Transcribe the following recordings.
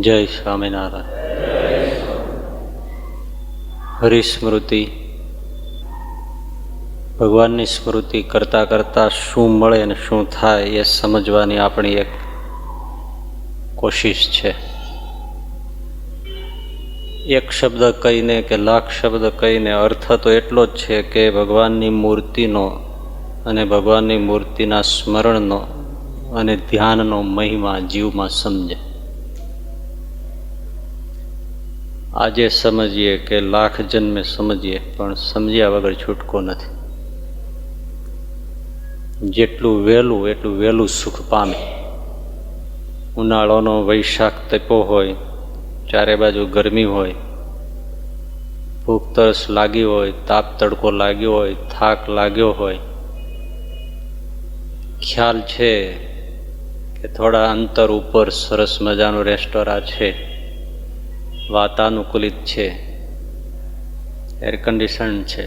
જય સ્વામિનારાયણ. હરિસ્મૃતિ, ભગવાનની સ્મૃતિ કરતાં કરતાં શું મળે અને શું થાય એ સમજવાની આપણી એક કોશિશ છે. એક શબ્દ કહીને કે લાખ શબ્દ કહીને અર્થ તો એટલો જ છે કે ભગવાનની મૂર્તિનો અને ભગવાનની મૂર્તિના સ્મરણનો અને ધ્યાનનો મહિમા જીવમાં સમજે. આજે સમજીએ કે લાખ જન્મે સમજીએ, પણ સમજ્યા વગર છૂટકો નથી. જેટલું વહેલું એટલું વહેલું સુખ પામે. ઉનાળાનો વૈશાખ તપ્યો હોય, ચારે બાજુ ગરમી હોય, ભૂખ તરસ લાગી હોય, તાપ તડકો લાગ્યો હોય, થાક લાગ્યો હોય, ખ્યાલ છે કે થોડા અંતર ઉપર સરસ મજાનું રેસ્ટોરાં છે, વાતાનુકૂલિત છે, એર કન્ડિશન છે,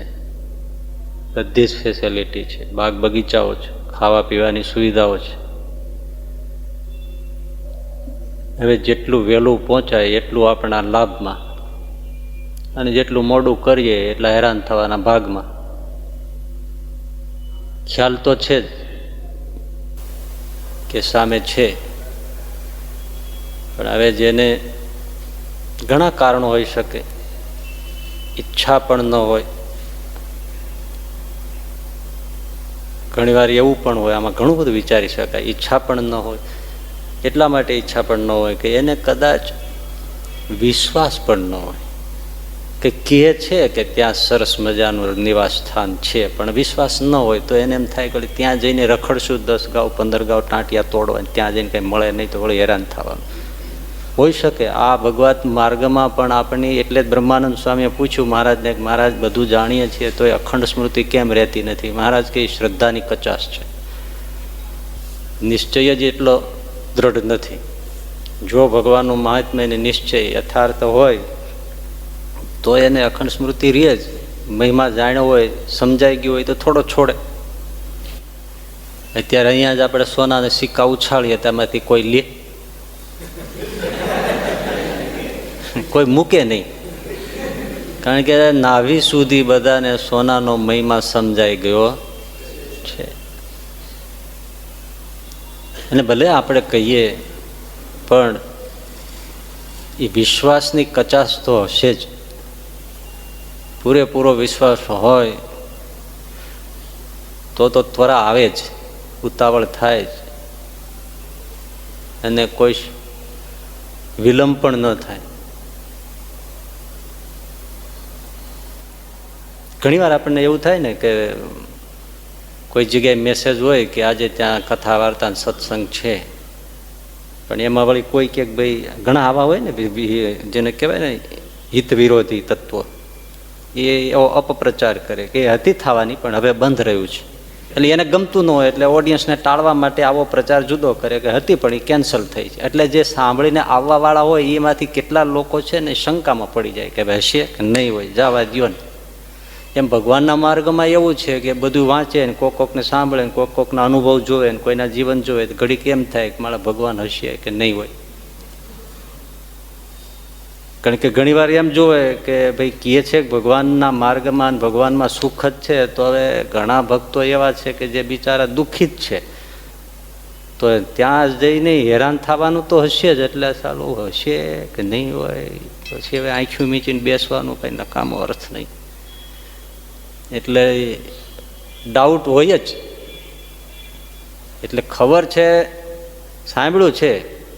બધી જ ફેસિલિટી છે, બાગ બગીચાઓ છે, ખાવા પીવાની સુવિધાઓ છે. હવે જેટલું વહેલું પહોંચાય એટલું આપણા લાભમાં, અને જેટલું મોડું કરીએ એટલા હેરાન થવાના ભાગમાં. ખ્યાલ તો છે જ કે સામે છે, પણ હવે જેને ઘણા કારણો હોઈ શકે, ઈચ્છા પણ ન હોય, ઘણીવાર એવું પણ હોય, આમાં ઘણું બધું વિચારી શકાય, ઈચ્છા પણ ન હોય. એટલા માટે ઈચ્છા પણ ન હોય કે એને કદાચ વિશ્વાસ પણ ન હોય કે કહે છે કે ત્યાં સરસ મજાનું નિવાસ સ્થાન છે, પણ વિશ્વાસ ન હોય તો એને એમ થાય કે ત્યાં જઈને રખડશું 10 ગાઉ 15 ગાઉ ટાંટિયા તોડવા, ત્યાં જઈને કંઈ મળે નહીં તો વળી હેરાન થવાનું હોઈ શકે. આ ભગવત માર્ગમાં પણ આપણી, એટલે જ બ્રહ્માનંદ સ્વામીએ પૂછ્યું મહારાજને કે મહારાજ બધું જાણીએ છીએ તો એ અખંડ સ્મૃતિ કેમ રહેતી નથી? મહારાજ કે શ્રદ્ધાની કચાશ છે, નિશ્ચય જ એટલો દ્રઢ નથી. જો ભગવાનનું મહાત્મ્ય અને નિશ્ચય યથાર્થ હોય તો એને અખંડ સ્મૃતિ રહે જ. મહિમા જાણ્યો હોય, સમજાઈ ગયું હોય તો થોડો છોડે. અત્યારે અહીંયા જ આપણે સોનાના સિક્કા ઉછાળીએ, તેમાંથી કોઈ લે? કોઈ મૂકે નહીં, કારણ કે નાભી સુધી બધાને સોનાનો મહિમા સમજાઈ ગયો છે. અને ભલે આપણે કહીએ પણ એ વિશ્વાસની કચાશ તો હશે જ. પૂરેપૂરો વિશ્વાસ હોય તો ત્વરા આવે જ, ઉતાવળ થાય જ, અને કોઈ વિલંબ પણ ન થાય. ઘણીવાર આપણને એવું થાય ને કે કોઈ જગ્યાએ મેસેજ હોય કે આજે ત્યાં કથા વાર્તા સત્સંગ છે, પણ એમાં વળી કોઈ કે ભાઈ ઘણા આવા હોય ને જેને કહેવાય ને હિત વિરોધી તત્વો, એ એવો અપપ્રચાર કરે કે હતી થવાની પણ હવે બંધ રહ્યું છે. એટલે એને ગમતું ન હોય એટલે ઓડિયન્સને ટાળવા માટે આવો પ્રચાર જુદો કરે કે હતી પણ એ કેન્સલ થઈ છે. એટલે જે સાંભળીને આવવાવાળા હોય એમાંથી કેટલા લોકો છે ને શંકામાં પડી જાય કે ભાઈ હશે કે નહીં હોય, જવા દ્યો ને. એમ ભગવાનના માર્ગમાં એવું છે કે બધું વાંચે ને કોકને સાંભળે ને કોકના અનુભવ જોવે ને કોઈના જીવન જોવે તો ઘડી કેમ થાય કે મારા ભગવાન હશે કે નહીં હોય. કારણ કે ઘણીવાર એમ જોવે કે ભાઈ કહે છે કે ભગવાનના માર્ગમાં ભગવાનમાં સુખ જ છે, તો હવે ઘણા ભક્તો એવા છે કે જે બિચારા દુઃખી જ છે, તો ત્યાં જઈને હેરાન થવાનું તો હશે જ. એટલે સાલું હશે કે નહીં હોય, પછી હવે આંખું મીચીને બેસવાનું કંઈ નકામો અર્થ નહીં. એટલે ડાઉટ હોય જ. એટલે ખબર છે, સાંભળ્યું છે,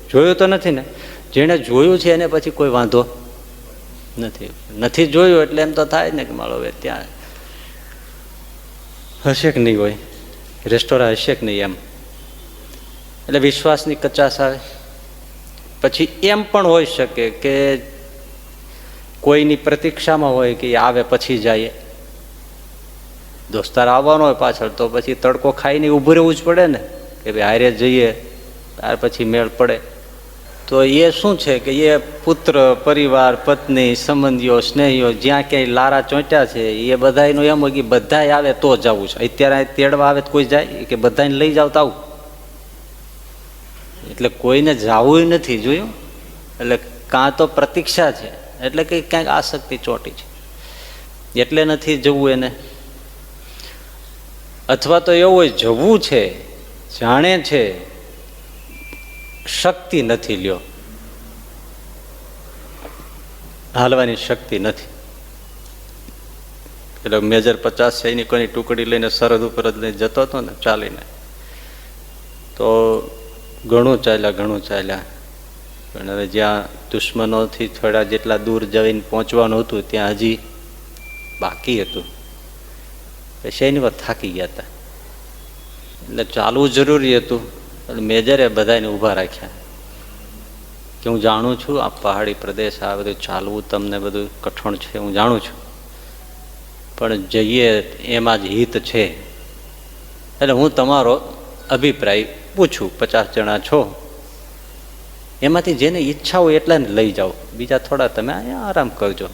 જોયું તો નથી ને. જેણે જોયું છે એને પછી કોઈ વાંધો નથી જોયું એટલે એમ તો થાય ને કે મારો હવે ત્યાં હશે કે નહીં હોય, રેસ્ટોરાં હશે કે નહીં એમ. એટલે વિશ્વાસની કચાશ આવે. પછી એમ પણ હોઈ શકે કે કોઈની પ્રતીક્ષામાં હોય કે આવે પછી જાય. દોસ્તાર આવવાનો હોય પાછળ તો પછી તડકો ખાઈને ઊભું રહેવું જ પડે ને કે ભાઈ હારે જઈએ, ત્યાર પછી મેળ પડે. તો એ શું છે કે એ પુત્ર, પરિવાર, પત્ની, સંબંધીઓ, સ્નેહીઓ જ્યાં ક્યાંય લારા ચોંટ્યા છે એ બધાનું એમ હોય કે બધાય આવે તો જવું છે. અત્યારે તેડવા આવે તો કોઈ જાય કે બધાને લઈ જાવ તો આવું? એટલે કોઈને જવું નથી. જોયું? એટલે કાં તો પ્રતીક્ષા છે, એટલે કે ક્યાંક આસક્તિ ચોટી છે એટલે નથી જવું એને, અથવા તો એવું હોય જવું છે, જાણે છે, શક્તિ નથી, લ્યો હાલવાની શક્તિ નથી. એટલે મેજર 50 સૈનિકોની ટુકડી લઈને સરહદ ઉપર જ લઈને જતો હતો ને ચાલીને, તો ઘણું ચાલ્યા પણ હવે જ્યાં દુશ્મનોથી થોડા જેટલા દૂર જઈને પહોંચવાનું હતું ત્યાં હજી બાકી હતું. સૈનિકો થાકી ગયા હતા એટલે ચાલવું જરૂરી હતું. એટલે મેજરે બધાને ઊભા રાખ્યા કે હું જાણું છું આ પહાડી પ્રદેશ, આ બધું ચાલવું તમને બધું કઠણ છે, હું જાણું છું, પણ જઈએ એમાં જ હિત છે. એટલે હું તમારો અભિપ્રાય પૂછું, 50 જણા છો, એમાંથી જેને ઈચ્છા હોય એટલાને લઈ જાઓ, બીજા થોડા તમે અહીંયા આરામ કરજો,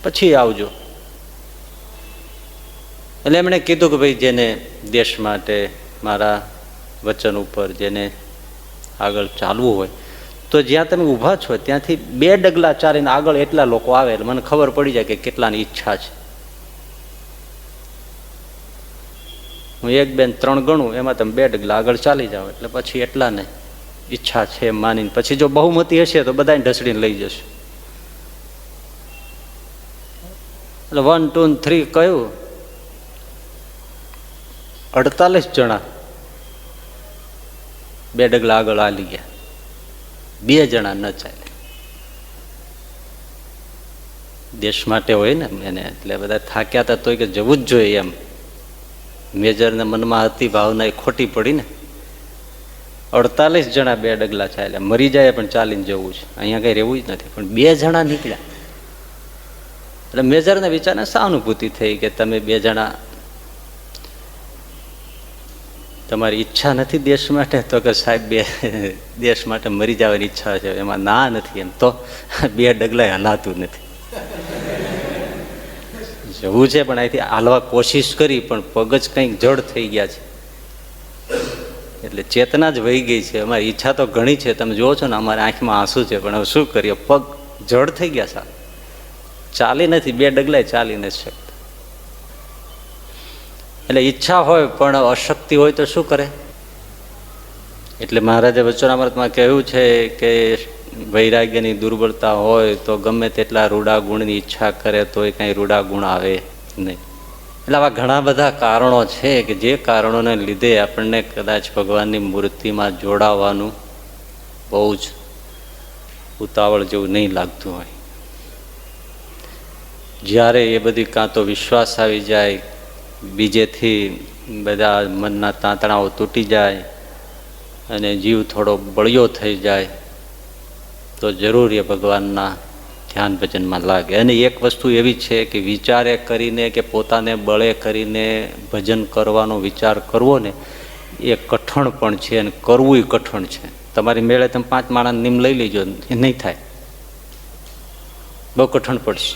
પછી આવજો. એટલે એમણે કીધું કે ભાઈ જેને દેશ માટે મારા વચન ઉપર જેને આગળ ચાલવું હોય તો જ્યાં તમે ઊભા છો ત્યાંથી 2 ડગલા ચાલીને આગળ એટલા લોકો આવે એટલે મને ખબર પડી જાય કે કેટલાની ઈચ્છા છે. હું 1, 2, 3 ગણું, એમાં તમે 2 ડગલા આગળ ચાલી જાઓ એટલે પછી એટલાને ઈચ્છા છે માનીને પછી જો બહુમતી હશે તો બધાને ઢસડીને લઈ જશે. એટલે 1, 2, 3 કહ્યું, 48 જણા 2 ડગલા આગળ હાલી ગયા, 2 જણા ન ચાલે. દેશ માટે હોય ને એને, એટલે બધા થાક્યા હતા તોય કે જવું જ જોઈએ એમ. મેજરને મનમાં હતી ભાવના એ ખોટી પડી ને. 48 જણા 2 ડગલા ચાલ્યા, મરી જાય પણ ચાલીને જવું છે, અહીંયા કઈ રહેવું જ નથી, પણ 2 જણા નીકળ્યા. એટલે મેજરને વિચારને સહાનુભૂતિ થઈ કે તમે 2 જણા, તમારી ઈચ્છા નથી દેશ માટે? તો કે સાહેબ 2 દેશ માટે મરી જવાની ઈચ્છા છે, એમાં ના નથી. એમ તો 2 ડગલા હલાતું નથી, જવું છે પણ અહીંથી હાલવા કોશિશ કરી પણ પગ જ કંઈક જડ થઈ ગયા છે, એટલે ચેતના જ વહી ગઈ છે. અમારી ઈચ્છા તો ઘણી છે, તમે જુઓ છો ને અમારી આંખમાં આંસુ છે, પણ હવે શું કરીએ, પગ જડ થઈ ગયા સાહેબ, ચાલી નથી, 2 ડગલા ચાલી નથી શકતા. એટલે ઈચ્છા હોય પણ અશક્તિ હોય તો શું કરે? એટલે મહારાજે વચનામૃતમાં કહ્યું છે કે વૈરાગ્યની દુર્બળતા હોય તો ગમે તેટલા રૂડા ગુણની ઈચ્છા કરે તોય કંઈ રૂડા ગુણ આવે નહીં. એટલે આવા ઘણા બધા કારણો છે કે જે કારણોને લીધે આપણને કદાચ ભગવાનની મૂર્તિમાં જોડાવાનું બહુ જ ઉતાવળ જેવું નહીં લાગતું હોય. જ્યારે એ બધી કાં તો વિશ્વાસ આવી જાય, બીજેથી બધા મનના તાંતણાઓ તૂટી જાય અને જીવ થોડો બળિયો થઈ જાય તો જરૂર એ ભગવાનના ધ્યાન ભજનમાં લાગે. અને એક વસ્તુ એવી છે કે વિચારે કરીને કે પોતાને બળે કરીને ભજન કરવાનો વિચાર કરવો ને એ કઠણ પણ છે અને કરવું કઠણ છે. તમારી મેળે તમે 5 માણસ નિમ લઈ લેજો, એ નહીં થાય, બહુ કઠણ પડશે.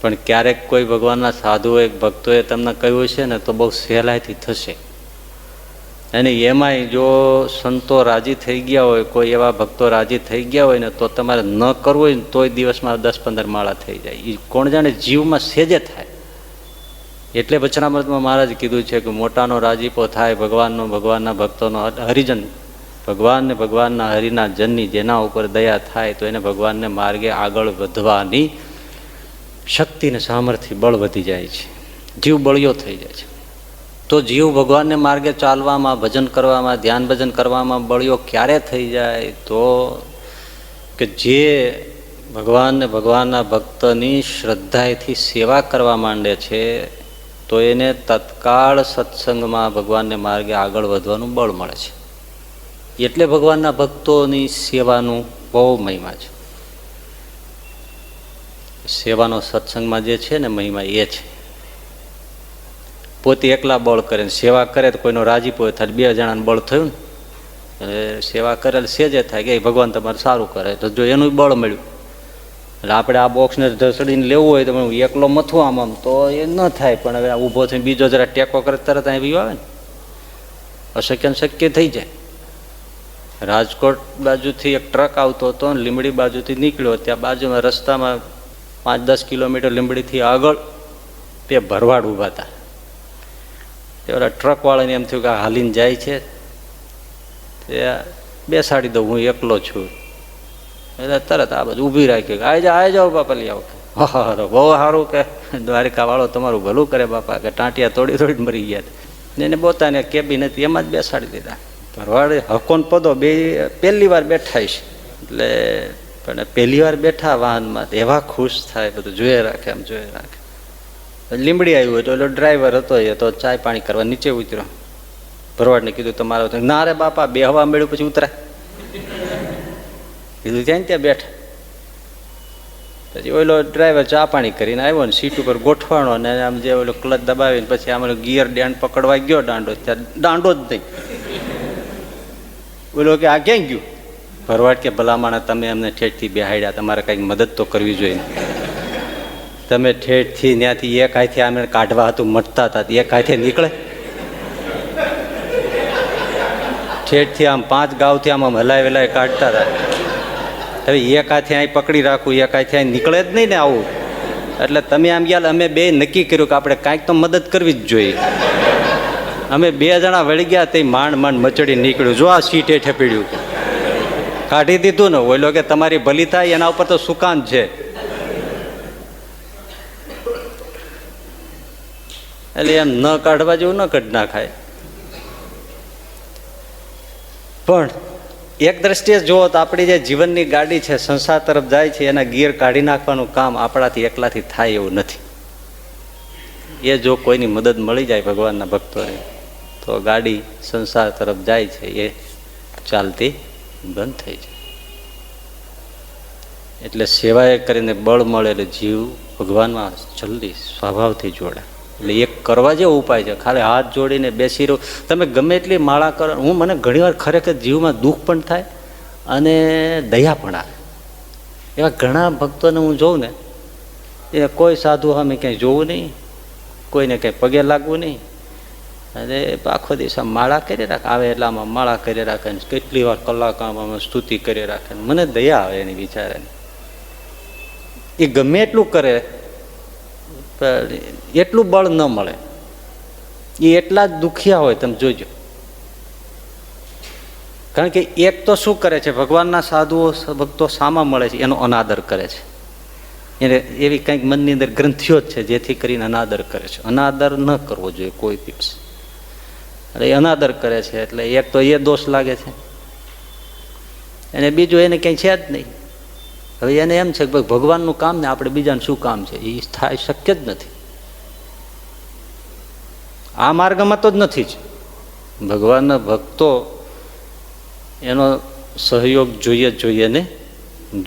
પણ ક્યારેક કોઈ ભગવાનના સાધુઓએ ભક્તોએ તમને કહ્યું છે ને તો બહુ સહેલાઈથી થશે. અને એમાંય જો સંતો રાજી થઈ ગયા હોય, કોઈ એવા ભક્તો રાજી થઈ ગયા હોય ને તો તમારે ન કરવું હોય ને તોય દિવસમાં 10-15 માળા થઈ જાય. એ કોણ જાણે જીવમાં સેજે થાય. એટલે વચનામૃતમાં મહારાજ કીધું છે કે મોટાનો રાજીપો થાય ભગવાનનો, ભગવાનના ભક્તોનો, હરિજન ભગવાનને ભગવાનના હરિના જનની જેના ઉપર દયા થાય તો એને ભગવાનને માર્ગે આગળ વધવાની શક્તિ ને સામર્થ્ય બળ વધી જાય છે, જીવ બળિયો થઈ જાય છે. તો જીવ ભગવાનને માર્ગે ચાલવામાં, ભજન કરવામાં, ધ્યાન ભજન કરવામાં બળિયો ક્યારે થઈ જાય? તો કે જે ભગવાનને ભગવાનના ભક્તની શ્રદ્ધાથી સેવા કરવા માંડે છે તો એને તત્કાળ સત્સંગમાં ભગવાનને માર્ગે આગળ વધવાનું બળ મળે છે. એટલે ભગવાનના ભક્તોની સેવાનું બહુ મહિમા છે. સેવાનો સત્સંગમાં જે છે ને મહિમા એ છે. પોતે એકલા બળ કરે ને સેવા કરે તો કોઈનો રાજીપો થાય, 2 જણાનું બળ થયું ને સેવા કરેલ સેજે થાય કે ભગવાન તમારે સારું કરે, તો જો એનું બળ મળ્યું. એટલે આપણે આ બોક્સને ઢસડીને લેવું હોય તો એકલો મથું આમ તો એ ન થાય, પણ હવે ઊભો થઈને બીજો જરા ટેકો કરે તરત અહીં વ્યુ આવે ને, અશક્ય શક્ય થઈ જાય. રાજકોટ બાજુથી એક ટ્રક આવતો હતો અને લીંબડી બાજુથી નીકળ્યો. ત્યાં બાજુમાં રસ્તામાં 5-10 કિલોમીટર લીંબડીથી આગળ તે ભરવાડ ઊભા હતા. તે ઓલા ટ્રકવાળાને એમ થયું કે આ હાલીને જાય છે, તે બેસાડી દઉં, હું એકલો છું. એટલે તરત આ બધું ઊભી રાખી, આવી જાઓ બાપા, લઈ આવો. હા, બહુ સારું કે દ્વારિકા વાળો તમારું ભલું કરે બાપા, કે ટાંટિયા તોડી મરી ગયા. એને પોતાને કેબિન હતી એમાં જ બેસાડી દીધા. ભરવાડે હકોન પદો બે પહેલી વાર બેઠા છે, એટલે પણ પહેલી વાર બેઠા વાહનમાં એવા ખુશ થાય, બધું જોઈએ રાખે, આમ જોઈએ રાખે. લીંબડી આવ્યું હોય તો એટલે ડ્રાઈવર હતો એ તો ચાય પાણી કરવા નીચે ઉતર્યો. ભરવાડને કીધું તમારે, ના રે બાપા, બે હવા મળ્યું પછી ઉતરાય. કીધું ત્યાં બેઠા. પછી ઓલો ડ્રાઈવર ચા પાણી કરીને આવ્યો ને સીટ ઉપર ગોઠવાણો, અને આમ જે ઓલો ક્લચ દબાવીને પછી આમ ગિયર ડેન્ડ પકડવા ગયો દાંડો, ત્યાં દાંડો જ નહીં. ઓલો કે આ ક્યાં ગયું? ભરવાડ કે ભલામણ તમે અમને ઠેઠથી બેહાડ્યા, તમારે કંઈક મદદ તો કરવી જોઈએ. તમે ઠેઠથી ત્યાંથી એક હાથે આમે કાઢવા હતું મટતા હતા, એક હાથે નીકળે? ઠેઠથી આમ 5 ગાઉથી આમ હલાય વેલાય કાઢતા હતા. હવે એક હાથે અહીં પકડી રાખવું, એક હાથે અહીં નીકળે જ નહીં ને આવું. એટલે તમે આમ ગયા, અમે બે નક્કી કર્યું કે આપણે કાંઈક તો મદદ કરવી જ જોઈએ. અમે 2 જણા વળી ગયા, તે માંડ મચડી નીકળ્યું. જો આ સીટ હેઠે પીડ્યું, કાઢી દીધું ને. ઓલો કે તમારી ભલી થાય, એના ઉપર તો સુકાન છે. એટલે એમ ન કાઢવા જેવું ન કાઢ નાખાય. પણ એક દ્રષ્ટિએ જુઓ તો આપણી જે જીવનની ગાડી છે, સંસાર તરફ જાય છે, એના ગિયર કાઢી નાખવાનું કામ આપણાથી એકલાથી થાય એવું નથી. એ જો કોઈની મદદ મળી જાય ભગવાનના ભક્તોને, તો ગાડી સંસાર તરફ જાય છે એ ચાલતી બંધ થઈ જાય. એટલે સેવાએ કરીને બળ મળે એટલે જીવ ભગવાનમાં જલ્દી સ્વભાવથી જોડે. એટલે એક કરવા જેવો ઉપાય છે, ખાલી હાથ જોડીને બેસી રહો. તમે ગમે એટલી માળા કરો, મને ઘણીવાર ખરેખર જીવમાં દુઃખ પણ થાય અને દયા પણ આવે. એવા ઘણા ભક્તોને હું જોઉં ને, એ કોઈ સાધુ સામે ક્યાંય જોવું નહીં, કોઈને કંઈ પગે લાગવું નહીં, અને આખો દિવસ માળા કરી રાખે. આવે એટલે આમાં માળા કરી રાખે, કેટલી વાર કલાક આમાં સ્તુતિ કરી રાખે. મને દયા આવે એની વિચારેની. એ ગમે એટલું કરે એટલું બળ ન મળે. એ એટલા જ દુખિયા હોય, તમે જોજો. કારણ કે એક તો શું કરે છે, ભગવાનના સાધુઓ ભક્તો સામા મળે છે એનો અનાદર કરે છે. એને એવી કંઈક મનની અંદર ગ્રંથિઓ જ છે જેથી કરીને અનાદર કરે છે. અનાદર ન કરવો જોઈએ કોઈ દિવસ. એટલે અનાદર કરે છે એટલે એક તો એ દોષ લાગે છે, અને બીજું એને કંઈ છે જ નહીં. હવે એને એમ છે કે ભગવાનનું કામ ને આપણે બીજાનું શું કામ છે, એ થાય શક્ય જ નથી. આ માર્ગમાં તો જ નથી જ. ભગવાનના ભક્તો એનો સહયોગ જોઈએ ને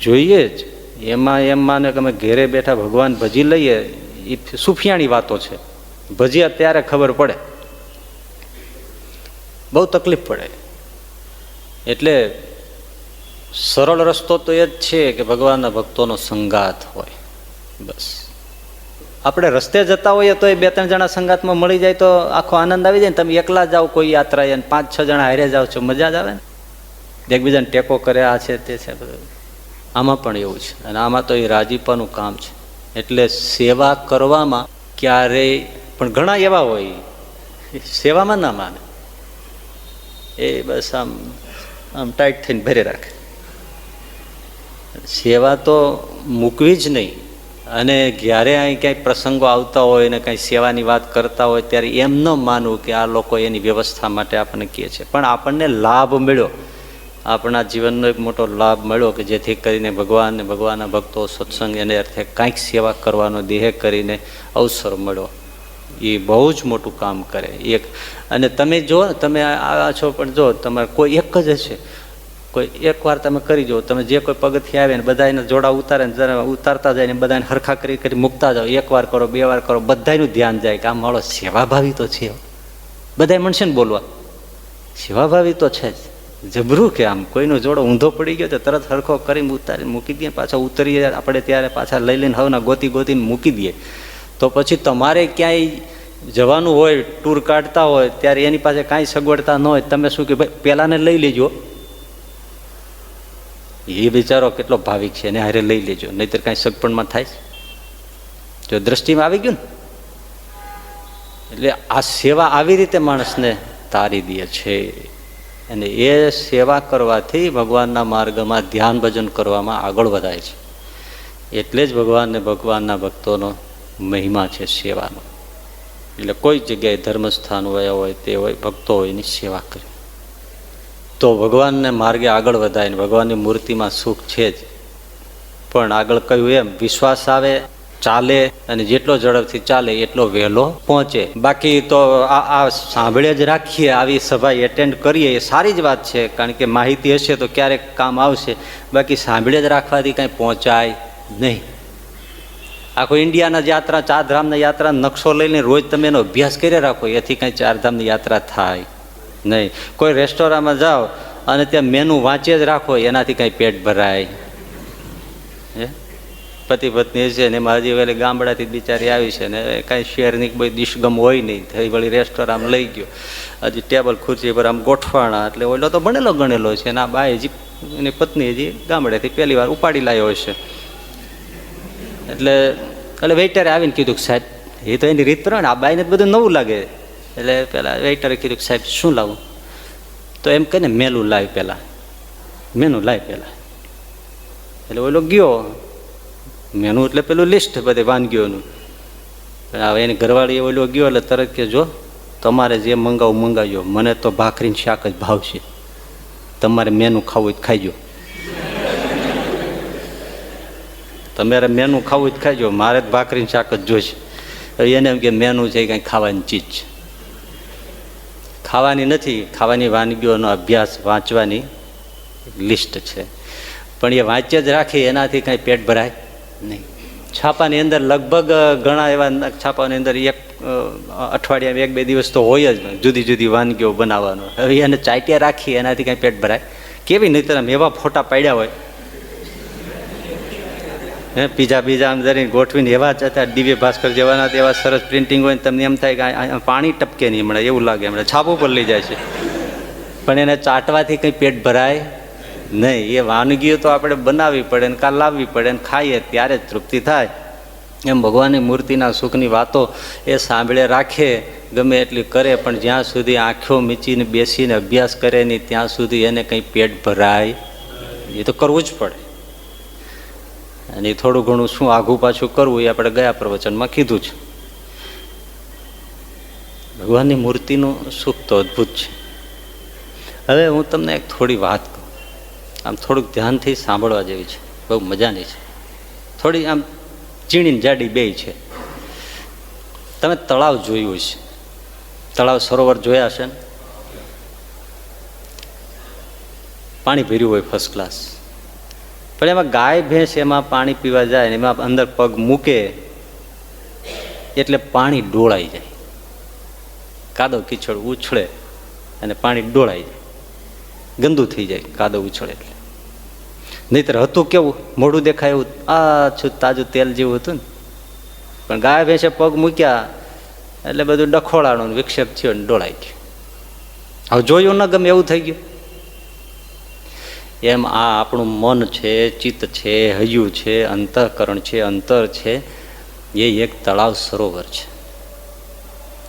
જોઈએ જ. એમાં એમ માને કે અમે ઘેરે બેઠા ભગવાન ભજી લઈએ, એ સુફિયાણી વાતો છે. ભજીયા ત્યારે ખબર પડે, બહુ તકલીફ પડે. એટલે સરળ રસ્તો તો એ જ છે કે ભગવાનના ભક્તોનો સંગાત હોય. બસ આપણે રસ્તે જતા હોઈએ તો એ 2-3 જણા સંગાતમાં મળી જાય તો આખો આનંદ આવી જાય ને. તમે એકલા જાઓ કોઈ યાત્રાએ અને 5-6 જણા હારે જાઓ છો, મજા જ આવે ને. એકબીજાને ટેકો કરે, આ છે તે છે. આમાં પણ એવું છે, અને આમાં તો એ રાજીપાનું કામ છે. એટલે સેવા કરવામાં ક્યારેય પણ ઘણા એવા હોય સેવામાં ના માને, એ બસ આમ ટાઈટ થઈને ભરે રાખે. સેવા તો મૂકવી જ નહીં. અને જ્યારે અહીં ક્યાંય પ્રસંગો આવતા હોય ને કંઈ સેવાની વાત કરતા હોય ત્યારે એમ ન માનવું કે આ લોકો એની વ્યવસ્થા માટે આપણને કહે છે. પણ આપણને લાભ મળ્યો, આપણા જીવનનો એક મોટો લાભ મળ્યો કે જેથી કરીને ભગવાન ને ભગવાનના ભક્તો સત્સંગ એને અર્થે કાંઈક સેવા કરવાનો દેહ કરીને અવસર મળ્યો. એ બહુ જ મોટું કામ કરે. એક અને તમે જો તમે આવ્યા છો પણ જો તમારે કોઈ એક જ હશે, કોઈ એકવાર તમે કરી જો, તમે જે કોઈ પગથિયે આવે ને બધા એને જોડા ઉતારે ને ઉતારતા જાય ને બધાને હરખા કરી મૂકતા જાઓ. 1 વાર કરો, 2 વાર કરો, બધાનું ધ્યાન જાય કે આમ મારો સેવાભાવી તો છે. બધા મળશે ને બોલવા, સેવાભાવી તો છે જ. જબરું કે આમ કોઈનો જોડો ઊંધો પડી ગયો તો તરત હરખો કરીને ઉતારીને મૂકી દઈએ, પાછા ઉતરીએ આપણે ત્યારે પાછા લઈ લઈને હવના ગોતીને મૂકી દઈએ. તો પછી તમારે ક્યાંય જવાનું હોય, ટૂર કાઢતા હોય ત્યારે એની પાસે કાંઈ સગવડતા ન હોય, તમે શું કે ભાઈ પહેલાંને લઈ લેજો, એ બિચારો કેટલો ભાવિક છે, એને હારે લઈ લેજો, નહીતર કાંઈ સગપણમાં થાય. જો દ્રષ્ટિમાં આવી ગયું ને, એટલે આ સેવા આવી રીતે માણસને તારી દે છે. અને એ સેવા કરવાથી ભગવાનના માર્ગમાં ધ્યાન ભજન કરવામાં આગળ વધાય છે. એટલે જ ભગવાનના ભક્તોનો મહિમા છે સેવાનો. એટલે કોઈ જગ્યાએ ધર્મસ્થાન હોય તે હોય, ભક્તો હોય એની સેવા કરે તો ભગવાનને માર્ગે આગળ વધાય. ને ભગવાનની મૂર્તિમાં સુખ છે જ, પણ આગળ કહ્યું એમ વિશ્વાસ આવે, ચાલે, અને જેટલો ઝડપથી ચાલે એટલો વહેલો પહોંચે. બાકી તો આ સાંભળે જ રાખીએ, આવી સભા એટેન્ડ કરીએ એ સારી જ વાત છે, કારણ કે માહિતી હશે તો ક્યારેક કામ આવશે. બાકી સાંભળે જ રાખવાથી કાંઈ પહોંચાય નહીં. આખો ઇન્ડિયાના યાત્રા, ચારધામના યાત્રા નકશો લઈને રોજ તમે એનો અભ્યાસ કરી રાખો, એથી કાંઈ ચારધામની યાત્રા થાય નહીં. કોઈ રેસ્ટોરન્ટમાં જાઓ અને ત્યાં મેનુ વાંચે જ રાખો, એનાથી કાંઈ પેટ ભરાય? હે, પતિ પત્ની છે ને એમાં હજી વળી ગામડાથી બિચારી આવી છે ને કાંઈ શેરની કોઈ દિશગમ હોય નહીં, થઈ વળી રેસ્ટોરન્ટ લઈ ગયો, હજી ટેબલ ખુરશી પર આમ ગોઠવાણા, એટલે ઓલો તો ભણેલો ગણેલો છે ને આ બાઈ હજી એની પત્ની હજી ગામડેથી પહેલી વાર ઉપાડી લાવ્યો છે. એટલે વેઇટરે આવીને કીધું કે સાહેબ, એ તો એની રીત પ્રમાણે આ બાઈને બધું નવું લાગે. એટલે પેલા વેઇટરે કીધું કે સાહેબ શું લાવું? તો એમ કહીને મેલું લાવી, પહેલાં મેનુ લાવી પહેલાં. એટલે ઓલો ગયો, મેનુ એટલે પેલું લિસ્ટ બધી વાનગીઓનું. હવે એની ઘરવાળી ઓલો ગયો એટલે તરત કે જો તમારે જે મંગાવું મંગાવ્યો, મને તો ભાખરીને શાક જ ભાવશે, તમારે મેનુ ખાવું જ ખાઈજો, તમારે મેનુ ખાવું જ ખાઈજો, મારે જ ભાખરીને શાક જ જોઈશે. એને એમ કે મેનુ છે કંઈ ખાવાની ચીજ છે, ખાવાની નથી, ખાવાની વાનગીઓનો અભ્યાસ, વાંચવાની લિસ્ટ છે. પણ એ વાંચે જ રાખી, એનાથી કાંઈ પેટ ભરાય નહીં. છાપાની અંદર લગભગ ઘણા એવા છાપાની અંદર એક અઠવાડિયામાં 1-2 દિવસ તો હોય જ જુદી જુદી વાનગીઓ બનાવવાનો. હવે એને ચાટ્યા રાખી, એનાથી કાંઈ પેટ ભરાય? કેવી નહીતર આમ એવા ફોટા પાડ્યા હોય, હે, બીજા આમ જરીને ગોઠવીને એવા જ હતા, દિવ્ય ભાસ્કર જેવાના એવા સરસ પ્રિન્ટિંગ હોય ને તમને એમ થાય કે પાણી ટપકે નહીં હમણાં, એવું લાગે હમણાં છાપું પર લઈ જાય છે. પણ એને ચાટવાથી કંઈ પેટ ભરાય નહીં. એ વાનગીઓ તો આપણે બનાવવી પડે ને કાં લાવવી પડે ને ખાઈએ ત્યારે જ તૃપ્તિ થાય. એમ ભગવાનની મૂર્તિના સુખની વાતો એ સાંભળે રાખે, ગમે એટલી કરે, પણ જ્યાં સુધી આંખો મીચીને બેસીને અભ્યાસ કરે નહીં ત્યાં સુધી એને કંઈ પેટ ભરાય. એ તો કરવું જ પડે. અને થોડું ઘણું શું આઘું પાછું કરવું એ આપણે ગયા પ્રવચનમાં કીધું છે. ભગવાનની મૂર્તિનું સુખ તો અદ્ભુત છે. હવે હું તમને એક થોડી વાત કહું, આમ થોડુંક ધ્યાનથી સાંભળવા જેવી છે, બહુ મજાની છે. થોડી આમ ઝીણીને જાડી બેય છે. તમે તળાવ જોયું છે, તળાવ સરોવર જોયા હશે ને? પાણી ભર્યું હોય ફર્સ્ટ ક્લાસ, પણ એમાં ગાય ભેંસ એમાં પાણી પીવા જાય ને એમાં અંદર પગ મૂકે એટલે પાણી ડોળાઈ જાય, કાદવ કીચડ ઉછળે અને પાણી ડોળાઈ જાય, ગંદુ થઈ જાય કાદવ ઉછળે એટલે. નહીતર હતું કેવું, મોઢું દેખાય એવું આછું તાજું તેલ જેવું હતું ને. પણ ગાય ભેંસે પગ મૂક્યા એટલે બધું ડખોળાનું વિક્ષેપ થયો ને ડોળાઈ ગયું. હવે જોયું ન ગમે એવું થઈ ગયું. એમ આ આપણું મન છે, ચિત્ત છે, હૈયું છે, અંતઃકરણ છે, અંતર છે, એ એક તળાવ સરોવર છે.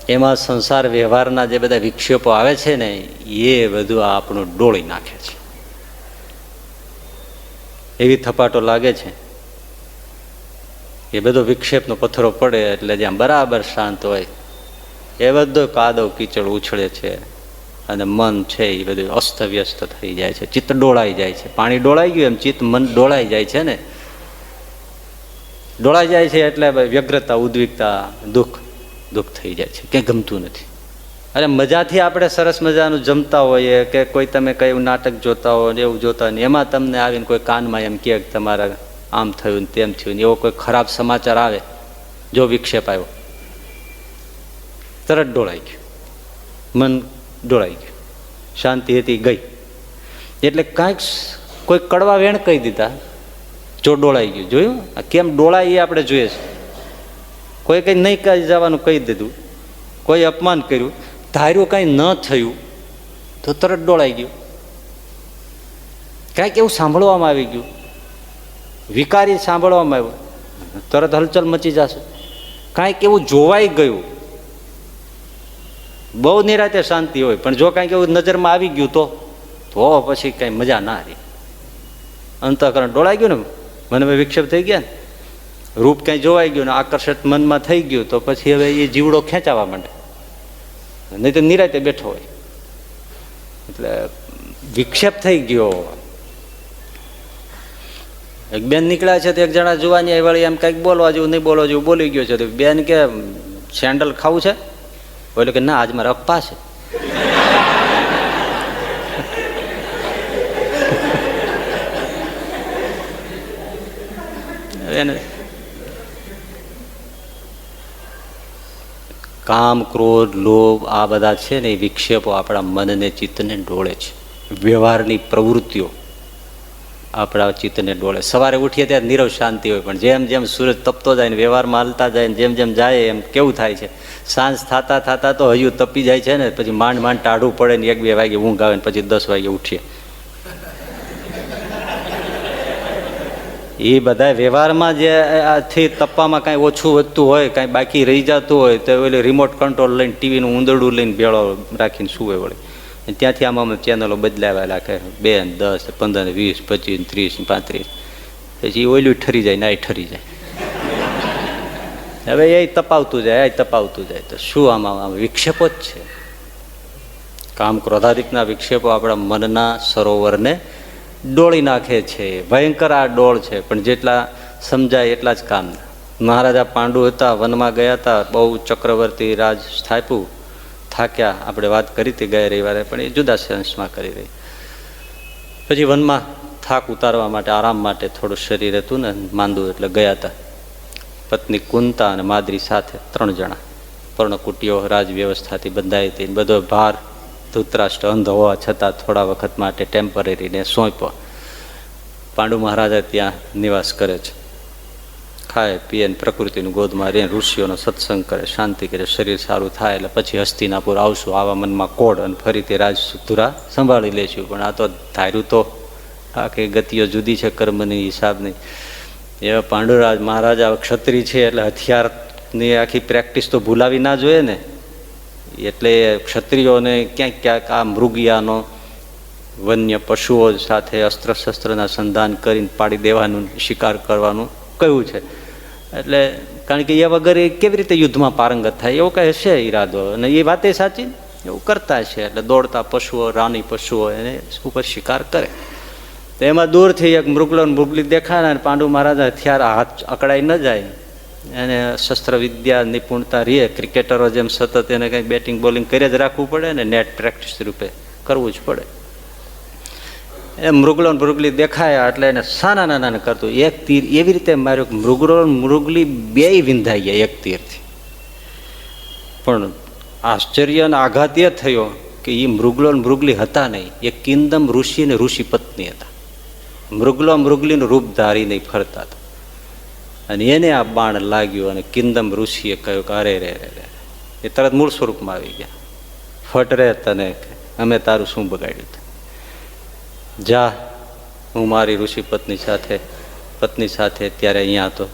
એમાં સંસાર વ્યવહારના જે બધા વિક્ષેપો આવે છે ને એ બધું આપણું ડોળી નાખે છે. એવી થપાટો લાગે છે, એ બધો વિક્ષેપનો પથ્થરો પડે એટલે જ્યાં બરાબર શાંત હોય એ બધો કાદવ કીચડ ઉછળે છે અને મન છે એ બધું અસ્તવ્યસ્ત થઈ જાય છે, ચિત્ત ડોળાઈ જાય છે. પાણી ડોળાઈ ગયું એમ ચિત્ત મન ડોળાઈ જાય છે ને. ડોળાઈ જાય છે એટલે વ્યગ્રતા, ઉદ્વિકતા, દુઃખ થઈ જાય છે, કંઈ ગમતું નથી. અરે મજાથી આપણે સરસ મજાનું જમતા હોઈએ કે કોઈ તમે કયું નાટક જોતા હોય ને એવું જોતા હોય ને એમાં તમને આવીને કોઈ કાનમાં એમ કહે કે તમારા આમ થયું ને તેમ થયું ને એવો કોઈ ખરાબ સમાચાર આવે, જો વિક્ષેપ આવ્યો, તરત ડોળાઈ ગયું, મન ડોળાઈ ગયું, શાંતિ હતી ગઈ. એટલે કાંઈક કોઈ કડવા વેણ કહી દીધા, જો ડોળાઈ ગયું. જોયું કેમ ડોળાય એ આપણે જોઈએ છે. કોઈ કંઈ નહીં કહી જવાનું કહી દીધું, કોઈ અપમાન કર્યું, ધાર્યું કાંઈ ન થયું તો તરત ડોળાઈ ગયું. કાંઈક એવું સાંભળવામાં આવી ગયું, વિકારી સાંભળવામાં આવ્યું, તરત હલચલ મચી જશે. કાંઈક એવું જોવાઈ ગયું, બહુ નિરાતે શાંતિ હોય, પણ જો કાંઈક એવું નજરમાં આવી ગયું તો પછી કાંઈ મજા ના રહી. અંતઃકરણ ડોળાઈ ગયું ને, મનમાં વિક્ષેપ થઈ ગયા ને, રૂપ ક્યાંય જોવાઈ ગયું ને આકર્ષક મનમાં થઈ ગયું તો પછી હવે એ જીવડો ખેંચાવા માંડે, નહીં તો નિરાતે બેઠો હોય. એટલે વિક્ષેપ થઈ ગયો. એક બેન નીકળ્યા છે તો એક જણા જોવાની વળી એમ કંઈક બોલવા જેવું નહીં બોલવા જેવું બોલી ગયો છે તો બેન કે સેન્ડલ ખાવું છે? બોલે કે ના, આજ મારા અપ્પા છે. કામ, ક્રોધ, લોભ આ બધા છે ને એ વિક્ષેપો આપણા મનને, ચિત્તને ડોળે છે. વ્યવહારની પ્રવૃત્તિઓ આપણા ચિત્તને ડોળે. સવારે ઉઠીએ ત્યારે નીરવ શાંતિ હોય, પણ જેમ જેમ સૂરજ તપતો જાય ને વ્યવહારમાં હાલતા જાય ને જેમ જેમ જાય એમ કેવું થાય છે, સાંજ થતા થતા તો હજુ તપી જાય છે ને, પછી માંડ માંડ ટાઢું પડે ને 1-2 વાગે ઊંઘ આવે ને પછી 10 વાગે ઉઠીએ. એ બધા વ્યવહારમાં જે આથી તપવામાં કાંઈ ઓછું વધતું હોય, કાંઈ બાકી રહી જતું હોય તો ઓલી રિમોટ કંટ્રોલ લઈને ટીવીનું ઊંદરડું લઈને ભેળો રાખીને સુવે વળે. ત્યાંથી આમાં ચેનલો બદલાવ્યા રાખે, 2, 10, 15, 20, 25, 30, 35, પછી ઓલું ઠરી જાય ને આ ઠરી જાય. હવે એ તપાવતું જાય, આ તપાવતું જાય તો શું આમાં વિક્ષેપો જ છે. કામ, ક્રોધાદિકના વિક્ષેપો આપણા મનના સરોવરને ડોળી નાખે છે. ભયંકર આ ડોળ છે, પણ જેટલા સમજાય એટલા જ કામ. મહારાજા પાંડુ હતા, વનમાં ગયા હતા, બહુ ચક્રવર્તી રાજ સ્થાપ્યું, થાક્યા. આપણે વાત કરી હતી ગયા રવિવારે, પણ એ જુદા સેન્સમાં કરી રહી. પછી વનમાં થાક ઉતારવા માટે, આરામ માટે થોડું શરીર હતું ને માંદું, એટલે ગયા હતા. પત્ની કુંતા અને માદ્રી સાથે 3 જણા. પર્ણકુટીઓ રાજ વ્યવસ્થાથી બંધાઈ હતી. બધો ભાર ધૃતરાષ્ટ્ર અંધ હોવા છતાં થોડા વખત માટે ટેમ્પરરીને સોંપ્યો. પાંડુ મહારાજા ત્યાં નિવાસ કરે છે. ખાય પીએ ને પ્રકૃતિનું ગોદમાં રહે, ઋષિઓનો સત્સંગ કરે, શાંતિ કરે, શરીર સારું થાય એટલે પછી હસ્તિનાપુર આવશું, આવા મનમાં કોડ અને ફરીથી રાજધુરા સંભાળી લેશું. પણ આ તો ધાર્યું તો આખી ગતિઓ જુદી છે કર્મની હિસાબની. એવા પાંડુરાજ મહારાજા ક્ષત્રિય છે એટલે હથિયારની આખી પ્રેક્ટિસ તો ભૂલાવી ના જોઈએ ને. એટલે ક્ષત્રિયોને ક્યાંક ક્યાંક આ મૃગિયાનો, વન્ય પશુઓ સાથે અસ્ત્ર શસ્ત્રના સંધાન કરીને પાડી દેવાનું, શિકાર કરવાનું કહ્યું છે. એટલે કારણ કે એ વગર એ કેવી રીતે યુદ્ધમાં પારંગત થાય, એવો કંઈ હશે ઈરાદો. અને એ વાતે સાચી, એવું કરતા હશે. એટલે દોડતા પશુઓ, રાની પશુઓ એને ઉપર શિકાર કરે. તો એમાં દૂરથી એક મૃગલો મૃગલી દેખાય ને પાંડુ મહારાજ હથિયાર હાથ અકળાઈ ન જાય, એને શસ્ત્ર વિદ્યા નિપુણતા રહે. ક્રિકેટરો જેમ સતત એને કંઈક બેટિંગ બોલિંગ કરી જ રાખવું પડે ને, નેટ પ્રેક્ટિસ રૂપે કરવું જ પડે. એ મૃગલો મૃગલી દેખાયા એટલે એને સાના નાના કરતું એક તીર એવી રીતે માર્યો, મૃગલો મૃગલી 2 વિંધાઈ ગયા એક તીરથી. પણ આશ્ચર્ય અને આઘાત એ થયો કે એ મૃગલો મૃગલી હતા નહીં, એ કિંદમ ઋષિ અને ઋષિ પત્ની હતા. મૃગલો મૃગલીનું રૂપ ધારીને ફરતા હતા. અને એને આ બાણ લાગ્યું અને કિંદમ ઋષિએ કહ્યું કે અરે રે રે, એ તરત મૂળ સ્વરૂપમાં આવી ગયા. ફટ રે તને, અમે તારું શું બગાડ્યું? જા, હું મારી ઋષિ પત્ની સાથે ત્યારે અહીંયા હતો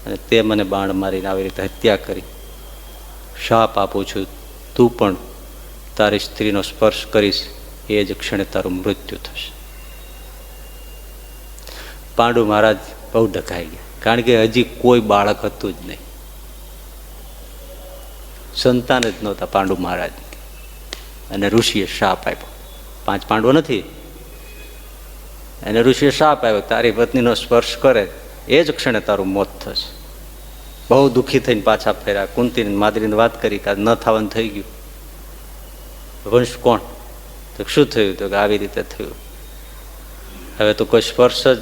અને તે મને બાણ મારીને આવી રીતે હત્યા કરી. શાપ આપું છું, તું પણ તારી સ્ત્રીનો સ્પર્શ કરીશ એ જ ક્ષણે તારું મૃત્યુ થશે. પાંડુ મહારાજ બહુ ડઘાઈ ગયા, કારણ કે હજી કોઈ બાળક હતું જ નહીં, સંતાન જ નહોતા પાંડુ મહારાજ. અને ઋષિએ શાપ આપ્યો. 5 પાંડવો નથી, એને ઋષિએ શાપ આવ્યો, તારી પત્નીનો સ્પર્શ કરે એ જ ક્ષણે તારું મોત થશે. બહુ દુઃખી થઈને પાછા ફેર્યા. કુંતીને માદરીને વાત કરી કે ન થવાનું થઈ ગયું, વંશ કોણ? તો શું થયું? તો કે આવી રીતે થયું. હવે તો કોઈ સ્પર્શ જ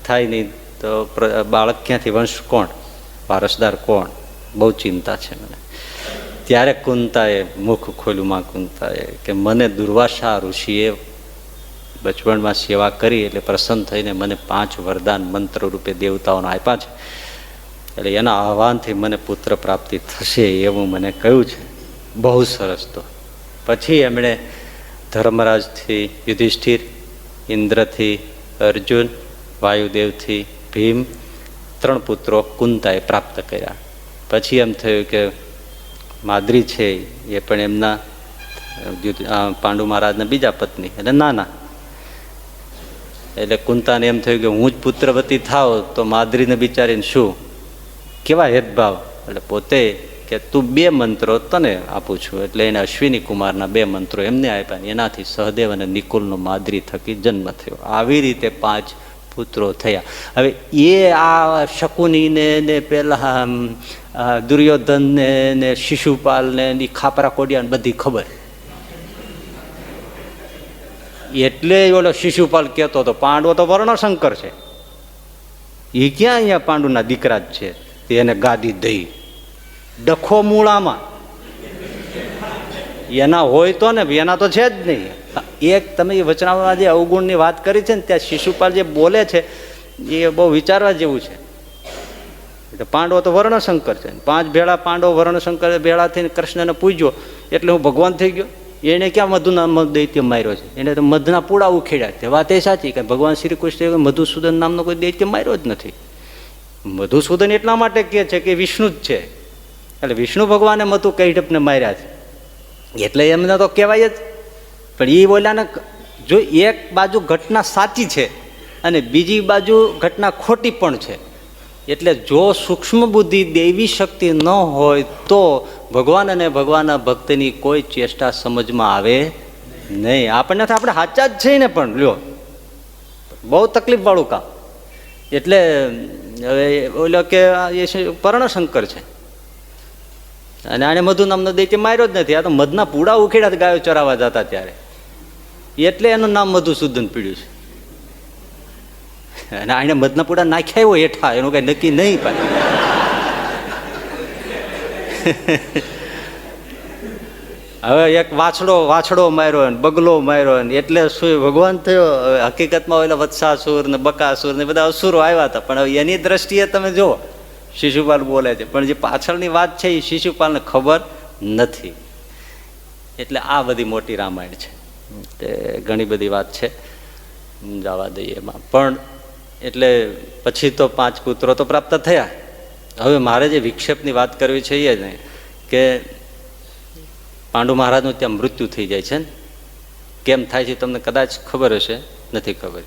થાય નહીં તો બાળક ક્યાંથી, વંશ કોણ, વારસદાર કોણ? બહુ ચિંતા છે મને. ત્યારે કુંતાએ મુખ ખોલ્યું, માં કુંતાએ, કે મને દુર્વાસા ઋષિએ બચપણમાં સેવા કરી એટલે પ્રસન્ન થઈને મને 5 વરદાન મંત્ર રૂપે દેવતાઓને આપ્યા છે, એટલે એના આહવાનથી મને પુત્ર પ્રાપ્તિ થશે એવું મને કહ્યું છે. બહુ સરસ. તો પછી એમણે ધર્મરાજથી, યુધિષ્ઠિર, ઇન્દ્રથી, અર્જુન, વાયુદેવથી ભીમ, 3 પુત્રો કુંતાએ પ્રાપ્ત કર્યા. પછી એમ થયું કે માદ્રી છે એ પણ એમના પાંડુ મહારાજના બીજા પત્ની એટલે નાના. એટલે કુંતાને એમ થયું કે હું જ પુત્રવતી થાવ તો માદ્રીને બિચારીને શું કેવા હેદભાવ. એટલે પોતે કે તું 2 મંત્રો તને આપું છું. એટલે એને અશ્વિની કુમારના 2 મંત્રો એમને આપ્યા. એનાથી સહદેવ અને નિકુલનો માદ્રી થકી જન્મ થયો. આવી રીતે 5 પુત્રો થયા. હવે એ આ શકુનીને ને પેલા દુર્યોધનને ને શિશુપાલને એ ખાપરા કોડિયાને બધી ખબર. એટલે ઓલો શિશુપાલ કહેતો હતો પાંડવો તો વર્ણશંકર છે, એ ક્યાં અહીંયા પાંડુના દીકરા જ છે. એને ગાદી દઈ ડખો મૂળામાં એના હોય તો ને, એના તો છે જ નહીં. એક તમે એ વચનામાં જે અવગુણની વાત કરી છે ને, ત્યાં શિશુપાલ જે બોલે છે એ બહુ વિચારવા જેવું છે. એટલે પાંડવો તો વર્ણશંકર છે. 5 ભેળા પાંડવો વર્ણશંકર ભેળા થઈને કૃષ્ણને પૂજ્યો એટલે હું ભગવાન થઈ ગયો. એને ક્યાં મધુના દૈત્ય માર્યો છે? એને તો મધના પૂડા ઉખેડ્યા છે. વાત એ સાચી કે ભગવાન શ્રી કૃષ્ણ મધુસૂદન નામનો કોઈ દૈત્ય માર્યો જ નથી. મધુસૂદન એટલા માટે કહે છે કે વિષ્ણુ જ છે. એટલે વિષ્ણુ ભગવાને મધુ કૈટભને માર્યા છે એટલે એમને તો કહેવાય જ. પણ એ બોલ્યાને જો એક બાજુ ઘટના સાચી છે અને બીજી બાજુ ઘટના ખોટી પણ છે. એટલે જો સૂક્ષ્મ બુદ્ધિ દૈવી શક્તિ ન હોય તો ભગવાન અને ભગવાનના ભક્તની કોઈ ચેષ્ટા સમજમાં આવે નહીં. આપણને આપણે સાચા જ છે ને, પણ લ્યો બહુ તકલીફવાળું કામ. એટલે હવે ઓલો કે એ પર્ણશંકર છે અને આને મધુ નામનો દૈત્ય માર્યો જ નથી. આ તો મધના પૂડા ઉખેડ્યા ગાયો ચરાવવા જતા ત્યારે, એટલે એનું નામ મધુસૂદન પીડ્યું છે. અને આને મધના પૂડા નાખ્યા હોય હેઠા, એનું કઈ નક્કી નહીં પાછું. હવે એક વાછડો માર્યો ને બગલો માર્યો ને એટલે શું ભગવાન થયો? હકીકતમાં ઓલા વત્સાસુર ને બકાસુર ને બધા અસુરો આવ્યા હતા. પણ હવે એની દ્રષ્ટિએ તમે જુઓ, શિશુપાલ બોલે છે પણ જે પાછળની વાત છે એ શિશુપાલને ખબર નથી. એટલે આ બધી મોટી રામાયણ છે. તે ઘણી બધી વાત છે, જવા દઈએ એમાં. પણ એટલે પછી તો 5 પુત્રો તો પ્રાપ્ત થયા. હવે મારે જે વિક્ષેપની વાત કરવી છે એ નહીં કે પાંડુ મહારાજનું ત્યાં મૃત્યુ થઈ જાય છે ને, કેમ થાય છે તમને કદાચ ખબર હશે, નથી ખબર.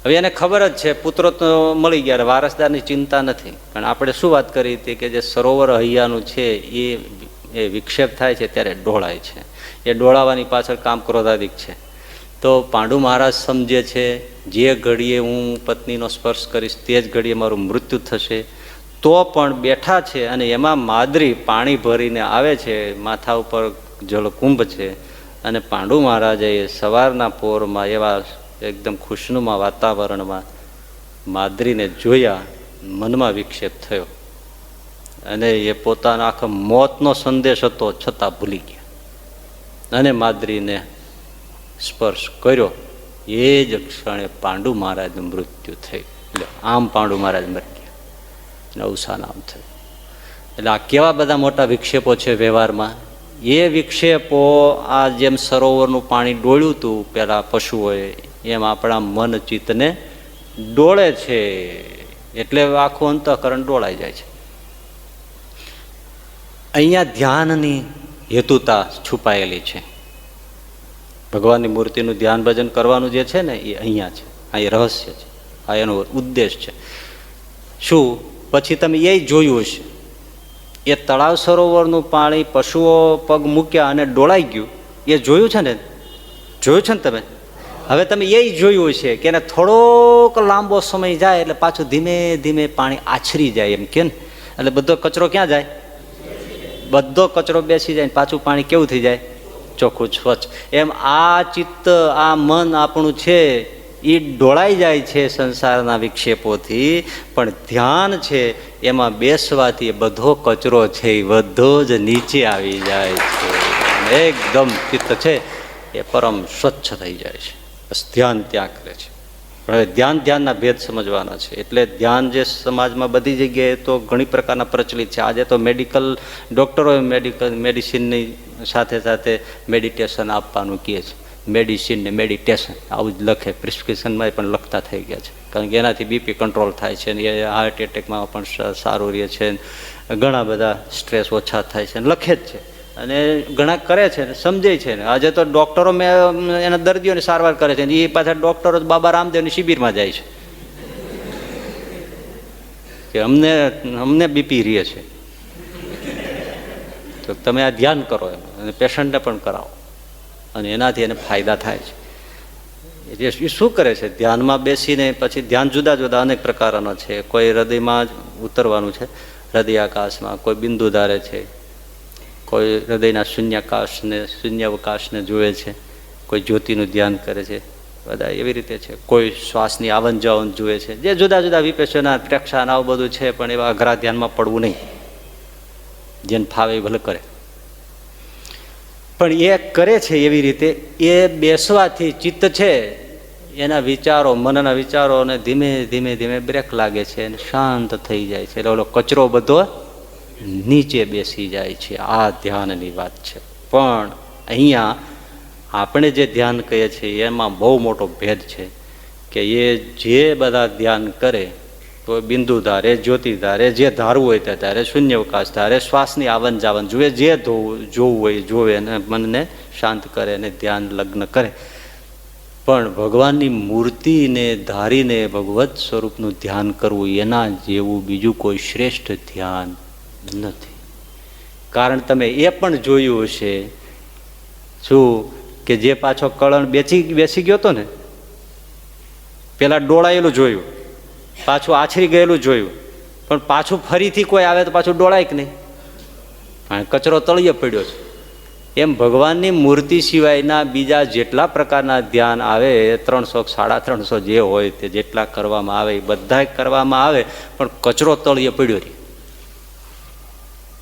હવે એને ખબર જ છે પુત્રો તો મળી ગયા, વારસદારની ચિંતા નથી. પણ આપણે શું વાત કરી હતી કે જે સરોવર હૈયાનું છે એ વિક્ષેપ થાય છે ત્યારે ડોળાય છે. એ ડોળાવાની પાછળ કામ ક્રોધાદિક છે. તો પાંડુ મહારાજ સમજે છે જે ઘડીએ હું પત્નીનો સ્પર્શ કરીશ તે જ ઘડીએ મારું મૃત્યુ થશે, તો પણ બેઠા છે. અને એમાં માદ્રી પાણી ભરીને આવે છે, માથા ઉપર જળકુંભ છે. અને પાંડુ મહારાજે સવારના પોરમાં એવા એકદમ ખુશનુમા વાતાવરણમાં માદ્રીને જોયા, મનમાં વિક્ષેપ થયો અને એ પોતાના આખા મોતનો સંદેશ હતો છતાં ભૂલી ગયા અને માદ્રીને સ્પર્શ કર્યો. એ જ ક્ષણે પાંડુ મહારાજનું મૃત્યુ થયું. એટલે આમ પાંડુ મહારાજ મરી ગયા, અવસાન આમ થયું. એટલે આ કેવા બધા મોટા વિક્ષેપો છે વ્યવહારમાં. એ વિક્ષેપો આ જેમ સરોવરનું પાણી ડોળ્યું હતું પેલા પશુઓએ, એમ આપણા મન ચિત્તને ડોળે છે. એટલે આખું અંતઃકરણ ડોળાઈ જાય છે. અહીંયા ધ્યાનની હેતુતા છુપાયેલી છે. ભગવાનની મૂર્તિનું ધ્યાન ભજન કરવાનું જે છે ને એ અહીંયા છે, આ એ રહસ્ય છે, આ એનો ઉદ્દેશ છે. શું પછી તમે એ જોયું હશે, એ તળાવ સરોવરનું પાણી પશુઓ પગ મૂક્યા અને ડોળાઈ ગયું, એ જોયું છે ને? જોયું છે ને તમે? હવે તમે એ જોયું છે કે એને થોડોક લાંબો સમય જાય એટલે પાછું ધીમે ધીમે પાણી આછરી જાય એમ કે ને. એટલે બધો કચરો ક્યાં જાય? બધો કચરો બેસી જાય, પાછું પાણી કેવું થઈ જાય? ચોખ્ખું, સ્વચ્છ. એમ આ ચિત્ત, આ મન આપણું છે એ ડોળાઈ જાય છે સંસારના વિક્ષેપોથી. પણ ધ્યાન છે એમાં બેસવાથી બધો કચરો છે એ બધો જ નીચે આવી જાય છે. એકદમ ચિત્ત છે એ પરમ સ્વચ્છ થઈ જાય છે. બસ ધ્યાન ત્યાં કરે છે. હવે ધ્યાનના ભેદ સમજવાના છે. એટલે ધ્યાન જે સમાજમાં બધી જગ્યાએ તો ઘણી પ્રકારના પ્રચલિત છે. આજે તો ડૉક્ટરોએ મેડિસિનની સાથે સાથે મેડિટેશન આપવાનું કહે છે. મેડિસિન ને મેડિટેશન આવું જ લખે, પ્રિસ્ક્રિપ્શનમાં પણ લખતા થઈ ગયા છે. કારણ કે એનાથી બીપી કંટ્રોલ થાય છે ને એ હાર્ટ એટેકમાં પણ સારું રહે છે, ઘણા બધા સ્ટ્રેસ ઓછા થાય છે, લખે જ છે. અને ઘણા કરે છે, સમજે છે. આજે તો ડૉક્ટરો મેં એના દર્દીઓની સારવાર કરે છે, એ પાછા ડૉક્ટરો બાબા રામદેવની શિબિરમાં જાય છે કે અમને બીપી રહે છે, તો તમે આ ધ્યાન કરો એમ, અને પેશન્ટને પણ કરાવો, અને એનાથી એને ફાયદા થાય છે. એ શું કરે છે? ધ્યાનમાં બેસીને પછી ધ્યાન જુદા જુદા અનેક પ્રકારોનો છે. કોઈ હૃદયમાં જ ઉતરવાનું છે, હૃદયાકાશમાં, કોઈ બિંદુ ધારે છે, કોઈ હૃદયના શૂન્યાવકાશને જુએ છે, કોઈ જ્યોતિનું ધ્યાન કરે છે, બધા એવી રીતે છે. કોઈ શ્વાસની આવન જાવન જુએ છે, જે જુદા જુદા વિપેશના પ્રેક્ષાન આવું બધું છે. પણ એવા અઘરા ધ્યાનમાં પડવું નહીં, જેને ફાવે એ ભલે કરે. પણ એ કરે છે એવી રીતે એ બેસવાથી ચિત્ત છે એના વિચારો, મનના વિચારોને ધીમે ધીમે ધીમે બ્રેક લાગે છે અને શાંત થઈ જાય છે. એટલે ઓલો કચરો બધો નીચે બેસી જાય છે. આ ધ્યાનની વાત છે. પણ અહીંયા આપણે જે ધ્યાન કહીએ છીએ એમાં બહુ મોટો ભેદ છે કે એ જે બધા ધ્યાન કરે તો બિંદુ ધારે, જ્યોતિ ધારે, જે ધારવું હોય તે ધારે, શૂન્યાવકાશ ધારે, શ્વાસની આવન જાવન જુએ, જે જોવું હોય જોવે, અને મનને શાંત કરે અને ધ્યાન લગ્ન કરે. પણ ભગવાનની મૂર્તિને ધારીને ભગવત સ્વરૂપનું ધ્યાન કરવું એના જેવું બીજું કોઈ શ્રેષ્ઠ ધ્યાન નથી. કારણ તમે એ પણ જોયું હશે શું કે જે પાછો કળણ બેસી ગયો હતો ને, પેલા ડોળાયેલું જોયું, પાછું આછરી ગયેલું જોયું, પણ પાછું ફરીથી કોઈ આવે તો પાછું ડોળાય કે નહીં? કચરો તળિયે પડ્યો છે. એમ ભગવાનની મૂર્તિ સિવાયના બીજા જેટલા પ્રકારના ધ્યાન આવે, 300 350 જે હોય તે જેટલા કરવામાં આવે એ બધા કરવામાં આવે, પણ કચરો તળિયે પડ્યો રહે.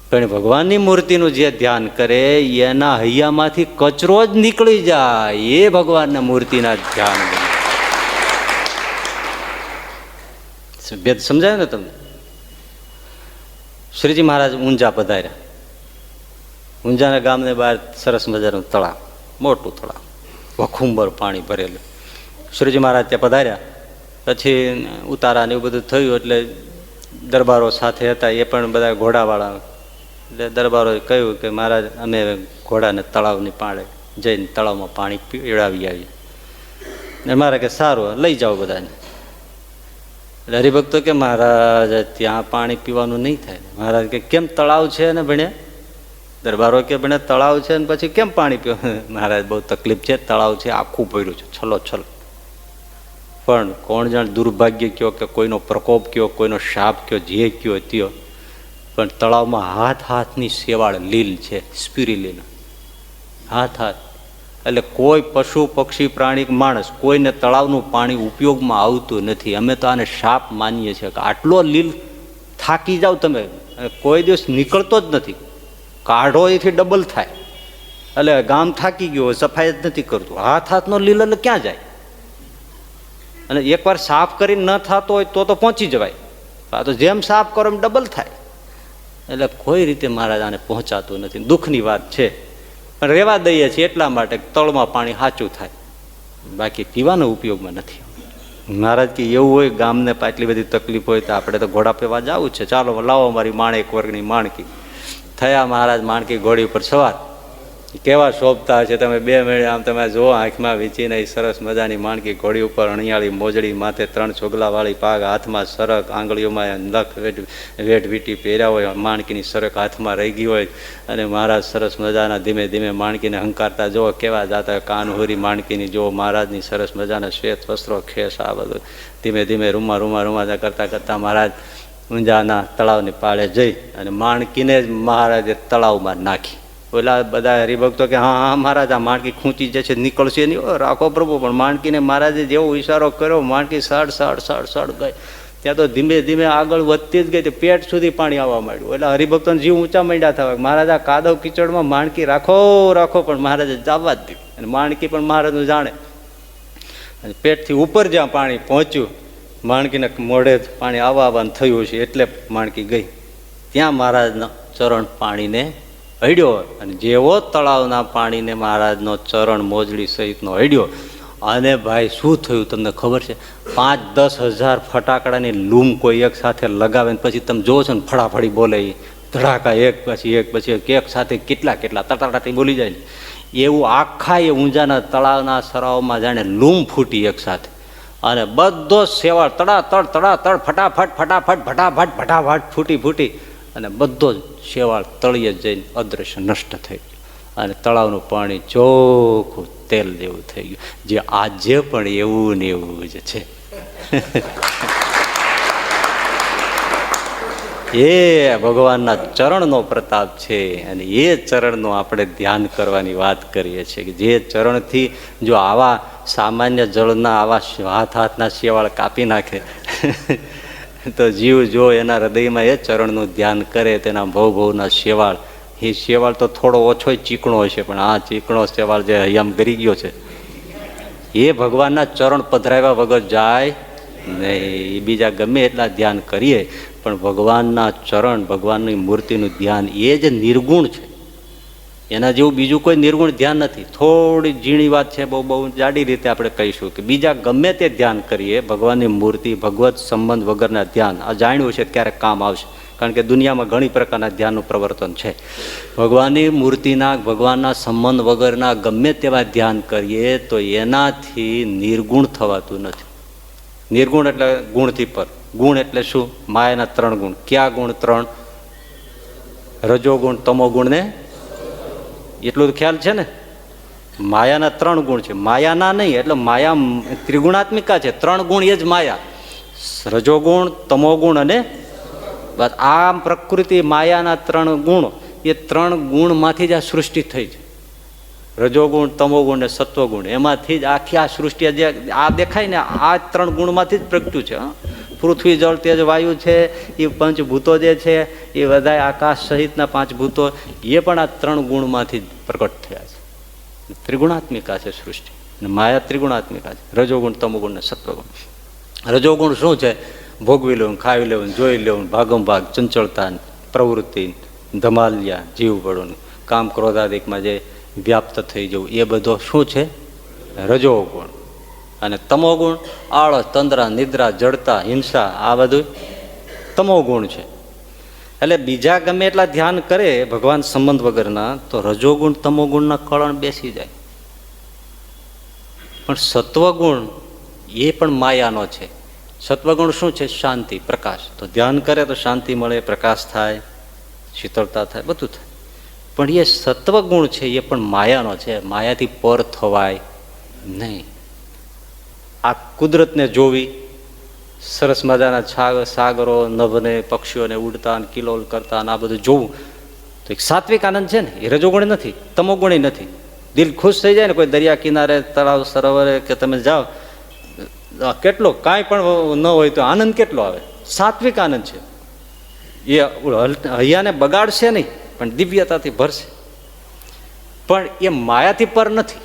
પણ ભગવાનની મૂર્તિનું જે ધ્યાન કરે એના હૈયામાંથી કચરો જ નીકળી જાય, એ ભગવાનના મૂર્તિના ધ્યાન. ભેદ સમજાય ને તમને? શ્રીજી મહારાજ ઊંઝા પધાર્યા. ઊંઝાના ગામને બહાર સરસ મજાનું તળાવ, મોટું તળાવ, વખુંબર પાણી ભરેલું. શ્રીજી મહારાજ ત્યાં પધાર્યા પછી ઉતારા ને એવું બધું થયું, એટલે દરબારો સાથે હતા, એ પણ બધા ઘોડાવાળા. એટલે દરબારોએ કહ્યું કે મહારાજ અમે ઘોડાને તળાવની પાળે જઈને તળાવમાં પાણી પીવડાવી આવીએ. ને મારે કે સારું લઈ જાઓ બધાને. એટલે હરિભક્તો કે મહારાજ ત્યાં પાણી પીવાનું નહીં થાય. મહારાજ કે કેમ? તળાવ છે ને ભણ્યા. દરબારો કે ભણે તળાવ છે ને પછી કેમ પાણી પીવા? મહારાજ બહુ તકલીફ છે, તળાવ છે આખું પડ્યું છે, છલો. પણ કોણ જાણે દુર્ભાગ્ય કયો કે કોઈનો પ્રકોપ કયો, કોઈનો શાપ કયો, જે કયો ત્યો, પણ તળાવમાં હાથની શેવાળ લીલ છે, સ્પિરિલીન હાથ. એટલે કોઈ પશુ પક્ષી પ્રાણી માણસ કોઈને તળાવનું પાણી ઉપયોગમાં આવતું નથી. અમે તો આને શાપ માનીએ છીએ કે આટલો લીલ થાકી જાઓ તમે, કોઈ દિવસ નીકળતો જ નથી. કાઢો એથી ડબલ થાય. એટલે ગામ થાકી ગયો, સફાઈ જ નથી કરતું. હાથનો લીલ એટલે ક્યાં જાય? અને એકવાર સાફ કરીને ન થતો હોય તો પહોંચી જવાય. આ તો જેમ સાફ કરો એમ ડબલ થાય. એટલે કોઈ રીતે મહારાજ આને પહોંચાતું નથી. દુઃખની વાત છે, પણ રહેવા દઈએ છીએ એટલા માટે તળમાં પાણી સાચું થાય, બાકી પીવાનો ઉપયોગમાં નથી. મહારાજ કે એવું હોય ગામને આટલી બધી તકલીફ હોય તો આપણે તો ઘોડા પીવા જવું છે, ચાલો લાવો અમારી માણેક વર્ગની માણકી. થયા મહારાજ માણકી ઘોડી ઉપર સવાર. કેવા શોભતા છે, તમે 2 મિનિટ આમ તમે જુઓ આંખમાં વીંચીને. સરસ મજાની માણકી ઘોડી ઉપર, અણિયાળી મોજડી, માથે 3 ચોગલાવાળી પાગ, હાથમાં સરક, આંગળીઓમાં નખ વેઠ વીટી પહેર્યા હોય, માણકીની સરક હાથમાં રહી ગઈ હોય, અને મહારાજ સરસ મજાના ધીમે ધીમે માણકીને હંકારતા જુઓ કેવા જાતા. કાનહોરી માણકીની જુઓ, મહારાજની સરસ મજાના શ્વેત વસ્ત્રો, ખેસ, આ બધું ધીમે ધીમે રૂમા કરતા કરતા મહારાજ ઊંઝાના તળાવની પાળે જઈ અને માણકીને જ મહારાજે તળાવમાં નાખી. ઓલા બધા હરિભક્તો કે હા મહારાજ આ માણકી ખૂંચી જશે, નીકળશે નહીં, રાખો પ્રભુ. પણ માણકીને મહારાજે જેવો ઈશારો કર્યો, માણકી સડ ગઈ. ત્યાં તો ધીમે ધીમે આગળ વધતી જ ગઈ, પેટ સુધી પાણી આવવા માંડ્યું. એટલે હરિભક્તોને જીવ ઊંચા માંડ્યા થવા. મહારાજ આ કાદવ કીચડમાં માણકી રાખો, પણ મહારાજે જવા જ દીધું. અને માણકી પણ મહારાજનું જાણે. અને પેટથી ઉપર જ્યાં પાણી પહોંચ્યું, માણકીને મોઢે પાણી આવવાનું થયું છે, એટલે માણકી ગઈ. ત્યાં મહારાજના ચરણ પાણીને અડ્યો અને જેવો તળાવના પાણીને મહારાજનો ચરણ મોજડી સહિતનો અડ્યો અને ભાઈ શું થયું તમને ખબર છે? 5-10 હજાર ફટાકડાની લૂમ કોઈ એક સાથે લગાવે ને પછી તમે જોવો છો ને ફળાફળી બોલે, ધડાકા એક પછી એક સાથે કેટલા તટાટાટી બોલી જાય. એવું આખા એ ઊંઝાના તળાવના સરાવમાં જાણે લૂમ ફૂટી એક સાથે, અને બધો શેવાળ તડાતડ ફટાફટ ફૂટી અને બધો જ શેવાળ તળિયે જઈને અદૃશ્ય નષ્ટ થઈ ગયું અને તળાવનું પાણી ચોખ્ખું તેલ જેવું થઈ ગયું. જે આજે પણ એવું ને એવું જ છે. એ ભગવાનના ચરણનો પ્રતાપ છે અને એ ચરણનું આપણે ધ્યાન કરવાની વાત કરીએ છીએ કે જે ચરણથી જો આવા સામાન્ય જળના આવા હાથના શેવાળ કાપી નાખે તો જીવ જો એના હૃદયમાં એ ચરણનું ધ્યાન કરે તેના ભવના શેવાળ, એ શેવાળ તો થોડો ઓછો ચીકણો હશે પણ આ ચીકણો શેવાળ જે હૈયામ ગરી ગયો છે એ ભગવાનના ચરણ પધરાવ્યા વગર જાય નહીં. એ બીજા ગમે એટલા ધ્યાન કરીએ પણ ભગવાનના ચરણ, ભગવાનની મૂર્તિનું ધ્યાન એ જ નિર્ગુણ છે. એના જેવું બીજું કોઈ નિર્ગુણ ધ્યાન નથી. થોડી ઝીણી વાત છે, બહુ જાડી રીતે આપણે કહીશું કે બીજા ગમે તે ધ્યાન કરીએ, ભગવાનની મૂર્તિ, ભગવત સંબંધ વગરના ધ્યાન આ જાણ્યું છે ક્યારેક કામ આવશે, કારણ કે દુનિયામાં ઘણી પ્રકારના ધ્યાનનું પ્રવર્તન છે. ભગવાનની મૂર્તિના, ભગવાનના સંબંધ વગરના ગમે તેવા ધ્યાન કરીએ તો એનાથી નિર્ગુણ થવાતું નથી. નિર્ગુણ એટલે ગુણથી પર. ગુણ એટલે શું? માયાના 3 ગુણ. ક્યાં ગુણ 3? રજોગુણ, તમોગુણ ને એટલું તો ખ્યાલ છે ને. માયાના 3 ગુણ છે, માયાના નહીં. એટલે માયા ત્રિગુણાત્મિકા છે, 3 ગુણ એ જ માયા. રજોગુણ, તમોગુણ અને બસ આ પ્રકૃતિ માયાના 3 ગુણ, એ 3 ગુણમાંથી જ આ સૃષ્ટિ થઈ છે. રજોગુણ, તમોગુણ ને સત્વગુણ, એમાંથી જ આખી આ સૃષ્ટિ જે આ દેખાય ને આ 3 ગુણમાંથી જ પ્રગટ્યું છે. પૃથ્વી, જળ, તેજ, વાયુ છે એ પંચભૂતો જે છે એ બધા આકાશ સહિતના 5 ભૂતો એ પણ આ 3 ગુણમાંથી જ પ્રકટ થયા છે. ત્રિગુણાત્મિકા છે સૃષ્ટિ, માયા ત્રિગુણાત્મિકા છે. રજોગુણ, તમોગુણ ને સત્વગુણ. રજોગુણ શું છે? ભોગવી લેવું, ખાવી લેવું, જોઈ લેવું, ભાગમ ભાગ, ચંચળતા, પ્રવૃત્તિ, ધમાલિયા, જીવ પડવું, કામ ક્રોધાદિકમાં જે વ્યાપ્ત થઈ જવું, એ બધો શું છે? રજોગુણ. અને તમોગુણ આળસ, તંદ્રા, નિદ્રા, જડતા, હિંસા, આ બધું તમોગુણ છે. એટલે બીજા ગમે એટલા ધ્યાન કરે ભગવાન સંબંધ વગરના તો રજોગુણ, તમોગુણના કળણ બેસી જાય. પણ સત્વગુણ એ પણ માયાનો છે. સત્વગુણ શું છે? શાંતિ, પ્રકાશ. તો ધ્યાન કરે તો શાંતિ મળે, પ્રકાશ થાય, શીતળતા થાય, બધું થાય. પણ એ સત્વગુણ છે એ પણ માયાનો છે. માયાથી પર થવાય નહીં. આ કુદરતને જોવી, સરસ મજાના સાગરો, નભને, પક્ષીઓને ઉડતા, કિલોલ કરતા, આ બધું જોવું તો એક સાત્વિક આનંદ છે ને, એ રજોગુણ નથી, તમોગુણ નથી. દિલ ખુશ થઈ જાય ને કોઈ દરિયા કિનારે, તળાવ, સરોવરે કે તમે જાઓ, કેટલો કાંઈ પણ ન હોય તો આનંદ કેટલો આવે. સાત્વિક આનંદ છે એ. હૈયાને બગાડશે નહીં પણ દિવ્યતાથી ભરશે. પણ એ માયાથી પર નથી.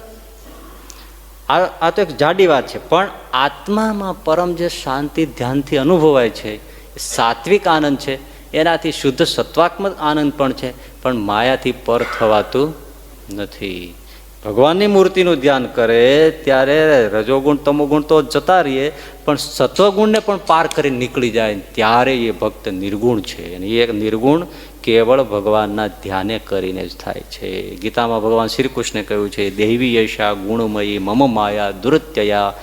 આ તો એક જાડી વાત છે. પણ આત્મામાં પરમ જે શાંતિ ધ્યાનથી અનુભવાય છે એ સાત્વિક આનંદ છે. એનાથી શુદ્ધ સત્વાત્મક આનંદ પણ છે, પણ માયાથી પર થવાતું નથી. ભગવાનની મૂર્તિનું ધ્યાન કરે ત્યારે રજોગુણ, તમોગુણ તો જતા રહીએ, પણ સત્વગુણને પણ પાર કરી નીકળી જાય ત્યારે એ ભક્ત નિર્ગુણ છે. અને એ નિર્ગુણ કેવળ ભગવાનના ધ્યાને કરીને જ થાય છે. ગીતામાં ભગવાન શ્રી કૃષ્ણે કહ્યું છે, દૈવી યશા ગુણમયી મમ માયા દુરત્યયા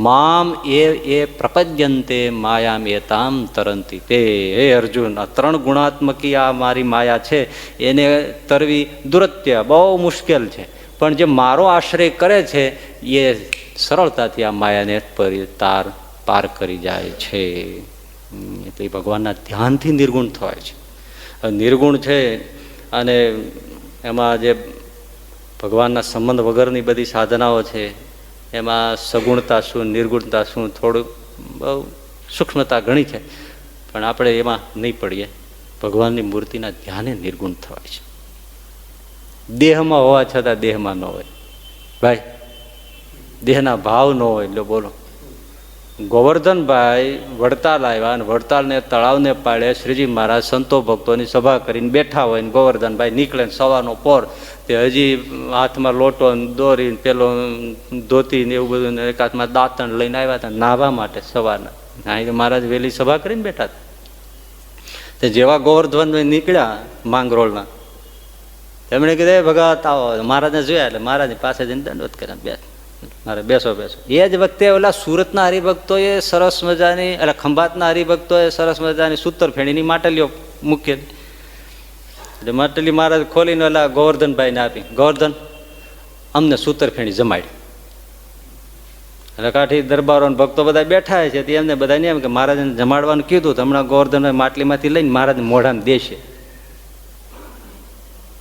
મામ એ પ્રપદ્યંતે માયામ એતામ તરંતી તે. હે અર્જુન, આ 3 ગુણાત્મકી આ મારી માયા છે એને તરવી દુરત્ય બહુ મુશ્કેલ છે, પણ જે મારો આશ્રય કરે છે એ સરળતાથી આ માયાને પાર કરી જાય છે. એટલે ભગવાનના ધ્યાનથી નિર્ગુણ થવાય છે. નિર્ગુણ છે અને એમાં જે ભગવાનના સંબંધ વગરની બધી સાધનાઓ છે એમાં સગુણતા શું, નિર્ગુણતા શું, થોડું બહુ સૂક્ષ્મતા ઘણી છે, પણ આપણે એમાં નહીં પડીએ. ભગવાનની મૂર્તિના ધ્યાને નિર્ગુણ થવાય છે. દેહમાં હોવા છતાં દેહમાં ન હોય ભાઈ, દેહના ભાવ ન હોય એટલે બોલો ગોવર્ધનભાઈ વડતાલ આવ્યા અને વડતાલને તળાવને પાળે શ્રીજી મહારાજ સંતો ભક્તોની સભા કરીને બેઠા હોય ને ગોવર્ધનભાઈ નીકળે ને સવારનો પોર તે હજી હાથમાં લોટો દોરી પેલો ધોતી ને એવું બધું એક હાથમાં દાંતણ લઈને આવ્યા હતા નાહવા માટે સવારના. અહીં મહારાજ વહેલી સભા કરીને બેઠા હતા. તે જેવા ગોવર્ધનભાઈ નીકળ્યા માંગરોળના તેમણે કીધું ભગત આવો. મહારાજને જોયા એટલે મહારાજની પાસે જઈને દંડવત કર્યા. બે મારે બેસો બેસો. એ જ વખતે ઓલા સુરતના હરિભક્તોએ સરસ મજાની એટલે ખંભાતના હરિભક્તોએ સરસ મજાની સૂતર ફેણીની માટલીઓ મૂકેલી. એટલે માટલી મહારાજ ખોલીને ઓલા ગોવર્ધનભાઈને આપી. ગોવર્ધન અમને સૂતર ફેણી જમાડી. એટલે કાઠી દરબારો ભક્તો બધા બેઠા છે તે એમને બધાને એમ કે મહારાજને જમાડવાનું કીધું તો હમણાં ગોવર્ધનભાઈ માટલીમાંથી લઈને મહારાજને મોઢામાં દેશે.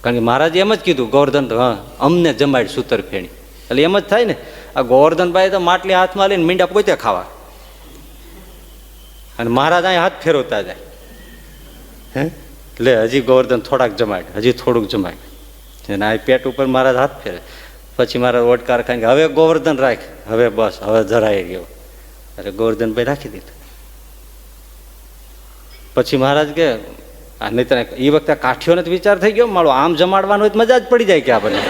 કારણ કે મહારાજે એમ જ કીધું ગોવર્ધન હા અમને જમાડી સૂતર ફેણી. એટલે એમ જ થાય ને. આ ગોવર્ધનભાઈ તો માટલી હાથમાં લઈને મીંડા પોતે ખાવા અને મહારાજ અહીં હાથ ફેરવતા જાય. હે એટલે હજી ગોવર્ધન થોડાક જમાડ હજી થોડુંક જમાડ અને આ પેટ ઉપર મહારાજ હાથ ફેરે. પછી મારા ઓટકાર ખાઈને હવે ગોવર્ધન રાખ હવે બસ હવે જરાઈ ગયો. અરે ગોવર્ધનભાઈ રાખી દીધું. પછી મહારાજ કે આ નહીં એ વખતે કાઠીઓને જ વિચાર થઈ ગયો મારો આમ જમાડવાનો હોય તો મજા જ પડી જાય કે આપણને.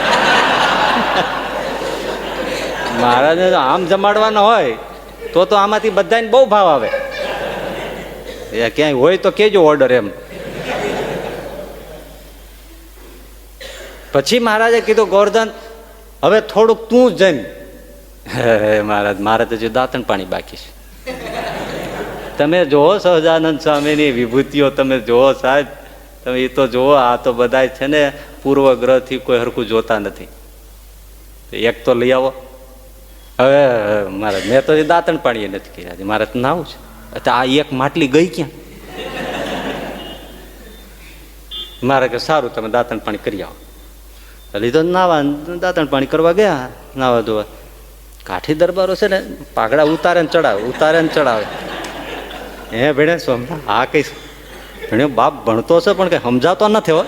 મહારાજને આમ જમાડવાનો હોય તો આમાંથી બધાને બહુ ભાવ આવે. એ ક્યાંય હોય તો કેજો ઓર્ડર એમ. પછી મહારાજે કીધું ગોવર્ધન હવે થોડુંક તું જમ. મહારાજ મારે તો જે દાંતણ પાણી બાકી છે. તમે જોવો સહજાનંદ સ્વામીની વિભૂતિઓ તમે જોવો સાહેબ. તમે એ તો જોવો. આ તો બધા છે ને પૂર્વગ્રહથી કોઈ હરખું જોતા નથી. એક તો લઈ આવો. હવે મહારાજ મેં તો દાંતણ પાણી નથી કર્યા. મારે તો નાવું છે. આ એક માટલી ગઈ ક્યાં? મારે કે સારું તમે દાંતણ પાણી કરી આવો. લીધો નાવા દાંતણ પાણી કરવા ગયા નાવા ધોવા. કાઠી દરબારો છે ને પાઘડા ઉતારે ને ચડાવે ઉતારે ને ચડાવે. હે ભેણે શું હા કઈ ભેણે બાપ ભણતો છે પણ કઈ સમજાતો નથી હો.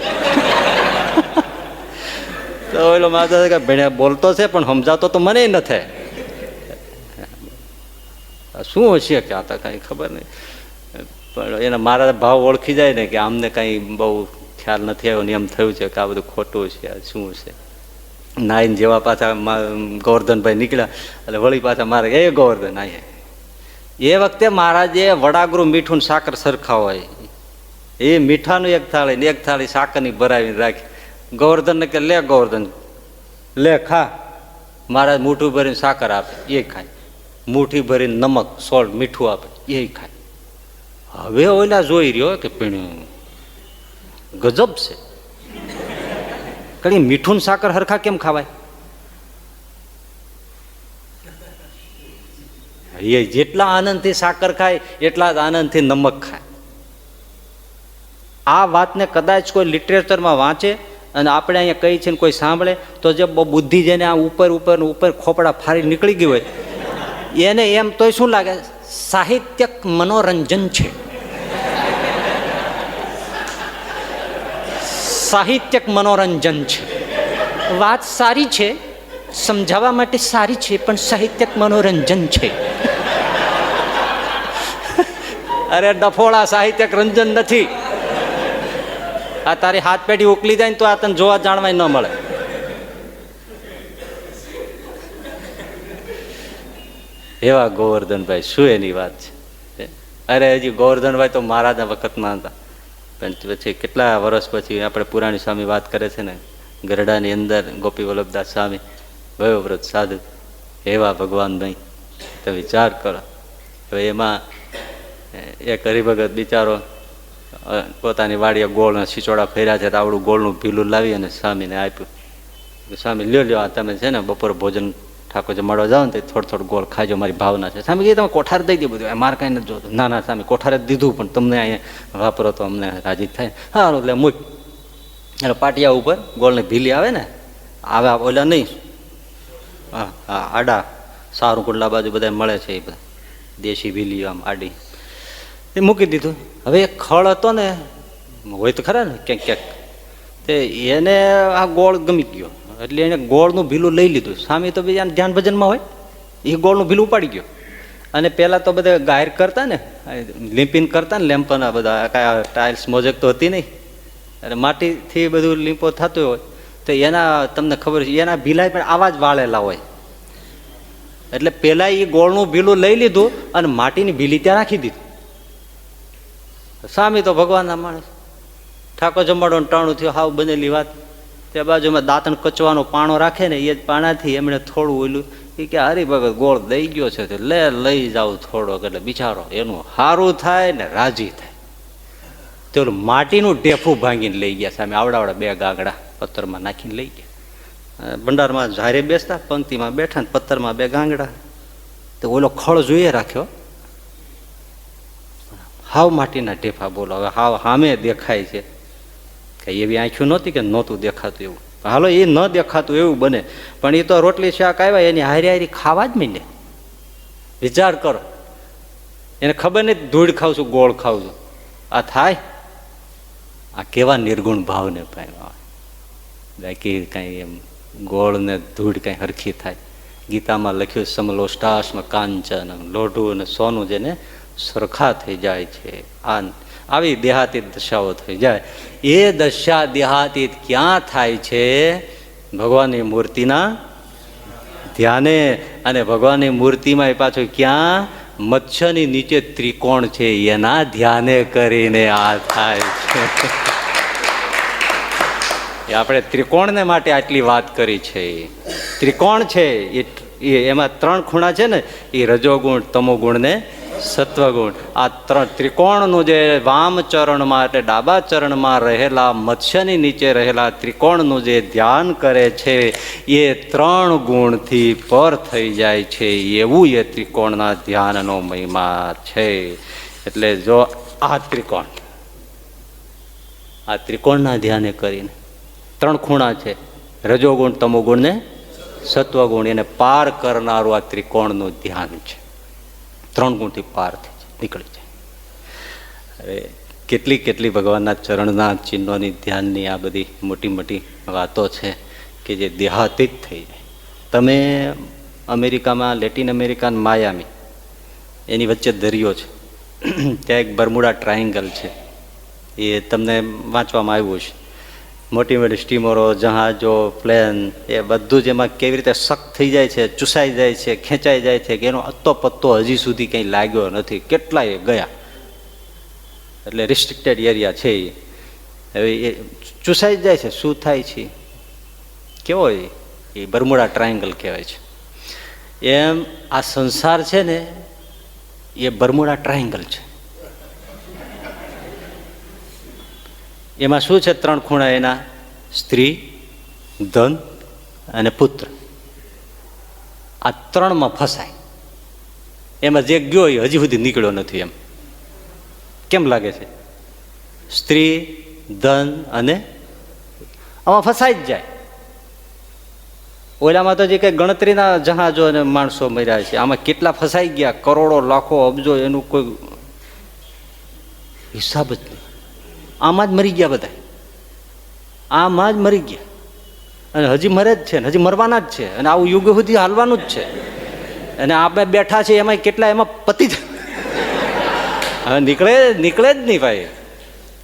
તો ઓલો માતા કે ભેણે બોલતો છે પણ સમજાતો તો મને નથી. શું હશે કે આ તો કઈ ખબર નહીં. પણ એના મારા ભાવ ઓળખી જાય ને કે આમને કઈ બહુ ખ્યાલ નથી આવ્યો ને એમ થયું છે કે આ બધું ખોટું છે. આ શું છે? નાઈને જેવા પાછા ગોવર્ધનભાઈ નીકળ્યા એટલે વળી પાછા મારે એ ગોવર્ધન આયા. એ વખતે મહારાજે વડાગરું મીઠું ને સાકર સરખા હોય. એ મીઠાનું એક થાળી ને એક થાળી સાકરની ભરાવીને રાખી. ગોવર્ધનને કે લે ગોવર્ધન લે ખા. મહારાજ મૂઠું ભરીને સાકર આપે એ ખાય. મુઠ્ઠી ભરીને નમક સોલ્ટ મીઠું આપે એ ખાય. હવે ઓલા જોઈ રહ્યો કે પીણ્યું ગજબ છે. કઈ મીઠું ને સાકર હરખા કેમ ખાવાય? એ જેટલા આનંદથી સાકર ખાય એટલા જ આનંદથી નમક ખાય. આ વાતને કદાચ કોઈ લિટરેચરમાં વાંચે અને આપણે અહીંયા કહી છે ને કોઈ સાંભળે તો જે બુદ્ધિ જેને આ ઉપર ઉપર ઉપર ખોપડા ફારી નીકળી ગઈ હોય એને એમ તો શું લાગે સાહિત્યક મનોરંજન છે. સાહિત્યક મનોરંજન છે. વાત સારી છે સમજાવવા માટે સારી છે પણ સાહિત્યક મનોરંજન છે. અરે ડફોળા સાહિત્યક રંજન નથી. આ તારી હાથ પેઢી ઉકલી જાય ને તો આ તને જોવા જાણવા ન મળે. એવા ગોવર્ધનભાઈ શું એની વાત છે. અરે હજી ગોવર્ધનભાઈ તો મહારાજના વખતમાં હતા પણ પછી કેટલા વર્ષ પછી આપણે પુરાણી સ્વામી વાત કરે છે ને ગરડાની અંદર ગોપી વલ્લભદાસ સ્વામી વયોવ્રત સાધુ એવા ભગવાનભાઈ તમે વિચાર કરો. હવે એમાં એક હરિભગત બિચારો પોતાની વાડીએ ગોળના સિચોડા ફેર્યા છે તો આવડું ગોળનું ભીલું લાવી અને સ્વામીને આપ્યું. સ્વામી લ્યો આ તમે છે ને બપોર ભોજન ઠાકોર જમાડવા જાઓ ને તો થોડું ગોળ ખાજો મારી ભાવના છે. સ્વામી કીધું તમે કોઠાર દઈ દે બધું મારે કાંઈ નથી જોતું. ના ના સ્વામી કોઠારે જ દીધું પણ તમને અહીંયા વાપરો તો અમને રાજી થાય. સારું એટલે મૂક. એટલે પાટિયા ઉપર ગોળની ભીલી આવે ને આવે ઓલા નહીં હા હા આડા સારું કુંડલા બાજુ બધા મળે છે એ બધા દેશી ભીલી આમ આડી એ મૂકી દીધું. હવે એક ખળ હતો ને હોય તો ખરા ને ક્યાંક ક્યાંક તે એને આ ગોળ ગમી ગયો એટલે એને ગોળનું ભીલું લઈ લીધું. સ્વામી તો બીજા ધ્યાન ભજનમાં હોય એ ગોળનું ભીલું ઉપાડી ગયો અને પહેલાં તો બધા ગાયર કરતા ને, લીંપીને કરતા ને લેમ્પના બધા, કાંઈ ટાઇલ્સ મોજક તો હતી નહીં, અને માટીથી બધું લીંપો થતું હોય તો એના તમને ખબર છે એના ભીલાઈ પણ આવા જ વાળેલા હોય. એટલે પહેલાં એ ગોળનું ભીલું લઈ લીધું અને માટીની ભીલી ત્યાં રાખી દીધી. સ્વામી તો ભગવાનના માણસ, ઠાકોર જમાડવાનું ટાણું થયું, હાવ બનેલી વાત. તે બાજુમાં દાંતણ કચવાનો પાણો રાખે ને, એ જ પાણાથી એમણે થોડું ઓલું એ કે હરિભગત ગોળ દઈ ગયો છે તો લઈ જાવ થોડોક, એટલે બિચારો એનું સારું થાય ને રાજી થાય. તે ઓલું માટીનું ઢેફું ભાંગીને લઈ ગયા સામે, આવડાવડા 2 ગાગડા પથ્થરમાં નાખીને લઈ ગયા. ભંડારમાં ઝારે બેસતા, પંક્તિમાં બેઠા ને પથ્થરમાં 2 ગાંગડા. તો ઓલો ખળ જોઈએ રાખ્યો, હાવ માટીના ઢેફા. બોલો હવે હાવ સામે દેખાય છે, કઈ એવી આંખ્યું નહોતી કે નહોતું દેખાતું એવું. હાલો એ ન દેખાતું એવું બને, પણ એ તો રોટલી શાક આવ્યા એની હારી હારી ખાવા જ માંડે. વિચાર કરો, એને ખબર નહીં ધૂળ ખાવ છું ગોળ ખાવ છું, આ થાય. આ કેવા નિર્ગુણ ભાવને પામ્યા. બાકી કાંઈ એમ ગોળ ને ધૂળ કાંઈ હરખી થાય. ગીતામાં લખ્યું સમલોષ્ટાશ્મ કાંચન, લોઢું અને સોનું જેને સરખા થઈ જાય છે. આવી દેહાતીત દશાઓ થઈ જાય. એ દશા દેહાતીત ક્યાં થાય છે? ભગવાનની મૂર્તિના ધ્યાને. અને ભગવાનની મૂર્તિમાં એ પાછું ક્યાં? મત્સ્યની નીચે ત્રિકોણ છે એના ધ્યાને કરીને આ થાય છે. એ આપણે ત્રિકોણને માટે આટલી વાત કરી છે. ત્રિકોણ છે એ એમાં 3 ખૂણા છે ને, એ રજોગુણ, તમોગુણ ને સત્વગુણ. આ 3 ત્રિકોણનું જે વામ ચરણમાં એટલે ડાબા ચરણમાં રહેલા મત્સ્યની નીચે રહેલા ત્રિકોણનું જે ધ્યાન કરે છે એ 3 ગુણથી પર થઈ જાય છે. એવું એ ત્રિકોણના ધ્યાનનો મહિમા છે. એટલે જો આ ત્રિકોણના ધ્યાને કરીને 3 ખૂણા છે, રજોગુણ, તમોગુણ ને સત્વગુણ, એને પાર કરનારું આ ત્રિકોણનું ધ્યાન છે. 3 ગુણથી પાર થઈ જાય, નીકળી જાય. હવે કેટલી ભગવાનના ચરણના ચિહ્નોની ધ્યાનની આ બધી મોટી મોટી વાતો છે કે જે દેહાતીત થઈ જાય. તમે અમેરિકામાં, લેટિન અમેરિકા, માયામી, એની વચ્ચે દરિયો છે, ત્યાં એક બરમુડા ટ્રાયેંગલ છે. એ તમને વાંચવામાં આવ્યું છે. મોટી મોટી સ્ટીમરો, જહાજો, પ્લેન, એ બધું જ એમાં કેવી રીતે સખ્ત થઈ જાય છે, ચૂસાઈ જાય છે, ખેંચાઈ જાય છે કે એનો અત્તો પત્તો હજી સુધી કંઈ લાગ્યો નથી. કેટલાય ગયા, એટલે રિસ્ટ્રિક્ટેડ એરિયા છે. હવે એ ચૂસાઈ જાય છે. શું થાય છે? કેવો એ બરમુડા ટ્રાયેંગલ કહેવાય છે. એમ આ સંસાર છે ને એ બરમુડા ટ્રાયેંગલ છે. એમાં શું છે? 3 ખૂણા એના: સ્ત્રી, ધન અને પુત્ર. આ 3માં ફસાય. એમાં જે ગયો એ હજી સુધી નીકળ્યો નથી. એમ કેમ લાગે છે? સ્ત્રી, ધન અને આમાં ફસાઈ જ જાય. ઓલામાં તો જે કંઈ ગણતરીના જહાજો અને માણસો મર્યા છે, આમાં કેટલા ફસાઈ ગયા? કરોડો, લાખો, અબજો, એનું કોઈ હિસાબ જ નહીં. આમાં જ મરી ગયા બધા, આમાં જ મરી ગયા. અને હજી મરે જ છે ને, હજી મરવાના જ છે. અને આવું યુગ સુધી હાલવાનું જ છે. અને આપણે બેઠા છે એમાં કેટલા એમાં પતિ હવે નીકળે જ નહીં ભાઈ.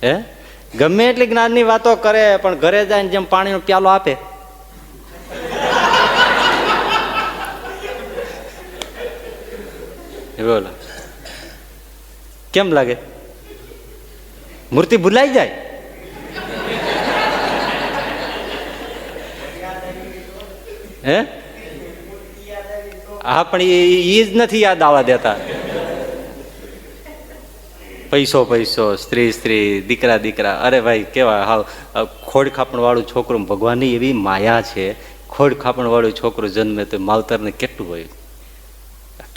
હે, ગમે એટલી જ્ઞાનની વાતો કરે, પણ ઘરે જાય જેમ પાણીનો પ્યાલો આપે, બોલો કેમ લાગે? મૂર્તિ ભૂલાઈ જાય. હે, હા, પણ એ જ નથી યાદ આવવા દેતા. પૈસો, સ્ત્રી, દીકરા. અરે ભાઈ, કેવા હાવ ખોડ ખાપણ વાળું છોકરું. ભગવાનની એવી માયા છે, ખોડ ખાપણ વાળું છોકરું જન્મે તો માવતરને કેટલું હોય.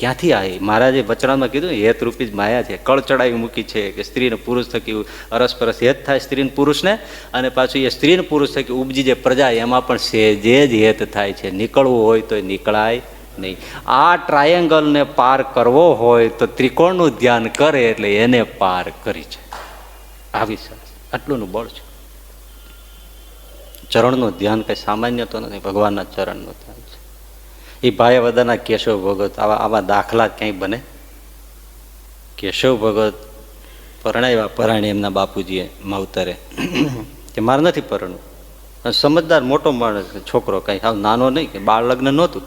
ક્યાંથી આવી? મહારાજે વચનામાં કીધું, હેત રૂપી જ માયા છે. કળ ચડાવી મૂકી છે કે સ્ત્રીને પુરુષ થકી અરસપરસ હેત થાય, સ્ત્રીને પુરુષને. અને પાછું એ સ્ત્રીને પુરુષ થકી ઉપજી જે પ્રજા, એમાં પણ સહેજે જ હેત થાય છે. નીકળવું હોય તો નીકળાય નહીં. આ ટ્રાયેંગલને પાર કરવો હોય તો ત્રિકોણનું ધ્યાન કરે એટલે એને પાર કરી છે. આવી સરસ આટલુંનું બળ છે. ચરણનું ધ્યાન કંઈ સામાન્ય તો નથી, ભગવાનના ચરણનું ધ્યાન છે. એ ભાઈ વદાના કેશવ ભગત આવા દાખલા ક્યાંય બને કેશવ ભગત પરણાવ્યા પરાણી એમના બાપુજીએ માવતરે કે મારે નથી પરણવું. સમજદાર મોટો માણસ છોકરો, કાંઈ સાવ નાનો નહીં, કે બાળ લગ્ન નહોતું.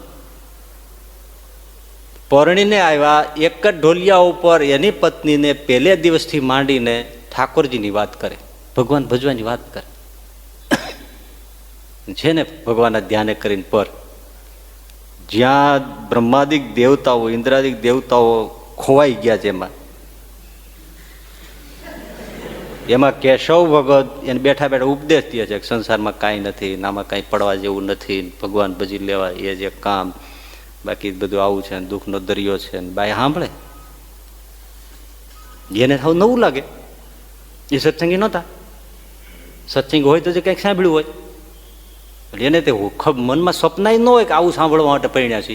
પરણીને આવ્યા, એક જ ઢોલિયા ઉપર એની પત્નીને પહેલે દિવસથી માંડીને ઠાકોરજીની વાત કરે, ભગવાન ભજવાની વાત કરે છે ને. ભગવાનના ધ્યાને કરીને પર જ્યાં બ્રહ્માદિક દેવતાઓ, ઇન્દ્રાદિક દેવતાઓ ખોવાઈ ગયા છે, એમાં કેશવ ભગત એને બેઠા બેઠા ઉપદેશ દે છે કે સંસારમાં કાંઈ નથી, નામાં કાંઈ પડવા જેવું નથી, ભગવાન ભજી લેવા એ જે કામ, બાકી બધું આવું છે, દુઃખનો દરિયો છે. બાઈ સાંભળે, એને સાવ નવું લાગે. એ સત્સંગી નહોતા, સત્સંગ હોય તો જે કંઈક સાંભળ્યું હોય, એને તે મનમાં સપનાય ન હોય કે આવું સાંભળવા માટે પરિણ્યા છે.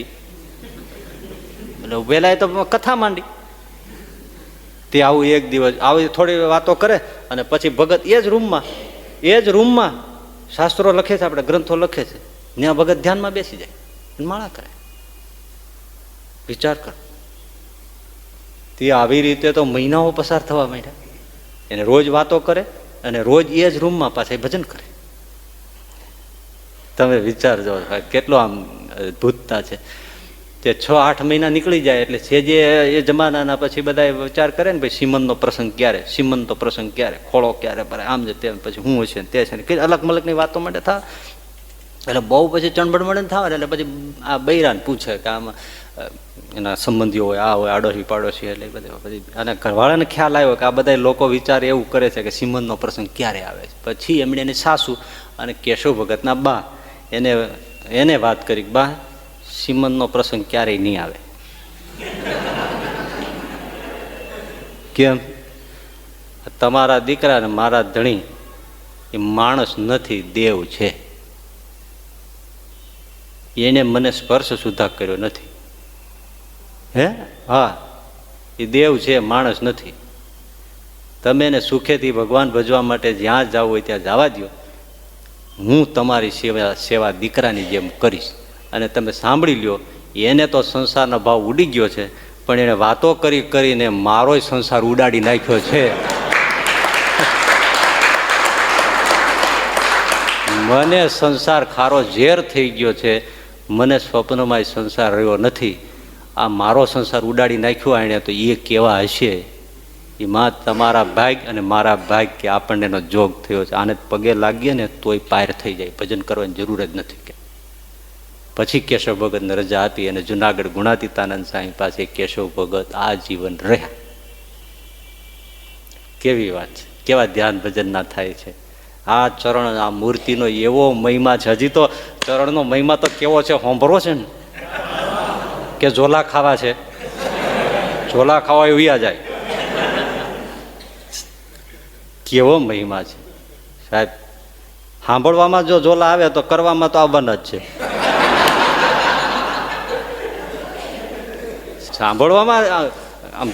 એટલે વહેલા તો કથા માંડી, તે આવું એક દિવસ આવી થોડી વાતો કરે અને પછી ભગત એ જ રૂમમાં શાસ્ત્રો લખે છે, આપણે ગ્રંથો લખે છે, ત્યાં ભગત ધ્યાનમાં બેસી જાય, માળા કરે. વિચાર કર, તે આવી રીતે તો મહિનાઓ પસાર થવા માંડ્યા. એને રોજ વાતો કરે અને રોજ એ જ રૂમમાં પાછા ભજન કરે. તમે વિચારજો કેટલો આમ અદભુતતા છે. તે 6-8 મહિના નીકળી જાય એટલે છે જે એ જમાનાના પછી બધા વિચાર કરે ને, ભાઈ સિમનનો પ્રસંગ ક્યારે, સિમનનો પ્રસંગ ક્યારે, ખોળો ક્યારે ભરે, આમ છે તેમ, પછી હું છે તે છે ને કઈ અલગ મલકની વાતો માટે થાય. એટલે બહુ પછી ચણબડ મળે ને થાય એટલે પછી આ બૈરાને પૂછે કે આમાં એના સંબંધીઓ હોય, આ હોય, આડોશી પાડોશી, એટલે બધે પછી અને ઘરવાળાને ખ્યાલ આવ્યો કે આ બધા લોકો વિચાર એવું કરે છે કે સિમનનો પ્રસંગ ક્યારે આવે છે. પછી એમણે એની સાસુ અને કેશવ ભગતના બા એને વાત કરી કે બા, સિમનનો પ્રસંગ ક્યારેય નહીં આવે. કેમ? તમારા દીકરા ને મારા ધણી એ માણસ નથી, દેવ છે. એને મને સ્પર્શ સુધા કર્યો નથી. હે? હા, એ દેવ છે, માણસ નથી. તમે એને સુખેથી ભગવાન ભજવા માટે જ્યાં જવું હોય ત્યાં જવા દો. હું તમારી સેવા દીકરાની જેમ કરીશ. અને તમે સાંભળી લ્યો, એને તો સંસારનો ભાવ ઉડી ગયો છે, પણ એને વાતો કરીને મારોય સંસાર ઉડાડી નાખ્યો છે. મને સંસાર ખારો ઝેર થઈ ગયો છે. મને સ્વપ્નમાં સંસાર રહ્યો નથી. આ મારો સંસાર ઉડાડી નાખ્યો આણે, તો એ કેવા હશે? એમાં તમારા ભાગ અને મારા ભાગ કે આપણને એનો જોગ થયો છે. આને પગે લાગીએ ને તોય પાર થઈ જાય, ભજન કરવાની જરૂર જ નથી. કે પછી કેશવ ભગતને રજા આપી અને જુનાગઢ ગુણાતીતાનંદ સ્વામી પાસે કેશવ ભગત આ જીવન રહ્યા. કેવી વાત છે, કેવા ધ્યાન ભજન ના થાય છે. આ ચરણ, આ મૂર્તિનો એવો મહિમા છે. હજી તો ચરણનો મહિમા તો કેવો છે સાંભળવો છે ને, કે ઝોલા ખાવા છે, ઝોલા ખાવા ઉયા જાય. કેવો મહિમા છે સાહેબ. સાંભળવામાં જો ઝોલા આવે તો કરવામાં તો આવવાના જ છે. સાંભળવામાં આમ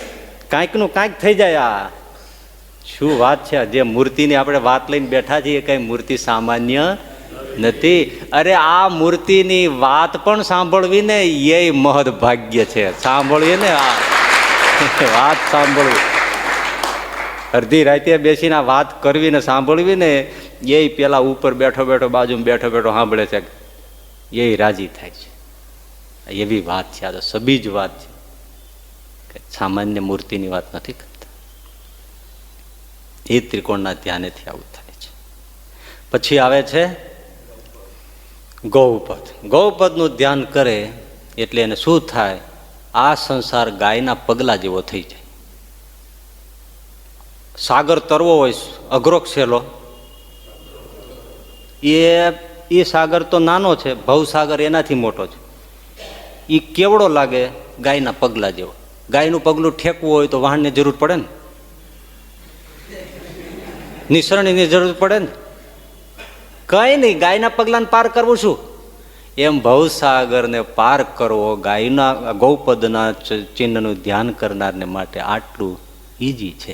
કાંઈકનું કાંઈક થઈ જાય. આ શું વાત છે. જે મૂર્તિની આપણે વાત લઈને બેઠા છીએ, કઈ મૂર્તિ સામાન્ય નથી. અરે આ મૂર્તિની વાત પણ સાંભળવી ને એ મહદ ભાગ્ય છે. સાંભળીએ ને આ વાત સાંભળવી, અડધી રાતે બેસીને વાત કરવી ને સાંભળવી ને, એ પેલા ઉપર બેઠો બેઠો બાજુમાં બેઠો બેઠો સાંભળે છે, એ રાજી થાય છે. એવી વાત છે. આ તો સબી જ વાત છે, સામાન્ય મૂર્તિની વાત નથી કરતા. એ ત્રિકોણના ધ્યાનેથી આવું થાય છે. પછી આવે છે ગૌપદ. ગૌપદનું ધ્યાન કરે એટલે એને શું થાય? આ સંસાર ગાયના પગલા જેવો થઈ જાય. સાગર તરવો હોય અઘરો છેલ્લો, એ સાગર તો નાનો છે, ભવસાગર એનાથી મોટો છે. એ કેવડો લાગે? ગાયના પગલા જેવો. ગાયનું પગલું ઠેકવું હોય તો વાહનની જરૂર પડે ને, નિસરણીની જરૂર પડે ને. કઈ નહીં, ગાયના પગલાને પાર કરવું શું? એમ ભવસાગરને પાર કરવો ગાયના ગૌપદના ચિહ્નનું ધ્યાન કરનારને માટે આટલું ઈજી છે.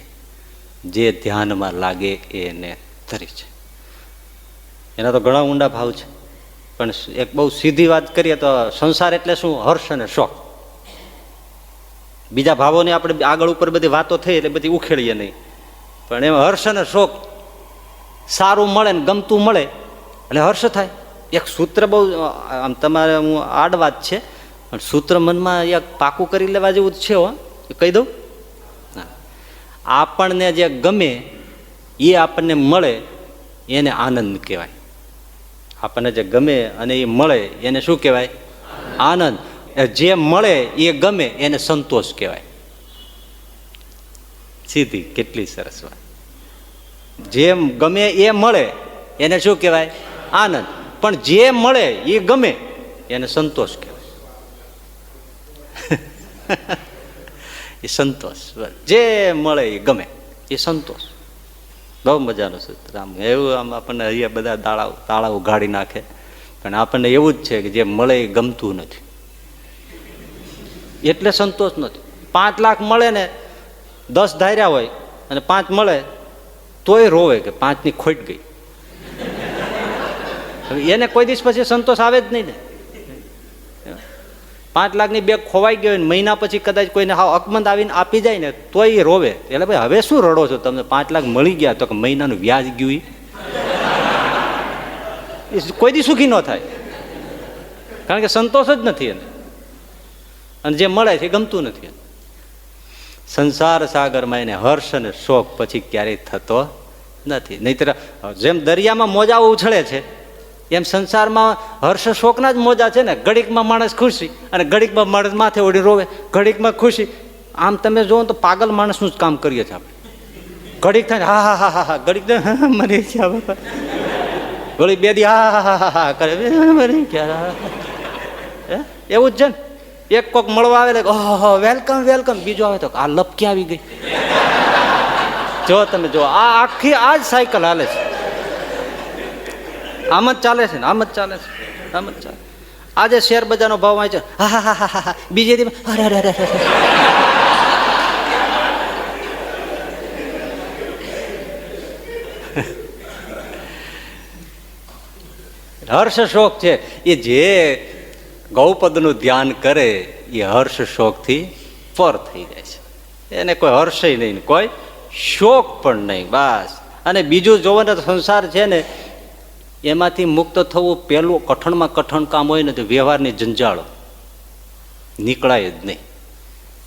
જે ધ્યાનમાં લાગે એને તરી છે. એના તો ઘણા ઊંડા ભાવ છે. પણ એક બહુ સીધી વાત કરીએ તો સંસાર એટલે શું? હર્ષ અને શોખ. બીજા ભાવોની આપણે આગળ ઉપર બધી વાતો થઈ એટલે બધી ઉખેડીએ નહીં, પણ એમાં હર્ષ અને શોક સારું મળે ને ગમતું મળે એટલે હર્ષ થાય. એક સૂત્ર બહુ આમ તમારે હું આડ વાત છે પણ સૂત્ર મનમાં એક પાકું કરી લેવા જેવું છે હો, કહી દઉં. આપણને જે ગમે એ આપણને મળે એને આનંદ કહેવાય. આપણને જે ગમે અને એ મળે એને શું કહેવાય? આનંદ. જે મળે એ ગમે એને સંતોષ કહેવાય. સીધી કેટલી સરસ વાત. જે ગમે એ મળે એને શું કહેવાય? આનંદ. પણ જે મળે એ ગમે એને સંતોષ કહેવાય. એ સંતોષ. જે મળે એ ગમે એ સંતોષ. બહુ મજાનું સૂત્ર. આમ એવું આમ આપણને અહીંયા બધા તાળા ઉઘાડી નાખે, પણ આપણને એવું જ છે કે જે મળે એ ગમતું નથી એટલે સંતોષ નથી. 5 લાખ મળે ને 10 ધાર્યા હોય અને 5 મળે તોય રોવે કે 5ની ખોટ ગઈ. એને કોઈ દિવસ પછી સંતોષ આવે જ નહીં ને. 5 લાખની બેગ ખોવાઈ ગયો ને મહિના પછી કદાચ કોઈને હાવ અકમંદ આવીને આપી જાય ને તોય એ રોવે. એટલે ભાઈ હવે શું રડો છો, તમને 5 લાખ મળી ગયા તો કે મહિનાનું વ્યાજ ગયું. એ કોઈ દી સુખી ન થાય, કારણ કે સંતોષ જ નથી એને, અને જે મળે છે એ ગમતું નથી એને. સંસાર સાગરમાં એને હર્ષ અને શોક પછી ક્યારેય થતો નથી. નહીતર જેમ દરિયામાં મોજાઓ ઉછળે છે એમ સંસારમાં હર્ષ શોકના જ મોજા છે ને. ઘડીકમાં માણસ ખુશી અને ઘડીકમાં માણસ માથે ઓઢી રોવે, ઘડીકમાં ખુશી. આમ તમે જોવો તો પાગલ માણસનું જ કામ કરીએ છીએ આપણે. ઘડીક થાય હા હા હા હા હા, ઘડીક મરી ગયા, ઘડી 2 દી હા હા હા હા કરે, મરી ગયા. એવું જ છે ને. એક કોક મળવા આવે એટલે ઓહો વેલકમ વેલકમ, બીજો આવે તો આ લપકી આવી ગઈ. જો તમે જો આ આખી આ જ સાયકલ હાલે છે. આમ જ ચાલે છે ને, આમ જ ચાલે છે, આમ જ ચાલે. આજે શેર બજારનો ભાવ વાંચે હા હા હા હા, બીજે દી અરે અરે અરે. હર્ષ શોક છે એ જે ગૌપદનું ધ્યાન કરે એ હર્ષ શોકથી પર થઈ જાય છે. એને કોઈ હર્ષ નહીં, કોઈ શોક પણ નહીં, બસ. અને બીજું જોવો ને સંસાર છે ને એમાંથી મુક્ત થવું પહેલું કઠણમાં કઠણ કામ હોય ને તો વ્યવહારની જંજાળો નીકળાય જ નહીં.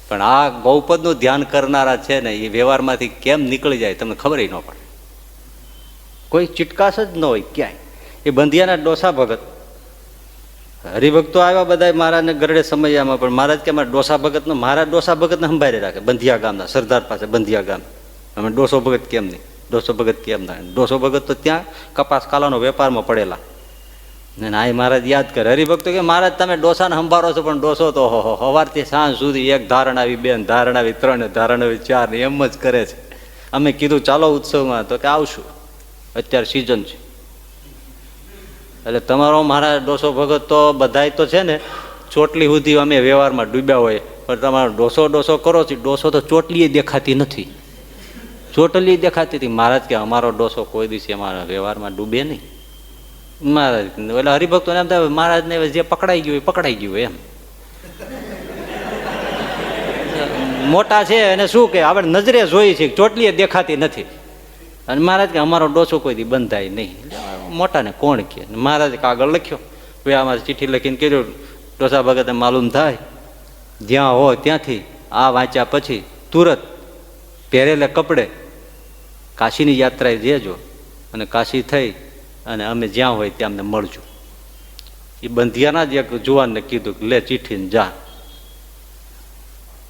પણ આ ગૌપદનું ધ્યાન કરનારા છે ને એ વ્યવહારમાંથી કેમ નીકળી જાય તમને ખબર ન પડે. કોઈ ચિટકાશ જ ન હોય ક્યાંય. એ બંધિયાના ડોસા ભગત હરિભક્તો આવ્યા બધા મહારાજને ગરડે સમયમાં, પણ મહારાજ કે અમારા ડોસા ભગતનો, મહારાજ ડોસા ભગતને સંભાળી રાખે. બંધિયા ગામના સરદાર પાસે બંધિયા ગામ. અમે ડોસો ભગત કેમ નહીં, ડોસો ભગત કેમ ના? ડોસો ભગત તો ત્યાં કપાસ કાલાનો વેપારમાં પડેલા. ને આ મહારાજ યાદ કરે. હરિભક્તો કે મહારાજ તમે ડોસાને સંભાળો છો, પણ ડોસો તો સવારથી સાંજ સુધી 1 ધારણ આવી, 2 ધારણ આવી, 3 ધારણ આવી, 4 એમ જ કરે છે. અમે કીધું ચાલો ઉત્સવમાં, તો કે આવશું, અત્યારે સિઝન છે. એટલે તમારો મારા ડોસો ભગત તો બધાય તો છે ને ચોટલી સુધી અમે વ્યવહારમાં ડૂબ્યા હોય, પણ તમારો ડોસો કરો છો, ડોસો તો ચોટલીએ દેખાતી નથી, ચોટલી દેખાતી હતી. મહારાજ કે અમારો ડોસો કોઈ દિવસે અમારા વ્યવહારમાં ડૂબે નહીં. મહારાજ એટલે હરિભક્તોને એમ થાય મહારાજને જે પકડાઈ ગયું એ પકડાઈ ગયું એમ. મોટા છે એને શું કે આપણે નજરે જોઈ છે, ચોટલીએ દેખાતી નથી. અને મહારાજ કે અમારો ડોસો કોઈ દી બંધાય નહીં. મોટાને કોણ કે? મહારાજે કાગળ લખ્યો, ભાઈ આમાં ચિઠ્ઠી લખીને કર્યું, ડોસા ભગતને માલુમ થાય જ્યાં હોય ત્યાંથી આ વાંચ્યા પછી તુરત પહેરેલે કપડે કાશીની યાત્રાએ જજો અને કાશી થઈ અને અમે જ્યાં હોય ત્યાં અમને મળજો. એ બંધિયાના જ એક જુવાનને કીધું કે લે ચિઠ્ઠીને જા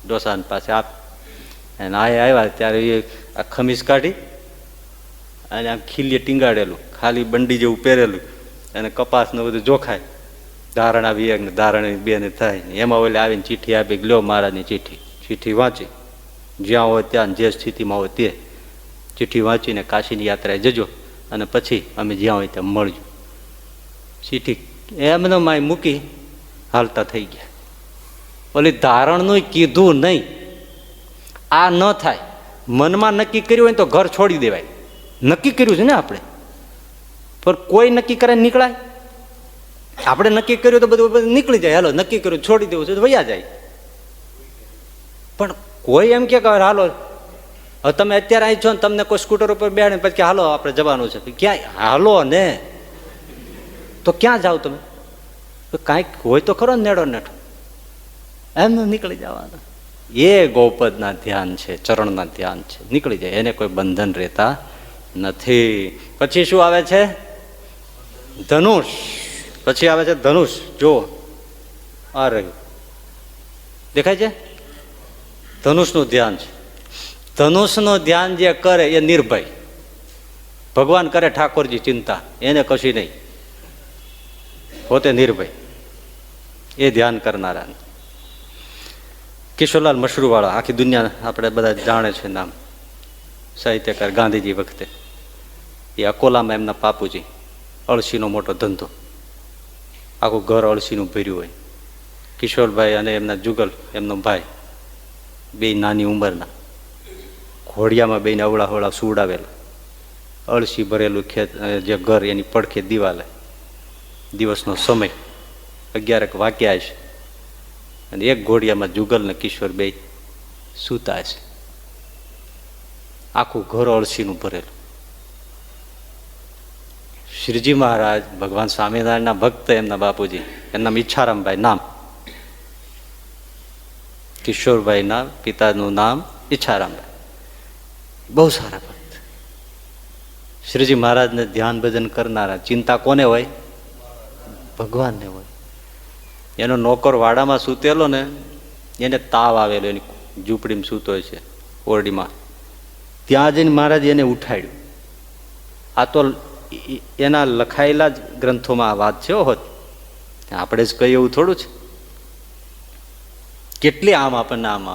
ડોસાન પાસે આપ. અને આ આવ્યા ત્યારે એ આ ખમીસ કાઢી અને આમ ખીલીએ ટીંગાડેલું, ખાલી બંડી જેવું પહેરેલું, અને કપાસને બધું જોખાય, ધારણ આવી 1 ને ધારણ 2 ને થાય. એમાં ઓલે આવીને ચિઠ્ઠી આપી, લ્યો મહારાજની ચિઠ્ઠી. ચિઠ્ઠી વાંચી, જ્યાં હોય ત્યાં જે સ્થિતિમાં હોય તે ચિઠ્ઠી વાંચીને કાશીની યાત્રાએ જજો અને પછી અમે જ્યાં હોય ત્યાં મળજો. ચિઠ્ઠી એમને માય મૂકી હાલતા થઈ ગયા. ઓલી ધારણનું કીધું નહીં. આ ન થાય. મનમાં નક્કી કર્યું હોય તો ઘર છોડી દેવાય. નક્કી કર્યું છે ને આપણે, પણ કોઈ નક્કી કરે નીકળાય? આપણે નક્કી કર્યું તો બધું નીકળી જાય. હાલો નક્કી કર્યું છોડી દેવું છે તો વયા જાય. પણ કોઈ એમ કે હાલો હવે તમે અત્યારે અહીં છો ને તમને કોઈ સ્કૂટર ઉપર બેહાડે પછી હાલો આપણે જવાનું છે, ક્યાંય હાલો ને તો ક્યાં જાઓ તમે? કાંઈક હોય તો ખરો ને નેડો નેઠો, એમ નીકળી જવાના. એ ગૌપદના ધ્યાન છે, ચરણના ધ્યાન છે, નીકળી જાય, એને કોઈ બંધન રહેતા નથી. પછી શું આવે છે? ધનુષ. પછી આવે છે ધનુષ. જો આ રહ્યું દેખાય છે, ધનુષનું ધ્યાન છે. ધનુષનું ધ્યાન જે કરે એ નિર્ભય. ભગવાન કરે ઠાકોરજી ચિંતા, એને કશી નહીં, પોતે નિર્ભય. એ ધ્યાન કરનારા કિશોરલાલ મશરૂવાળા, આખી દુનિયા આપણે બધા જાણે છે નામ, સાહિત્યકાર, ગાંધીજી વખતે. એ અકોલામાં એમના બાપુજી, અળસીનો મોટો ધંધો, આખું ઘર અળસીનું ભર્યું હોય. કિશોરભાઈ અને એમના જુગલ, એમનો ભાઈ, બે નાની ઉંમરના, ઘોડિયામાં બેને અવળા હવળા સુવડાવેલા, અળસી ભરેલું ખેત, જે ઘર એની પડખે દિવાલે. દિવસનો સમય 11 વાગ્યા છે અને એક ઘોડિયામાં જુગલ ને કિશોર બે સૂતા છે. આખું ઘર અળસીનું ભરેલું. શ્રીજી મહારાજ ભગવાન સ્વામિનારાયણના ભક્ત, એમના બાપુજી, એમના ઈચ્છારામભાઈ નામ, કિશોરભાઈના પિતાનું નામ ઈચ્છારામભાઈ, બહુ સારા ભક્ત. શ્રીજી મહારાજને ધ્યાન ભજન કરનારા. ચિંતા કોને હોય? ભગવાનને હોય. એનો નોકર વાડામાં સૂતેલો ને, એને તાવ આવેલો, એની ઝૂંપડીમાં સૂતો છે, ઓરડીમાં. ત્યાં જઈને મહારાજ એને ઉઠાડ્યું. આ તો એના લખાયેલા જ ગ્રંથોમાં આ વાત છે. હોત આપણે જ કહીએ એવું થોડું છે. કેટલી આમ આપણને આમ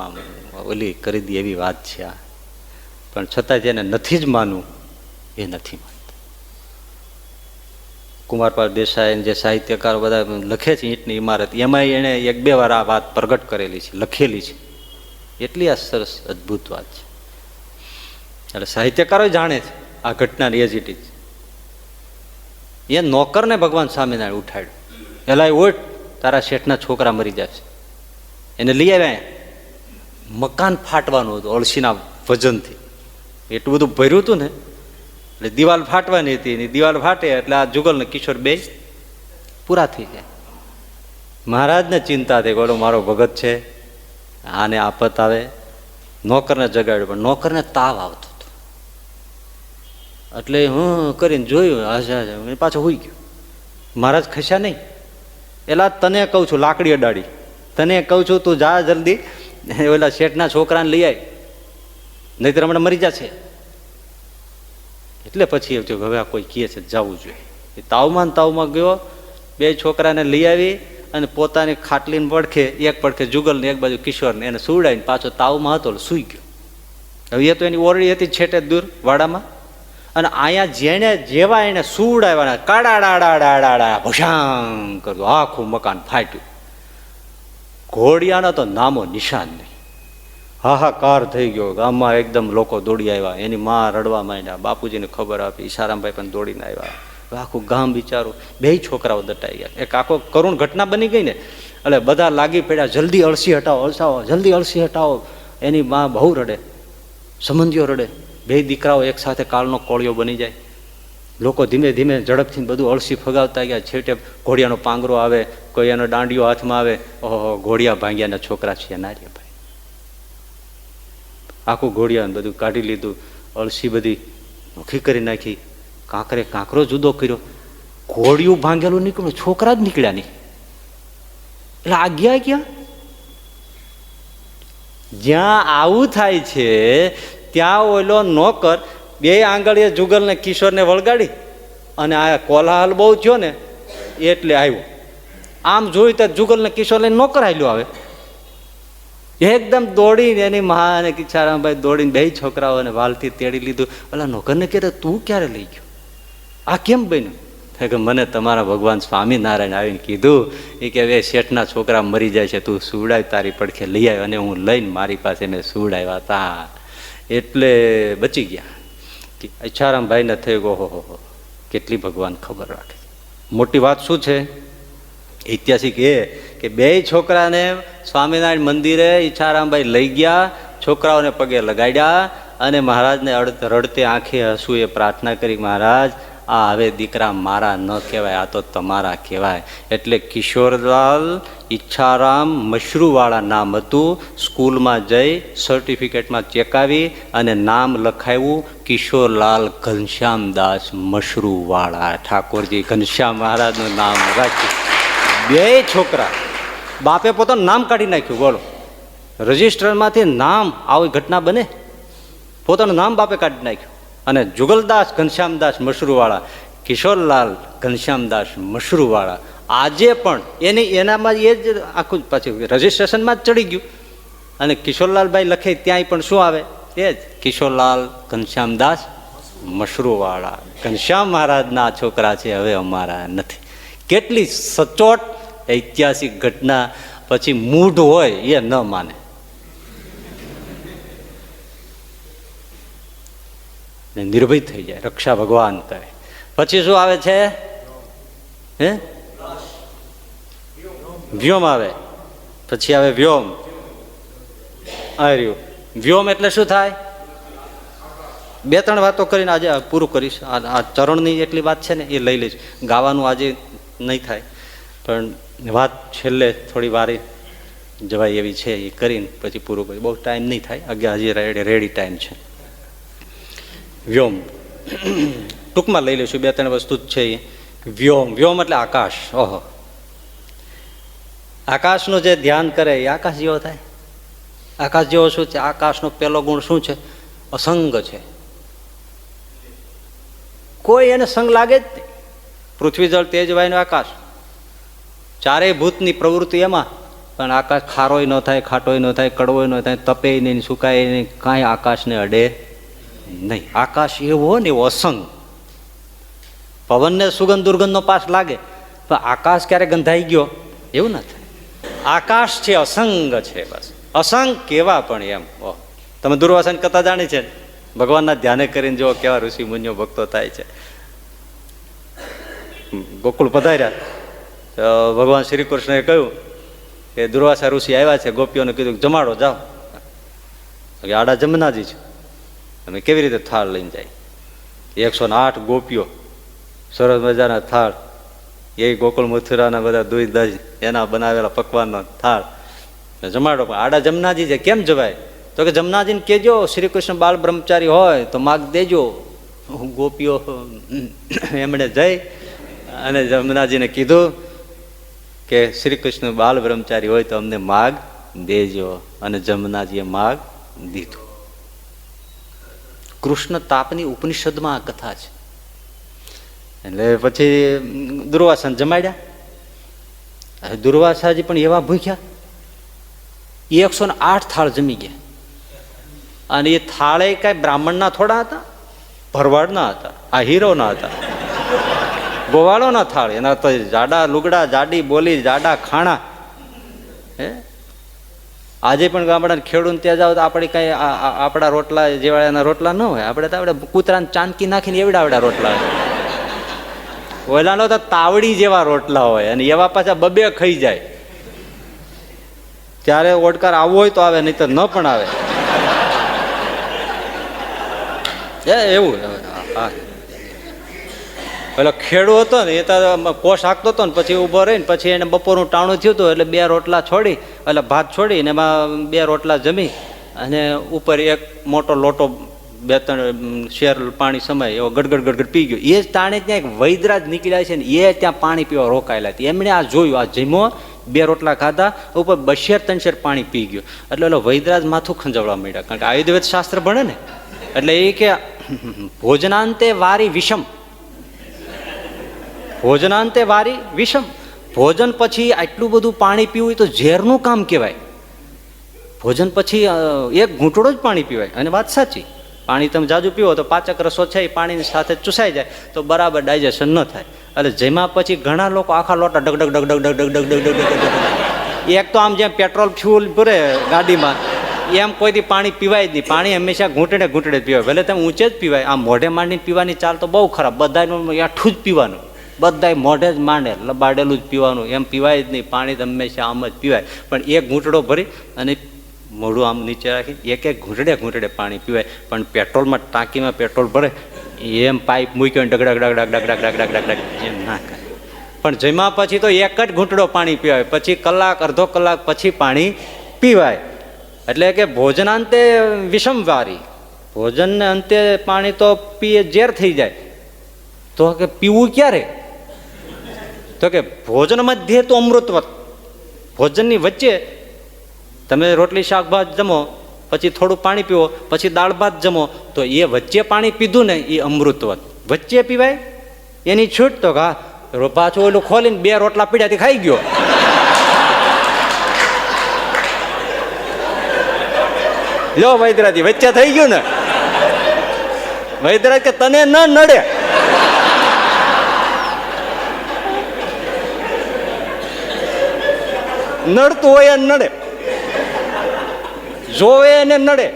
ઓલી કરી દી એવી વાત છે આ. પણ છતાં જેને નથી જ માનવું એ નથી માનતા. કુમારપાળ દેસાઈ જે સાહિત્યકારો બધા લખે છે ઈંટની ઇમારત, એમાં એને 1-2 વાર આ વાત પ્રગટ કરેલી છે, લખેલી છે. એટલી આ સરસ અદભુત વાત છે. એટલે સાહિત્યકારો જાણે છે આ ઘટનાની એઝ ઇટ ઇઝ. એ નોકરને ભગવાન સ્વામિનારાયણ ઉઠાડ્યું. એલા ઓઠ, તારા શેઠના છોકરા મરી જાય છે. એને લઈ આવ્યા. મકાન ફાટવાનું હતું અળસીના વજનથી. એટલું બધું ભર્યું હતું ને, એટલે દિવાલ ફાટવાની હતી. દિવાલ ફાટે એટલે આ જુગલ ને કિશોર બે પૂરા થઈ જાય. મહારાજને ચિંતા થઈ, બોલો મારો ભગત છે, આને આફત આવે. નોકરને જગાડ્યો, પણ નોકરને તાવ આવતો હતો. એટલે હું કરીને જોયું, હાજર પાછો હોઈ ગયો. મહારાજ ખસ્યા નહીં. એલા તને કહું છું, લાકડી અડાડી, તને કહું છું તું જા જલ્દી ઓલા શેઠના છોકરાને લઈ આવી, નહીતર હમણાં મરી જશે. એટલે પછી એવું થયું, હવે આ કોઈ કહે છે જવું જોઈએ. એ તાવમાં ગયો, 2 છોકરાને લઈ આવી અને પોતાની ખાટલીને પડખે, એક પડખે જુગલ ને એક બાજુ કિશોરને, એને સુવડાવીને પાછો તાવમાં હતો સૂઈ ગયો. હવે એ તો એની ઓરડી હતી છેટે દૂર વાડામાં. અને અહીંયા જેને જેવા એને સુવડાવ્યા, કાડાડાડાડાડા ભૂષાંગ કર્યું, આખું મકાન ફાટ્યું. ઘોડિયાનો તો નામો નિશાન નહીં. હાહાકાર થઈ ગયો. ગામમાં એકદમ લોકો દોડી આવ્યા. એની માં રડવા માંડ્યા. બાપુજીને ખબર આપી, ઈશારામભાઈ પણ દોડીને આવ્યા. આખું ગામ બિચારું, 2 છોકરાઓ દટાઈ ગયા. એક આખો કરુણ ઘટના બની ગઈ ને, એટલે બધા લાગી પડ્યા, જલ્દી અળસી હટાવો, અળસાવો, જલ્દી અળસી હટાવો. એની માં બહુ રડે, સંબંધીઓ રડે, 2 દીકરાઓ એક સાથે કાળનો કોળિયો બની જાય. લોકો ધીમે ધીમે ઝડપથી બધું અળસી ફગાવતા ગયા. છેવટે ઘોડિયાનો પાંગરો આવે, કોઈ એનો દાંડિયો હાથમાં આવે, ઓહો ઘોડિયા ભાંગ્યાના છોકરા છે નારિયા ભાઈ. આખું ઘોડિયાને બધું કાઢી લીધું, અળસી બધી નોખી કરી નાખી, કાંકરે કાંકરો જુદો કર્યો. ઘોડિયું ભાંગેલું નીકળ્યું, છોકરા જ નીકળ્યા નહીં. એટલે આ ગયા ક્યાં? જ્યાં આવું થાય છે ત્યાં ઓલો નોકર 2 આંગળીએ જુગલ ને કિશોર ને વળગાડી, અને આ કોલાહલ બહુ થયો ને એટલે આવ્યો. આમ જોયું તો જુગલ ને કિશોર ને નોકર હાલ્યો આવે. એકદમ દોડીને એની મા અને કિચ્છારામભાઈ દોડીને 2 છોકરાઓને વાલથી તેડી લીધું. ઓલા નોકરને કહેતો, તું ક્યારે લઈ ગયો? આ કેમ બન્યું? કે મને તમારા ભગવાન સ્વામિનારાયણ આવીને કીધું, એ કે હવે શેઠના છોકરા મરી જાય છે, તું સુવડાય, તારી પડખે લઈ આવ્યો. અને હું લઈને મારી પાસે મેં સુવડાવ્યા હતા, એટલે બચી ગયા. ઈચ્છારામભાઈને થઈ ગયો, હો કેટલી ભગવાન ખબર રાખે. મોટી વાત શું છે? ઐતિહાસિક એ કે બે છોકરાને સ્વામિનારાયણ મંદિરે ઈચ્છારામભાઈ લઈ ગયા, છોકરાઓને પગે લગાડ્યા અને મહારાજને રડતે આંખે હસુએ પ્રાર્થના કરી, મહારાજ આ હવે દીકરા મારા ન કહેવાય, આ તો તમારા કહેવાય. એટલે કિશોરલાલ ઈચ્છારામ મશરૂવાળા નામ હતું. સ્કૂલમાં જઈ સર્ટિફિકેટમાં ચેકાવી અને નામ લખાવ્યું કિશોરલાલ ઘનશ્યામદાસ મશરૂવાળા. ઠાકોરજી ઘનશ્યામ મહારાજનું નામ રાખ્યું. બે છોકરા, બાપે પોતાનું નામ કાઢી નાખ્યું. બોલો, રજિસ્ટરમાંથી નામ, આવી ઘટના બને? પોતાનું નામ બાપે કાઢી નાખ્યું. અને જુગલદાસ ઘનશ્યામદાસ મશરૂવાળા, કિશોરલાલ ઘનશ્યામદાસ મશરૂવાળા. આજે પણ એનામાં એ જ આખું પાછું રજિસ્ટ્રેશનમાં જ ચડી ગયું. અને કિશોરલાલભાઈ લખે ત્યાંય પણ શું આવે? એ જ કિશોરલાલ ઘનશ્યામદાસ મશરૂવાળા. ઘનશ્યામ મહારાજના છોકરા છે, હવે અમારા નથી. કેટલી સચોટ ઐતિહાસિક ઘટના. પછી મૂઢ હોય એ ન માને. નિર્ભય થઈ જાય, રક્ષા ભગવાન કરે. પછી શું આવે છે? હે, વ્યોમ આવે. પછી આવે વ્યોમ. આર્યું વ્યોમ એટલે શું થાય? બે ત્રણ વાતો કરીને આજે પૂરું કરીશ. આ ચરણની એટલી વાત છે ને એ લઈ લઈશ. ગાવાનું આજે નહીં થાય, પણ વાત છેલ્લે થોડી વારે જવાય એવી છે, એ કરીને પછી પૂરું કરીશ. બહુ ટાઈમ નહીં થાય, 11 હજી રેડી ટાઈમ છે. વ્યોમ ટૂંકમાં લઈ લઈશું, બે ત્રણ વસ્તુ જ છે. વ્યોમ, વ્યોમ એટલે આકાશ. ઓહો, આકાશનું જે ધ્યાન કરે એ આકાશ જેવો થાય. આકાશ જેવો શું છે? આકાશનો પહેલો ગુણ શું છે? અસંગ છે. કોઈ એને સંગ લાગે જ નહીં. પૃથ્વી જળ તેજ વાયુ આકાશ, ચારેય ભૂતની પ્રવૃત્તિ એમાં. પણ આકાશ ખારોય ન થાય, ખાટોય ન થાય, કડવોય ન થાય, તપેય નહીં, સુકાય નહીં, કાંઈ આકાશને અડે નહીં. આકાશ એવો ને એવો અસંગ. પવનને સુગંધ દુર્ગંધનો પાસ લાગે, પણ આકાશ ક્યારે ગંધાઈ ગયો એવું ના થાય. આકાશ છે, અસંગ છે. બસ અસંગ કેવા પણ એમ. તમે દુર્વાસાની કથા જાણી છે? ભગવાનના ધ્યાને કરીને જો કેવા ઋષિ મુનિઓ ભક્તો થાય છે. ગોકુળ પધાર્યા તો ભગવાન શ્રી કૃષ્ણએ કહ્યું કે દુર્વાસા ઋષિ આવ્યા છે, ગોપીઓને કીધું જમાડો જાઓ. આડા જમનાજી છે, તમે કેવી રીતે થાળ લઈને જાય? 108 ગોપીઓ, સરસ મજાના થાળ, એ ગોકુળ મથુરાના બધા દૂધ દહીં એના બનાવેલા પકવાનનો થાળ જમાડો. પણ આડા જમનાજી છે, કેમ જવાય? તો કે જમનાજીને કહેજો શ્રી કૃષ્ણ બાળ બ્રહ્મચારી હોય તો માગ દેજો. ગોપીઓ એમણે જઈ અને જમનાજીને કીધું કે શ્રી કૃષ્ણ બાલ બ્રહ્મચારી હોય તો અમને માગ દેજો. અને જમનાજીએ માગ દીધું. કૃષ્ણ તાપની ઉપનિષદમાં આ કથા છે. એટલે પછી દુર્વાસાને જમાડ્યા. દુર્વાસાજી પણ એવા ભૂખ્યા, 108 થાળ જમી ગયા. અને એ થાળે કાંઈ બ્રાહ્મણના થોડા હતા, ભરવાડના હતા, આ હીરોના હતા, ગોવાળોના થાળ. એના તો જાડા લુગડા, જાડી બોલી, જાડા ખાણા. હે, આજે પણ ગામડાને ખેડૂત ત્યાં જાવ તો આપણે કાંઈ આપણા રોટલા જેવા એના રોટલા ન હોય. આપણે તો આપણે કૂતરાને ચાંદકી નાખીને એવડા રોટલા હોય. ઓલાનો તો તાવડી જેવા રોટલા હોય, અને એવા પાછા બબે ખાઈ જાય. ત્યારે ઓડકાર આવવો હોય તો આવે, નહીં તો ન પણ આવે. એવું પેલો ખેડૂ હતો ને એ તો કોષ હાંકતો હતો ને પછી ઊભો રહીને પછી એને બપોરનું ટાણું થયું હતું એટલે 2 રોટલા છોડી, એટલે ભાત છોડી ને એમાં 2 રોટલા જમી અને ઉપર એક મોટો લોટો 2-3 શેર પાણી સમય એવો ગડગડ ગડગડ પી ગયો. એ જ તાણે ત્યાં એક વૈદરાજ નીકળ્યા છે ને એ ત્યાં પાણી પીવા રોકાયેલા હતી. એમણે આ જોયું, આ જમ્યો, 2 રોટલા ખાધા, ઉપર 2 શેર પાણી પી ગયો. એટલે એલો વૈદરાજ માથું ખંજવવા માંડ્યા, કારણ કે આયુર્વેદ શાસ્ત્ર ભણે ને. એટલે એ કે ભોજનાંતે વારી વિષમ, ભોજનાંતે વારી વિષમ. ભોજન પછી આટલું બધું પાણી પીવું તો ઝેરનું કામ કહેવાય. ભોજન પછી એક ઘૂંટડો જ પાણી પીવાય. અને વાત સાચી, પાણી તમે જાજુ પીવો તો પાચક રસો છે એ પાણીની સાથે ચૂસાઈ જાય તો બરાબર ડાયજેશન ન થાય. એટલે જેમાં પછી ઘણા લોકો આખા લોટા ડગડગ ડગડગ ડગડગ ડગડગ ડગડગ. એક તો આમ જેમ પેટ્રોલ ફ્યુલ પૂરે ગાડીમાં એમ કોઈથી પાણી પીવાય જ નહીં. પાણી હંમેશા ઘૂંટડે ઘૂંટડે જ પીવાય. ભલે તમે ઊંચે જ પીવાય, આમ મોઢે માંડીને પીવાની ચાલ તો બહુ ખરાબ. બધાનું આઠું જ પીવાનું. બધાય મોઢે જ માંડે લબાડેલું જ પીવાનું, એમ પીવાય જ નહીં. પાણી તો હંમેશા આમ જ પીવાય, પણ એક ઘૂંટડો ભરી અને મોઢું આમ નીચે રાખી એક એક ઘૂંટડે ઘૂંટડે પાણી પીવાય. પણ પેટ્રોલમાં ટાંકીમાં પેટ્રોલ ભરે એમ પાઇપ મૂક્યો ને ડગડગ ડગડગ ડગડગ ડગડગ ડગડગ એમ ના કરે. પણ જમ્યા પછી તો એક જ ઘૂંટડો પાણી પીવાય, પછી કલાક અડધો કલાક પછી પાણી પીવાય. એટલે કે ભોજનાંતે વિષમવારી, ભોજનને અંતે પાણી તો પીએ ઝેર થઈ જાય. તો કે પીવું ક્યારે? તો કે ભોજન મધ્યે તો અમૃતવત, ભોજનની વચ્ચે તમે રોટલી શાક ભાત જમો, પછી થોડું પાણી પીવો, પછી દાળ ભાત જમો, તો એ વચ્ચે પાણી પીધું ને એ અમૃતવત. વચ્ચે પીવાય એની છૂટ. તો હા પાછું ઓલું ખોલીને 2 રોટલા પીડ્યાથી ખાઈ ગયો. લો વૈદરાજી વચ્ચે થઈ ગયું ને. વૈદરાજ કે તને ન નડે, નડતું હોય એને નડે, જોવે એને નડે,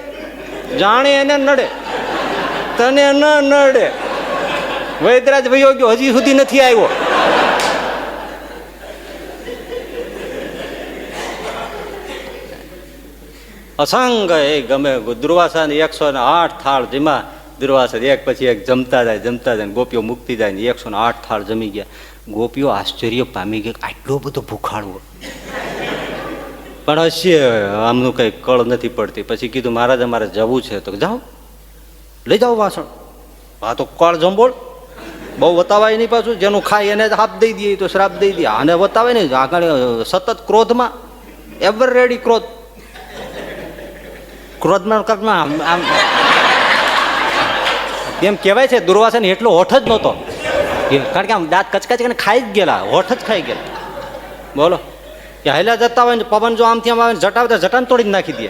જાણે એને નડે, તને ન નડે. વૈદરાજ વયો ગયો, હજી સુધી નથી આવ્યો. અસંગ એ ગમે. દુર્વાસા 108 થાળ જમ્યા. દુર્વાસા એક પછી એક જમતા જાય, ગોપીઓ મૂકતી જાય ને 108 થાળ જમી ગયા. ગોપીઓ આશ્ચર્ય પામી ગયા, આટલો બધો ભૂખાડવો. પણ હશે આમનું કઈ કળ નથી પડતી. પછી કીધું મહારાજ અમારે જવું છે. તો જાઓ લઈ જાઓ વાસણ. આ તો કળ જંબોળ બહુ વતાવાય નહીં, પાછું જેનું ખાય એને હાપ દઈ દે તો શ્રાપ દઈ દે. આને વતાવાય નહીં, આગળ સતત ક્રોધમાં, એવર રેડી ક્રોધ. ક્રોધમાં કર્મમાં આમ એમ કહેવાય છે દુર્વાસાને એટલો હોઠ જ નહોતો, કારણ કે આમ દાંત કચકાચ ખાઈ જ ગયેલા, હોઠ જ ખાઈ ગયેલા. બોલો કે હેલા જતા હોય ને પવન જો આમથી આમ આવે જટા આવે જટાને તોડી જ નાખી દે.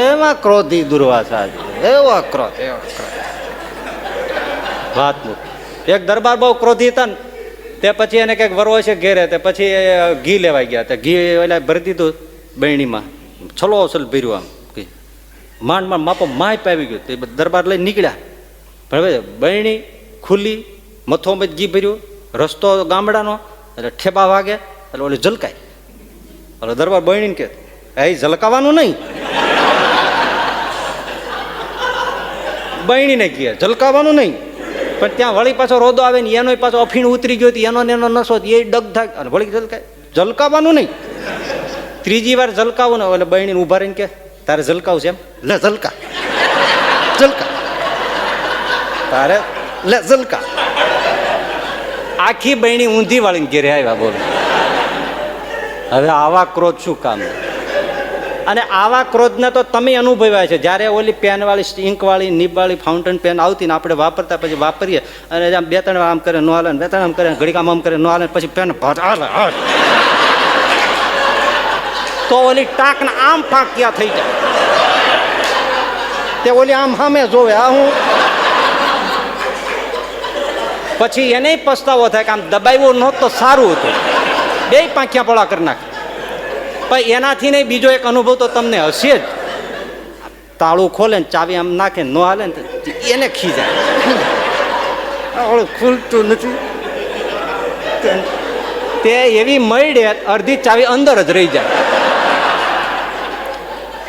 એમાં ક્રોધી દુર્વાસા, એવો ક્રોધ, એવો ક્રોધ. વાત મૂક. એક દરબાર બહુ ક્રોધી હતા ને, તે પછી એને કંઈક વરવો છે ઘેરે, તે પછી ઘી લેવાઈ ગયા. તે ઘી એટલે ભરી દીધું બહેણીમાં, છલો છલ ભર્યું આમ ઘી, માંડ માંડ માપો માય પાવી ગયું. તે દરબાર લઈને નીકળ્યા. પણ હવે બહેણી ખુલ્લી, મથોમાં ઘી ભર્યું, રસ્તો ગામડાનો, એટલે ઠેબા વાગે એટલે ઓલી ઝલકાય. એટલે દરબાર બહેણીને કે એ ઝલકાવાનું નહીં. બહેણીને કહે ઝલકાવાનું નહીં. પણ ત્યાં વળી પાછો રોદો આવે ને એનો પાછો અફીણ ઉતરી ગયો, એનો એનો નશો એ ડગ થાય અને વળી ઝલકાય. ઝલકાવાનું નહીં. ત્રીજી વાર ઝલકાવું ને એટલે બહેણીને ઉભા રહીને કે તારે ઝલકાવું છે એમ? લે ઝલકા, ઝલકા, તારે લે ઝલકા. આખી બહેણી ઊંધી વાળીને ઘેરે આવ્યા. બોલો હવે આવા ક્રોધ શું કામ? અને આવા ક્રોધને તો તમે અનુભવ્યા છે. જ્યારે ઓલી પેનવાળી, ઇંકવાળી, નિબવાળી ફાઉન્ટેન પેન આવતી ને આપણે વાપરતા, પછી વાપરીએ અને આમ 2-3 આમ કરે ન હાલે, 2-3 આમ કરે, ઘડીક આમ કરે ન હાલે, પછી પેન હાલે, તો ઓલી ટાંકના આમ ફાંક્યા થઈ જાય. તે ઓલી આમ સામે જોવે, આ હું પછી એને પસ્તાવો થાય કે આમ દબાવ્યો નહોત તો સારું હતું. 2 પાંખ્યા પળા કરી નાખે. પણ એનાથી નહીં, બીજો એક અનુભવ તો તમને હશે જ. તાળું ખોલે ને ચાવી આમ નાખે ન હાલે ને એને ખીજાય, ખુલતું નથી. તે એવી મળે અડધી ચાવી અંદર જ રહી જાય.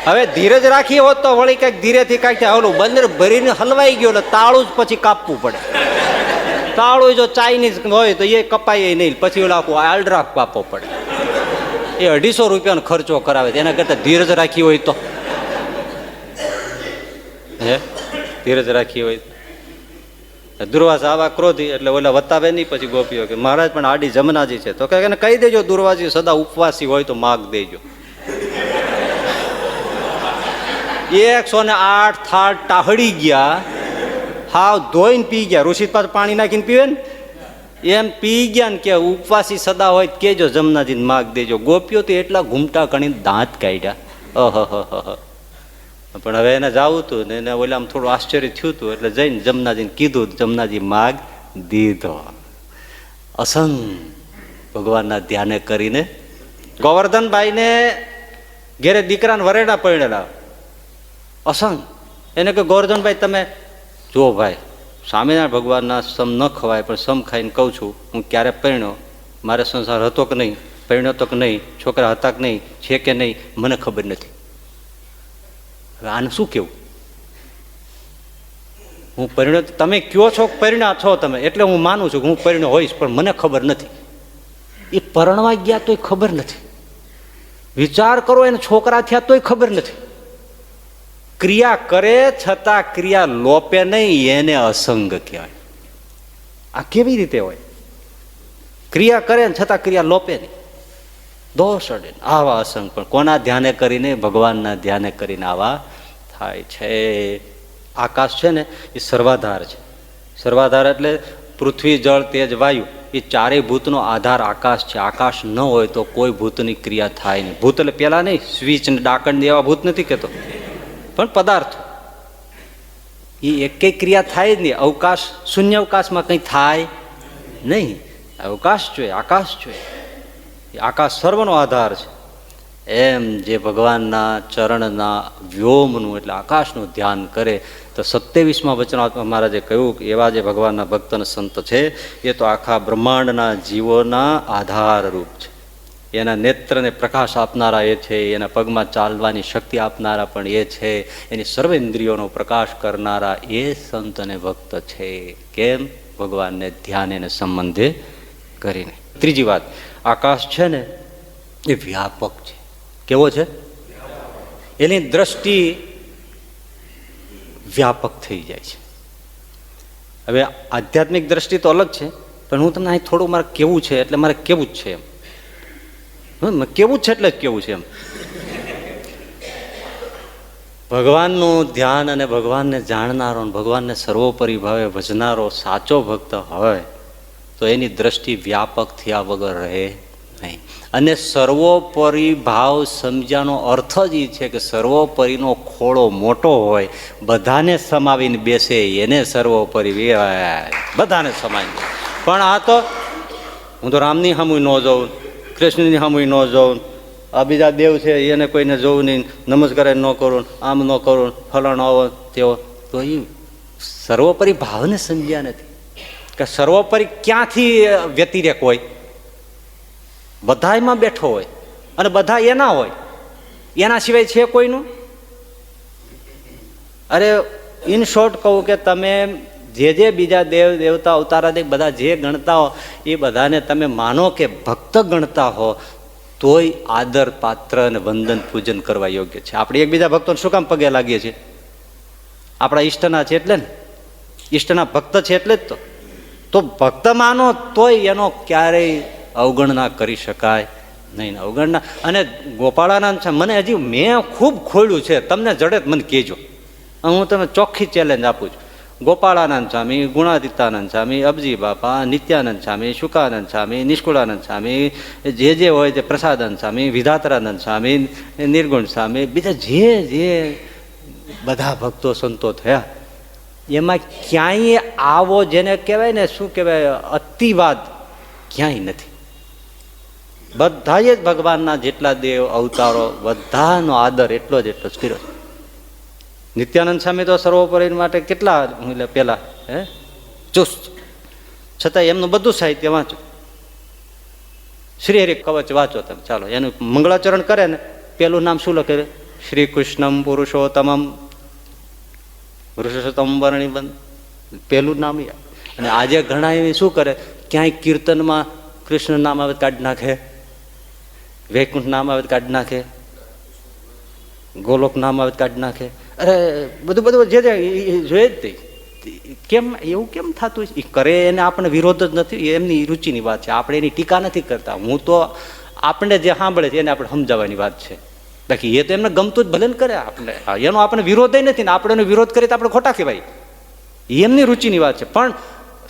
હવે ધીરજ રાખી હોત તો વળી કંઈક ધીરેથી કાંઈક થાય. ઓલું બંદર ભરીને હલવાઈ ગયો એટલે તાળું જ પછી કાપવું પડે. તાળું જો ચાઇનીઝ હોય તો એ કપાય નહીં, પછી ઓલા આલ્ડ્રાફ કાપવો પડે. એ 250 રૂપિયાનો ખર્ચો કરાવે. એના કરતાં ધીરજ રાખી હોય તો, હે ધીરજ રાખી હોય. દુર્વાસા આવા ક્રોધી એટલે ઓલા વતાવે નહીં. પછી ગોપીઓ કે મહારાજ પણ આડી જમનાજી છે. તો કે કહી દેજો દુર્વાસી સદા ઉપવાસી હોય તો માગ દેજો. 108 થાળ ટાહડી ગયા, હાવ ધોઈને પી ગયા. ઋષિ પાસે પાણી નાખીને પીવે ને એમ પી ગયા ને કે ઉપવાસી સદા હોય કેજો જમનાજીને માગ દેજો. ગોપીઓ તો એટલા ઘૂમટા કરીને દાંત કાઢ્યા. પણ હવે એને જવું હતું ને એને ઓલામાં થોડું આશ્ચર્ય થયું હતું. એટલે જઈને જમનાજીને કીધું, જમનાજી માગ દીધો. અસંગ ભગવાનના ધ્યાને કરીને ગોવર્ધનભાઈને ઘેરે દીકરાને વરેડા પડેલા. અસંગ એને કે ગોવર્ધનભાઈ તમે જુઓ ભાઈ, સ્વામિનારાયણ ભગવાનના સમ ન ખવાય, પણ સમ ખાઈને કહું છું, હું ક્યારે પરણ્યો, મારે સંસાર હતો કે નહીં, પરણ્યો તો કે નહીં, છોકરા હતા કે નહીં, છે કે નહીં, મને ખબર નથી. હવે આને શું કેવું? હું પરિણ્યો, તમે કયો છો પરિણ્યા છો તમે, એટલે હું માનું છું કે હું પરિણ્યો હોઈશ, પણ મને ખબર નથી. એ પરણવા ગયા તોય ખબર નથી, વિચાર કરો એને છોકરા થયા તોય ખબર નથી. ક્રિયા કરે છતાં ક્રિયા લોપે નહીં, એને અસંગ કહેવાય. આ કેવી રીતે હોય? ક્રિયા કરે ને છતાં ક્રિયા લોપે નહીં, દોષ અડે. આવા અસંગ પણ કોના ધ્યાને કરીને? ભગવાનના ધ્યાને કરીને આવા થાય છે. આકાશ છે ને એ સર્વાધાર છે. સર્વાધાર એટલે પૃથ્વી, જળ, તેજ, વાયુ, એ ચારેય ભૂતનો આધાર આકાશ છે. આકાશ ન હોય તો કોઈ ભૂતની ક્રિયા થાય નહીં. ભૂત એટલે પેલા નહીં, સ્વિચ ને ડાકણ એવા ભૂત નથી કહેતો, પણ પદાર્થ એ એકેય ક્રિયા થાય જ નહીં. અવકાશ, શૂન્ય અવકાશમાં કંઈ થાય નહીં. અવકાશ જોઈએ, આકાશ જોઈએ. આકાશ સર્વનો આધાર છે. એમ જે ભગવાનના ચરણના વ્યોમનું એટલે આકાશનું ધ્યાન કરે તો 27મા વચનાત્મા મહારાજે કહ્યું કે એવા જે ભગવાનના ભક્ત અને સંત છે એ તો આખા બ્રહ્માંડના જીવોના આધારરૂપ છે. એના નેત્રને પ્રકાશ આપનારા એ છે, એના પગમાં ચાલવાની શક્તિ આપનારા પણ એ છે, એની સર્વેન્દ્રિયોનો પ્રકાશ કરનારા એ સંત અને ભક્ત છે. કેમ? ભગવાનને ધ્યાન એને સંબંધે કરીને. ત્રીજી વાત, આકાશ છે ને એ વ્યાપક છે. કેવો છે? એની દ્રષ્ટિ વ્યાપક થઈ જાય છે. હવે આધ્યાત્મિક દ્રષ્ટિ તો અલગ છે, પણ હું તમને અહીં થોડું મારે કેવું છે એટલે મારે કેવું જ છે એમ. કેવું છે એટલે જ કેવું છે એમ. ભગવાનનું ધ્યાન અને ભગવાનને જાણનારો, ભગવાનને સર્વોપરી ભાવે ભજનારો સાચો ભક્ત હોય તો એની દ્રષ્ટિ વ્યાપક થયા વગર રહે નહીં. અને સર્વોપરી ભાવ સમજ્યાનો અર્થ જ એ છે કે સર્વોપરીનો ખોળો મોટો હોય, બધાને સમાવીને બેસે, એને સર્વોપરી બધાને સમાવીને. પણ આ તો હું તો રામની સામું ન જોઉં, કૃષ્ણની સામું ન જોઉં, આ બીજા દેવ છે એને કોઈને જોવું નહીં, નમસ્કાર ન કરું, આમ ન કરું, ફલાણો આવો તેવો. તો એ સર્વોપરી ભાવને સમજ્યા નથી કે સર્વોપરી ક્યાંથી વ્યતિરેક હોય. બધામાં બેઠો હોય અને બધા એના હોય, એના સિવાય છે કોઈનું? અરે ઇન શોર્ટ કહું કે તમે જે બીજા દેવ દેવતા અવતારાદિક બધા જે ગણતા હો એ બધાને તમે માનો કે ભક્ત ગણતા હો તોય આદર પાત્ર અને વંદન પૂજન કરવા યોગ્ય છે. આપણે એકબીજા ભક્તોને શું કામ પગે લાગીએ છીએ? આપણા ઈષ્ટના છે એટલે ને, ઈષ્ટના ભક્ત છે એટલે જ તો ભક્ત માનો તોય એનો ક્યારેય અવગણના કરી શકાય નહીં. અવગણના. અને ગોપાળાનંદ છે, મને હજી મેં ખૂબ ખોલ્યું છે, તમને જડે મને કહેજો. હું તમે ચોખ્ખી ચેલેન્જ આપું છું. ગોપાળાનંદ સ્વામી, ગુણાતીતાનંદ સ્વામી, અબજી બાપા, નિત્યાનંદ સ્વામી, શુકાનંદ સ્વામી, નિષ્કુળાનંદ સ્વામી, જે હોય તે પ્રસાદાનંદ સ્વામી, વિધાતરાનંદ સ્વામી, નિર્ગુણ સ્વામી, બીજા જે બધા ભક્તો સંતો થયા એમાં ક્યાંય આવો જેને કહેવાય ને શું કહેવાય અતિવાદ ક્યાંય નથી. બધાએ જ ભગવાનના જેટલા દેવ અવતારો બધાનો આદર એટલો જ કર્યો. નિત્યાનંદ સ્વામી તો સર્વોપરી માટે કેટલા પેલા ચુસ્ત, છતાં એમનું બધું સાહિત્ય વાંચો. શ્રી હરિ કવચ વાંચો તમે, ચાલો એનું મંગળાચરણ કરે ને પેલું નામ શું લખે? શ્રી કૃષ્ણમ પુરુષોત્તમમ પુરુષોત્તમ વર્ણિબંધ, પેલું નામ. અને આજે ઘણા શું કરે, ક્યાંય કીર્તનમાં કૃષ્ણ નામ આવે કાઢી નાખે, વૈકુંઠ નામ આવે કાઢી નાખે, ગોલોક નામ આવે કાઢી નાખે. અરે બધું જે જોઈએ જ તે. કેમ એવું કેમ થતું? એ કરે એને આપણે વિરોધ જ નથી, એમની રુચિની વાત છે, આપણે એની ટીકા નથી કરતા. હું તો આપણે જે સાંભળે છે એને આપણે સમજાવવાની વાત છે. બાકી એ તો એમને ગમતું જ ભલે ને કરે, આપણે એનો આપણે વિરોધ નથી ને આપણે એનો વિરોધ કરીએ તો આપણે ખોટા કહેવાય. એમની રુચિની વાત છે. પણ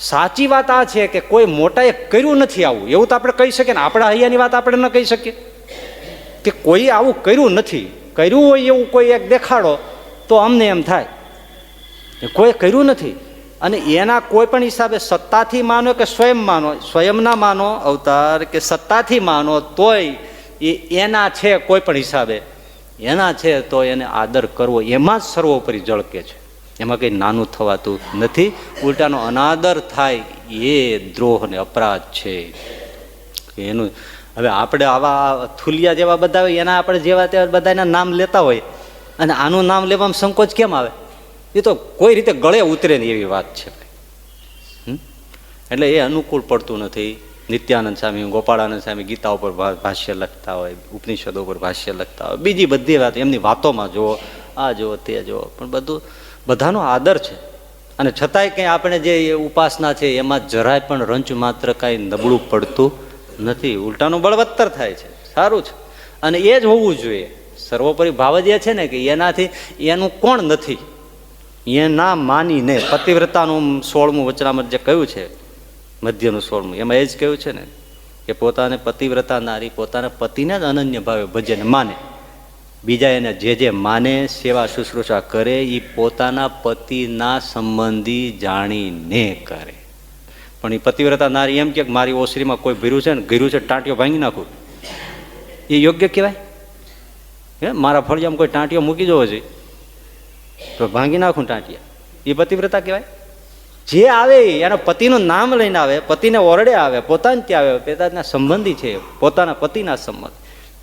સાચી વાત આ છે કે કોઈ મોટાએ કર્યું નથી આવું, એવું તો આપણે કહી શકીએ ને. આપણા અહીંયાની વાત આપણે ન કહી શકીએ કે કોઈ આવું કર્યું નથી. કર્યું હોય એવું કોઈ એક દેખાડો તો અમને એમ થાય કોઈ કર્યું નથી. અને એના કોઈ પણ હિસાબે સત્તાથી માનો કે સ્વયં માનો, સ્વયંના માનો અવતાર કે સત્તાથી માનો તોય એ એના છે, કોઈ પણ હિસાબે એના છે તો એને આદર કરવો, એમાં જ સર્વોપરી ઝળકે છે. એમાં કંઈ નાનું થવાતું નથી. ઉલટાનો અનાદર થાય એ દ્રોહ અને અપરાધ છે એનું. હવે આપણે આવા થુલિયા જેવા બધા હોય એના આપણે જેવા તેવા બધાના નામ લેતા હોય અને આનું નામ લેવામાં સંકોચ કેમ આવે? એ તો કોઈ રીતે ગળે ઉતરે ને એવી વાત છે. એટલે એ અનુકૂળ પડતું નથી. નિત્યાનંદ સ્વામી, ગોપાળાનંદ સ્વામી ગીતા ઉપર ભાષ્ય લખતા હોય, ઉપનિષદો ઉપર ભાષ્ય લખતા હોય, બીજી બધી વાત એમની વાતોમાં જુઓ, આ જુઓ તે જુઓ, પણ બધું બધાનો આદર છે. અને છતાંય કંઈ આપણે જે ઉપાસના છે એમાં જરાય પણ રંચ માત્ર કાંઈ નબળું પડતું નથી. ઉલટાનું બળવત્તર થાય છે. સારું છે. અને એ જ હોવું જોઈએ. સર્વોપરી ભાવ જ એ છે ને કે એનાથી એનું કોણ નથી એના માનીને. પતિવ્રતાનું 16મું વચનામૃત જે કહ્યું છે, મધ્યનું 16મું, એમાં એ જ કહ્યું છે ને કે પોતાને પતિવ્રતા નારી પોતાના પતિને જ અનન્ય ભાવે ભજે ને માને. બીજા એને જે જે માને, સેવા શુશ્રૂષા કરે એ પોતાના પતિના સંબંધી જાણીને કરે. પણ એ પતિવ્રતા નારી એમ કે મારી ઓસરીમાં કોઈ ભીરું છે ને ઘીરું છે, ટાંટિયો ભાંગી નાખું, એ યોગ્ય કહેવાય? હે, મારા ફળિયામાં કોઈ ટાંટિયો મૂકી જવો જોઈએ તો ભાંગી નાખું ટાંટિયા, એ પતિવ્રતા કહેવાય? જે આવે એના પતિનું નામ લઈને આવે, પતિને ઓરડે આવે, પોતાને ત્યાં આવે, પોતાના સંબંધી છે, પોતાના પતિના સંબંધ,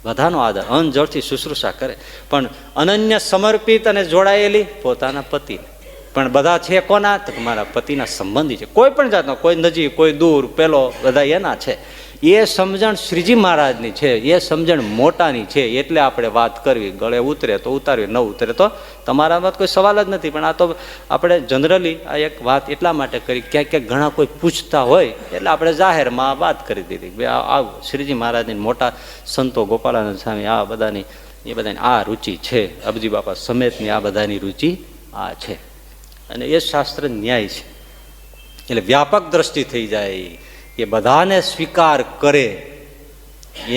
બધાનો આદર, અનજળથી શુશ્રૂષા કરે. પણ અનન્ય સમર્પિત અને જોડાયેલી પોતાના પતિને. પણ બધા છે કોના? તો મારા પતિના સંબંધી છે. કોઈ પણ જાતનો, કોઈ નજીક, કોઈ દૂર, પેલો, બધા એના છે. એ સમજણ શ્રીજી મહારાજની છે, એ સમજણ મોટાની છે. એટલે આપણે વાત કરવી, ગળે ઉતરે તો ઉતારવી, ન ઉતરે તો તમારામાં કોઈ સવાલ જ નથી. પણ આ તો આપણે જનરલી આ એક વાત એટલા માટે કરી, ક્યાંક ક્યાંક ઘણા કોઈ પૂછતા હોય એટલે આપણે જાહેરમાં વાત કરી દીધી. આ શ્રીજી મહારાજની મોટા સંતો, ગોપાળાનંદ સ્વામી, આ બધાની, એ બધાની આ રૂચિ છે. અબજી બાપા સમેતની આ બધાની રૂચિ આ છે. અને એ શાસ્ત્ર ન્યાય છે. એટલે વ્યાપક દ્રષ્ટિ થઈ જાય, એ બધાને સ્વીકાર કરે,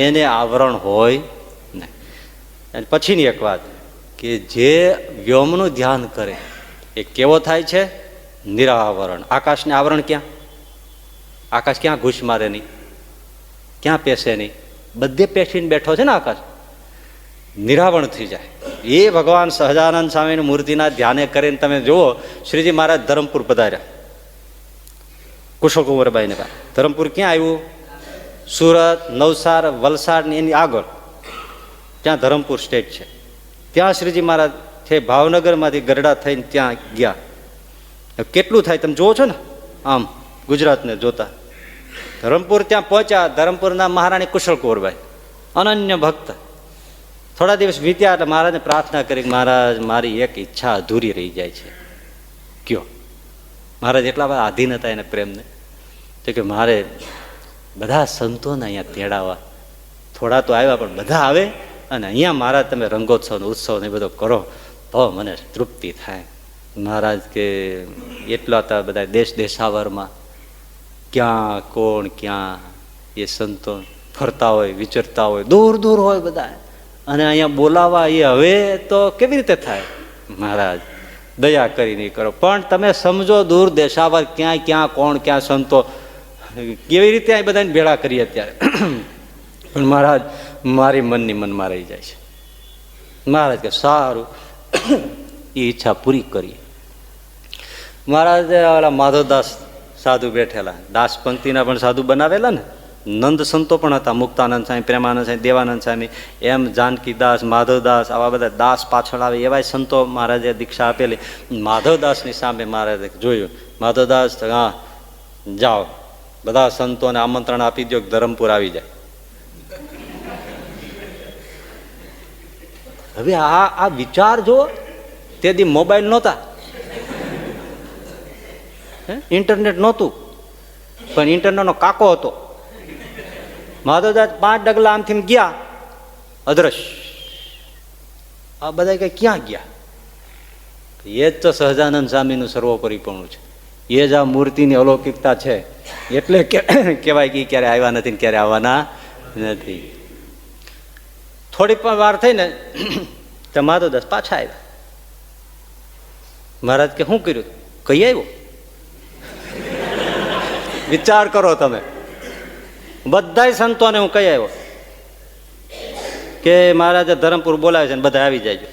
એને આવરણ હોય નહીં. અને પછીની એક વાત કે જે વ્યોમનું ધ્યાન કરે એ કેવો થાય છે? નિરાવરણ. આકાશને આવરણ ક્યાં? આકાશ ક્યાં ઘૂસ મારે નહીં, ક્યાં પેસે નહીં, બધે પેસીને બેઠો છે ને આકાશ. નિરાવરણ થઈ જાય. એ ભગવાન સહજાનંદ સ્વામીની મૂર્તિના ધ્યાને કરીને તમે જુઓ, શ્રીજી મહારાજ ધરમપુર પધાર્યા કુશળકુંવરબાઈને પાસે. ધરમપુર ક્યાં આવ્યું? સુરત, નવસાર, વલસાડ એની આગળ ત્યાં ધરમપુર સ્ટેટ છે. ત્યાં શ્રીજી મહારાજ છે ભાવનગરમાંથી ગરડા થઈને ત્યાં ગયા. કેટલું થાય તમે જુઓ છો ને આમ ગુજરાતને જોતા. ધરમપુર ત્યાં પહોંચ્યા. ધરમપુરના મહારાણી કુશળકુંવરબાઈ અનન્ય ભક્ત. થોડા દિવસ વીત્યા એટલે મહારાજને પ્રાર્થના કરી, મહારાજ મારી એક ઈચ્છા અધૂરી રહી જાય છે. કયો? મહારાજ એટલા બધા આધીન હતા એને પ્રેમને, તો કે મારે બધા સંતોને અહીંયા તેડાવવા. થોડા તો આવ્યા પણ બધા આવે અને અહીંયા મહારાજ તમે રંગોત્સવનો ઉત્સવ ને બધો કરો તો મને તૃપ્તિ થાય. મહારાજ કે એટલા હતા બધા દેશ દેશાવરમાં, ક્યાં કોણ ક્યાં એ સંતો ફરતા હોય, વિચરતા હોય, દૂર દૂર હોય બધા, અને અહીંયા બોલાવા એ હવે તો કેવી રીતે થાય? મહારાજ દયા કરીને કરો. પણ તમે સમજો દૂર દેશાવર ક્યાં ક્યાં કોણ ક્યાં સંતો કેવી રીતે આ બધાને ભેળા કરીએ અત્યારે. પણ મહારાજ મારી મનની મનમાં રહી જાય છે. મહારાજ કે સારું, એ ઈચ્છા પૂરી કરીએ. મહારાજ ઓલા માધવદાસ સાધુ બેઠેલા, દાસ પંક્તિના પણ સાધુ બનાવેલા ને, નંદ સંતો પણ હતા, મુક્તાનંદ સ્વામી, પ્રેમાનંદ સ્વામી, દેવાનંદ સ્વામી, એમ જાનકીદાસ, માધવદાસ, આવા બધા દાસ પાછળ આવે એવા સંતો મહારાજે દીક્ષા આપેલી. માધવદાસની સામે મહારાજે જોયું. માધવદાસ હા જાઓ, બધા સંતોને આમંત્રણ આપી દો, ધરમપુર આવી જાય. હવે આ વિચાર જો, તે દી મોબાઈલ નહોતા, ઇન્ટરનેટ નહોતું, પણ ઇન્ટરનેટનો કાકો હતો. માધવદાસ 5 ડગલા આમથી ગયા, અદ્રશ્ય. આ બધા કઈ ક્યાં ગયા? એ જ તો સહજાનંદ સ્વામીનું સર્વોપરીપણું છે. એ જ આ મૂર્તિની અલૌકિકતા છે. એટલે કહેવાય કે ક્યારે આવ્યા નથી ને ક્યારે આવવાના નથી. થોડી પણ વાર થઈ ને તો માધવદાસ પાછા આવ્યા. મહારાજ કે શું કર્યું? કઈ આવ્યો? વિચાર કરો તમે. બધા સંતોને હું કહી આવ્યો કે મહારાજે ધરમપુર બોલાવે છે ને બધા આવી જાય.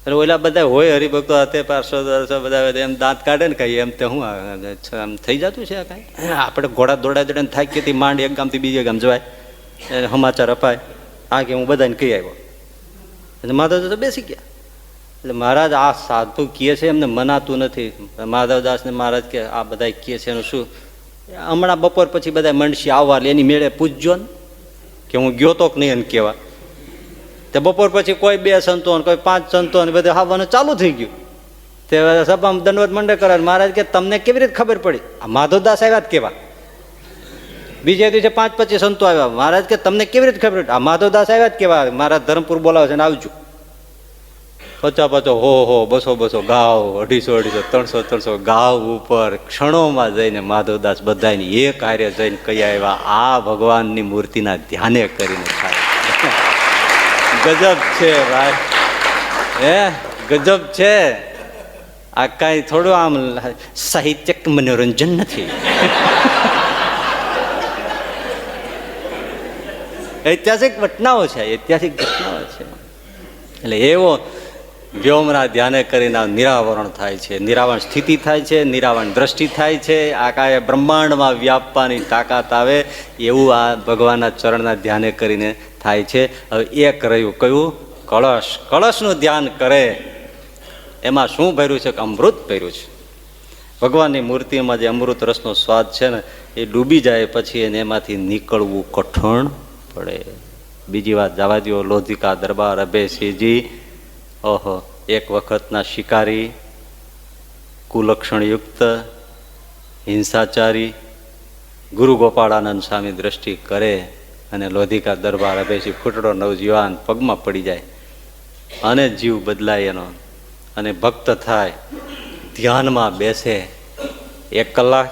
એટલે ઓલા બધા હોય હરિભક્તો હાથે 500 બધા એમ દાંત કાઢે ને કઈ એમ તે હું આમ થઈ જતું છે આ કાંઈ? આપણે ઘોડા દોડા થાકી માંડ એક ગામથી બીજે ગામ જવાય, સમાચાર અપાય, આ કે હું બધાને કહી આવ્યો. એટલે માધવદાસ તો બેસી ગયા. એટલે મહારાજ આ સાધુ કહે છે એમને મનાતું નથી. માધવદાસને મહારાજ કે આ બધા કહે છે એનું શું? હમણાં બપોર પછી બધા મંડશી આવવા એની મેળે પૂછજો ને કે હું ગયો તો કે નહીં એને કહેવા. તે બપોર પછી કોઈ 2 સંતો કોઈ 5 સંતો બધે આવવાનું ચાલુ થઈ ગયું. તે સભામાં દંડવત મંડે કરે. મહારાજ કે તમને કેવી રીતે ખબર પડી? આ માધવદાસ આવ્યા જ કેવા. બીજે દિવસે 5-25 સંતો આવ્યા. મહારાજ કે તમને કેવી રીતે ખબર પડી? આ માધવદાસ આવ્યા જ કેવા. મહારાજ ધરમપુર બોલાવે છે ને આવજો. 50-50 હો 200 ગાવ, 250-200 300 ગાવ ઉપર ક્ષણોમાં જઈને માધવદાસ બધાને એક હારે જઈને કહી આવ્યા આ ભગવાનની મૂર્તિના ધ્યાને કરીને થાય. ગજબ છે ભાઈ, ગજબ છે. આ કાંઈ થોડું આમ સાહિત્યિક મનોરંજન નથી. ઐતિહાસિક ઘટનાઓ છે, ઐતિહાસિક ઘટનાઓ છે. એટલે એવો વ્યોમના ધ્યાને કરીને નિરાવરણ થાય છે, નિરાવરણ સ્થિતિ થાય છે, નિરાવરણ દ્રષ્ટિ થાય છે. આ કાંઈ બ્રહ્માંડમાં વ્યાપવાની તાકાત આવે એવું આ ભગવાનના ચરણના ધ્યાને કરીને થાય છે. હવે એક રહ્યું કયું? કળશ. કળશનું ધ્યાન કરે એમાં શું ભર્યું છે? અમૃત ભર્યું છે. ભગવાનની મૂર્તિમાં જે અમૃત રસનો સ્વાદ છે ને એ ડૂબી જાય પછી એને એમાંથી નીકળવું કઠણ પડે. બીજી વાત જવા દો. લોધિકા દરબાર અભયસિંહજી, ઓહો, એક વખતના શિકારી, કુલક્ષણયુક્ત, હિંસાચારી, ગુરુ ગોપાળાનંદ સ્વામી દ્રષ્ટિ કરે અને લોધિકા દરબાર અભયસિંહ ફૂટડો નવજીવાન પગમાં પડી જાય અને જીવ બદલાય એનો અને ભક્ત થાય, ધ્યાનમાં બેસે. 1 કલાક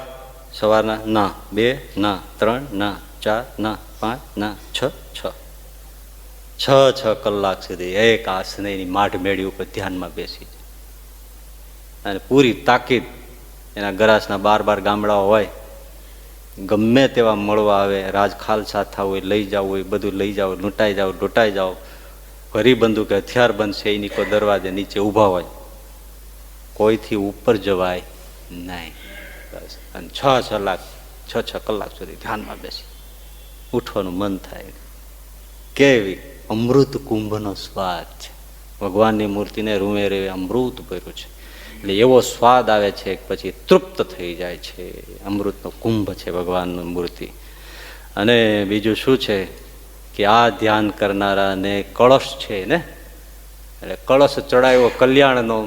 સવારના ના, 2 ના, 3 ના, 4 ના, 5 ના, 6 કલાક સુધી એક આસનની માઢ મેળી ઉપર ધ્યાનમાં બેસી જાય. અને પૂરી તાકીદ એના ગરાસના 12 ગામડાઓ હોય, ગમે તેવા મળવા આવે, રાજ ખાલસા થવું હોય, લઈ જવું હોય, બધું લઈ જાઓ, લૂંટાઈ જાઓ, ડોટાઈ જાઓ, ઘરી બંદૂક હથિયાર બંધ છે એની કોઈ દરવાજે નીચે ઊભા હોય, કોઈથી ઉપર જવાય નહીં. બસ. અને 6 કલાક સુધી ધ્યાનમાં બેસી ઉઠવાનું મન થાય. કેવી અમૃત કુંભનો સ્વાદ છે. ભગવાનની મૂર્તિને રૂમે રેવે અમૃત ભર્યું છે. એટલે એવો સ્વાદ આવે છે પછી તૃપ્ત થઈ જાય છે. અમૃતનો કુંભ છે ભગવાનની મૂર્તિ. અને બીજું શું છે કે આ ધ્યાન કરનારાને કળશ છે ને, એટલે કળશ ચડાવ્યો કલ્યાણનો,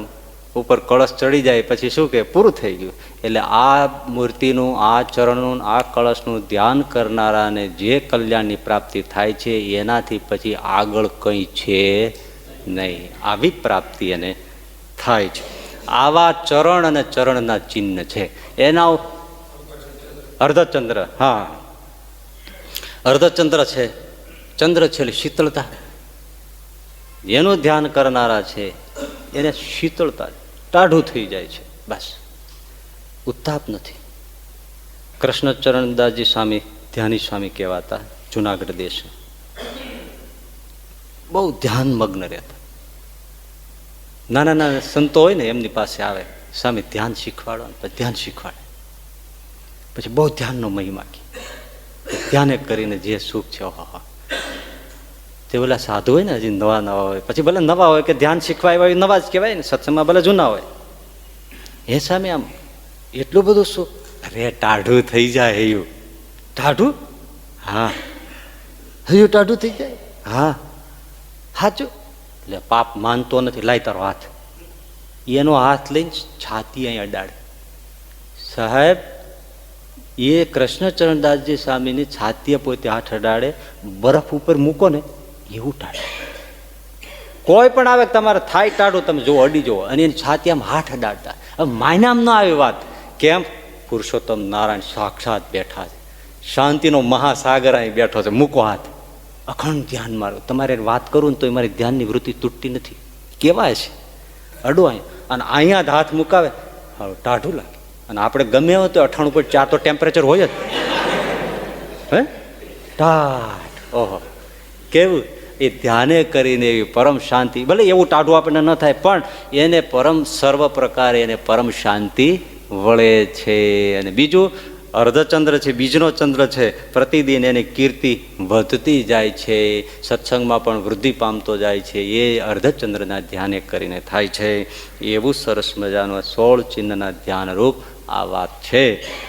ઉપર કળશ ચડી જાય પછી શું કે પૂરું થઈ ગયું. એટલે આ મૂર્તિનું, આ ચરણનું, આ કળશનું ધ્યાન કરનારાને જે કલ્યાણની પ્રાપ્તિ થાય છે એનાથી પછી આગળ કંઈ છે નહીં. આવી પ્રાપ્તિ એને થાય છે. આવા ચરણ અને ચરણના ચિહ્ન છે. એના અર્ધચંદ્ર, હા, અર્ધચંદ્ર છે. ચંદ્ર છે એટલે શીતળતા. એનું ધ્યાન કરનારા છે એને શીતળતા, ટાઢું થઈ જાય છે. બસ, ઉત્તાપ નથી. કૃષ્ણચરણદાસજી સ્વામી ધ્યાની સ્વામી કહેવાતા, જુનાગઢ દેશ. બહુ ધ્યાન મગ્ન રહેતા. નાના નાના સંતો હોય ને એમની પાસે આવે, સ્વામી ધ્યાન શીખવાડો, પછી ધ્યાન શીખવાડે. પછી બહુ ધ્યાનનો મહિમા કે ધ્યાને કરીને જે સુખ છે. ઓહો, તે ઓલા સાધુ હોય ને હજી નવા હોય, પછી ભલે નવા હોય કે ધ્યાન શીખવા આવ્યા હોય નવા જ કહેવાય ને, સત્સંગમાં ભલે જૂના હોય, એ સામે આમ એટલું બધું સુખ. અરે ટાઢું થઈ જાય હૈયું. ટાઢું? હા, હૈયું ટાઢું થઈ જાય. હા, સાચું. એટલે પાપ માનતો નથી, લાય તારો હાથ. એનો હાથ લઈને છાતી અહીં અડાડે. સાહેબ, એ કૃષ્ણચરણદાસજી સ્વામીની છાતીએ પોતે હાથ અડાડે, બરફ ઉપર મૂકો ને એવું ટાળે. કોઈ પણ આવે તમારે થાય ટાળું, તમે જો અડી જુઓ, અને એની છાતી આમ હાથ અડાડતા. હવે માયનામ ના આવી વાત. કેમ? પુરુષોત્તમ નારાયણ સાક્ષાત બેઠા છે, શાંતિનો મહાસાગર અહીં બેઠો છે, મૂકો હાથ. અખંડ ધ્યાન મારો. તમારે વાત કરું ને તો મારી ધ્યાનની વૃત્તિ તૂટતી નથી. કેવાય છે અડો અહીં, અને અહીંયા જ હાથ મુકાવે, હવે ટાઢું લાગે. અને આપણે ગમે હોય તો 98.4 તો ટેમ્પરેચર હોય જ. હે ટાઢ, ઓહો કેવું. એ ધ્યાને કરીને એવી પરમ શાંતિ, ભલે એવું ટાઢું આપણને ન થાય પણ એને પરમ સર્વ પ્રકારે એને પરમ શાંતિ વળે છે. અને બીજું અર્ધચંદ્ર છે, બીજનો ચંદ્ર છે, પ્રતિદિન એની કીર્તિ વધતી જાય છે, સત્સંગમાં પણ વૃદ્ધિ પામતો જાય છે. એ અર્ધચંદ્રના ધ્યાને કરીને થાય છે. એવું સરસ મજાનું 16 ચિહ્નના ધ્યાનરૂપ આ વાત છે.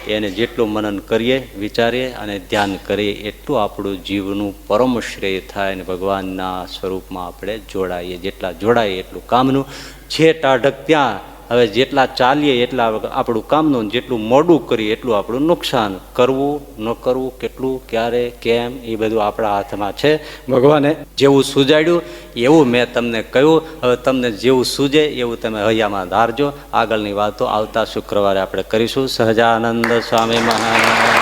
એને જેટલું મનન કરીએ, વિચારીએ અને ધ્યાન કરીએ એટલું આપણું જીવનું પરમ શ્રેય થાય અને ભગવાનના સ્વરૂપમાં આપણે જોડાઈએ. જેટલા જોડાઈએ એટલું કામનું. છે ટાઢક ત્યાં, હવે જેટલા ચાલીએ એટલા આપણું કામનું, જેટલું મોડું કરીએ એટલું આપણું નુકસાન. કરવું ન કરવું, કેટલું, ક્યારે, કેમ, એ બધું આપણા હાથમાં છે. ભગવાને જેવું સુજાડ્યું એવું મેં તમને કહ્યું. હવે તમને જેવું સૂજે એવું તમે હૈયામાં ધારજો. આગળની વાતો આવતા શુક્રવારે આપણે કરીશું. સહજાનંદ સ્વામી મહારાજ.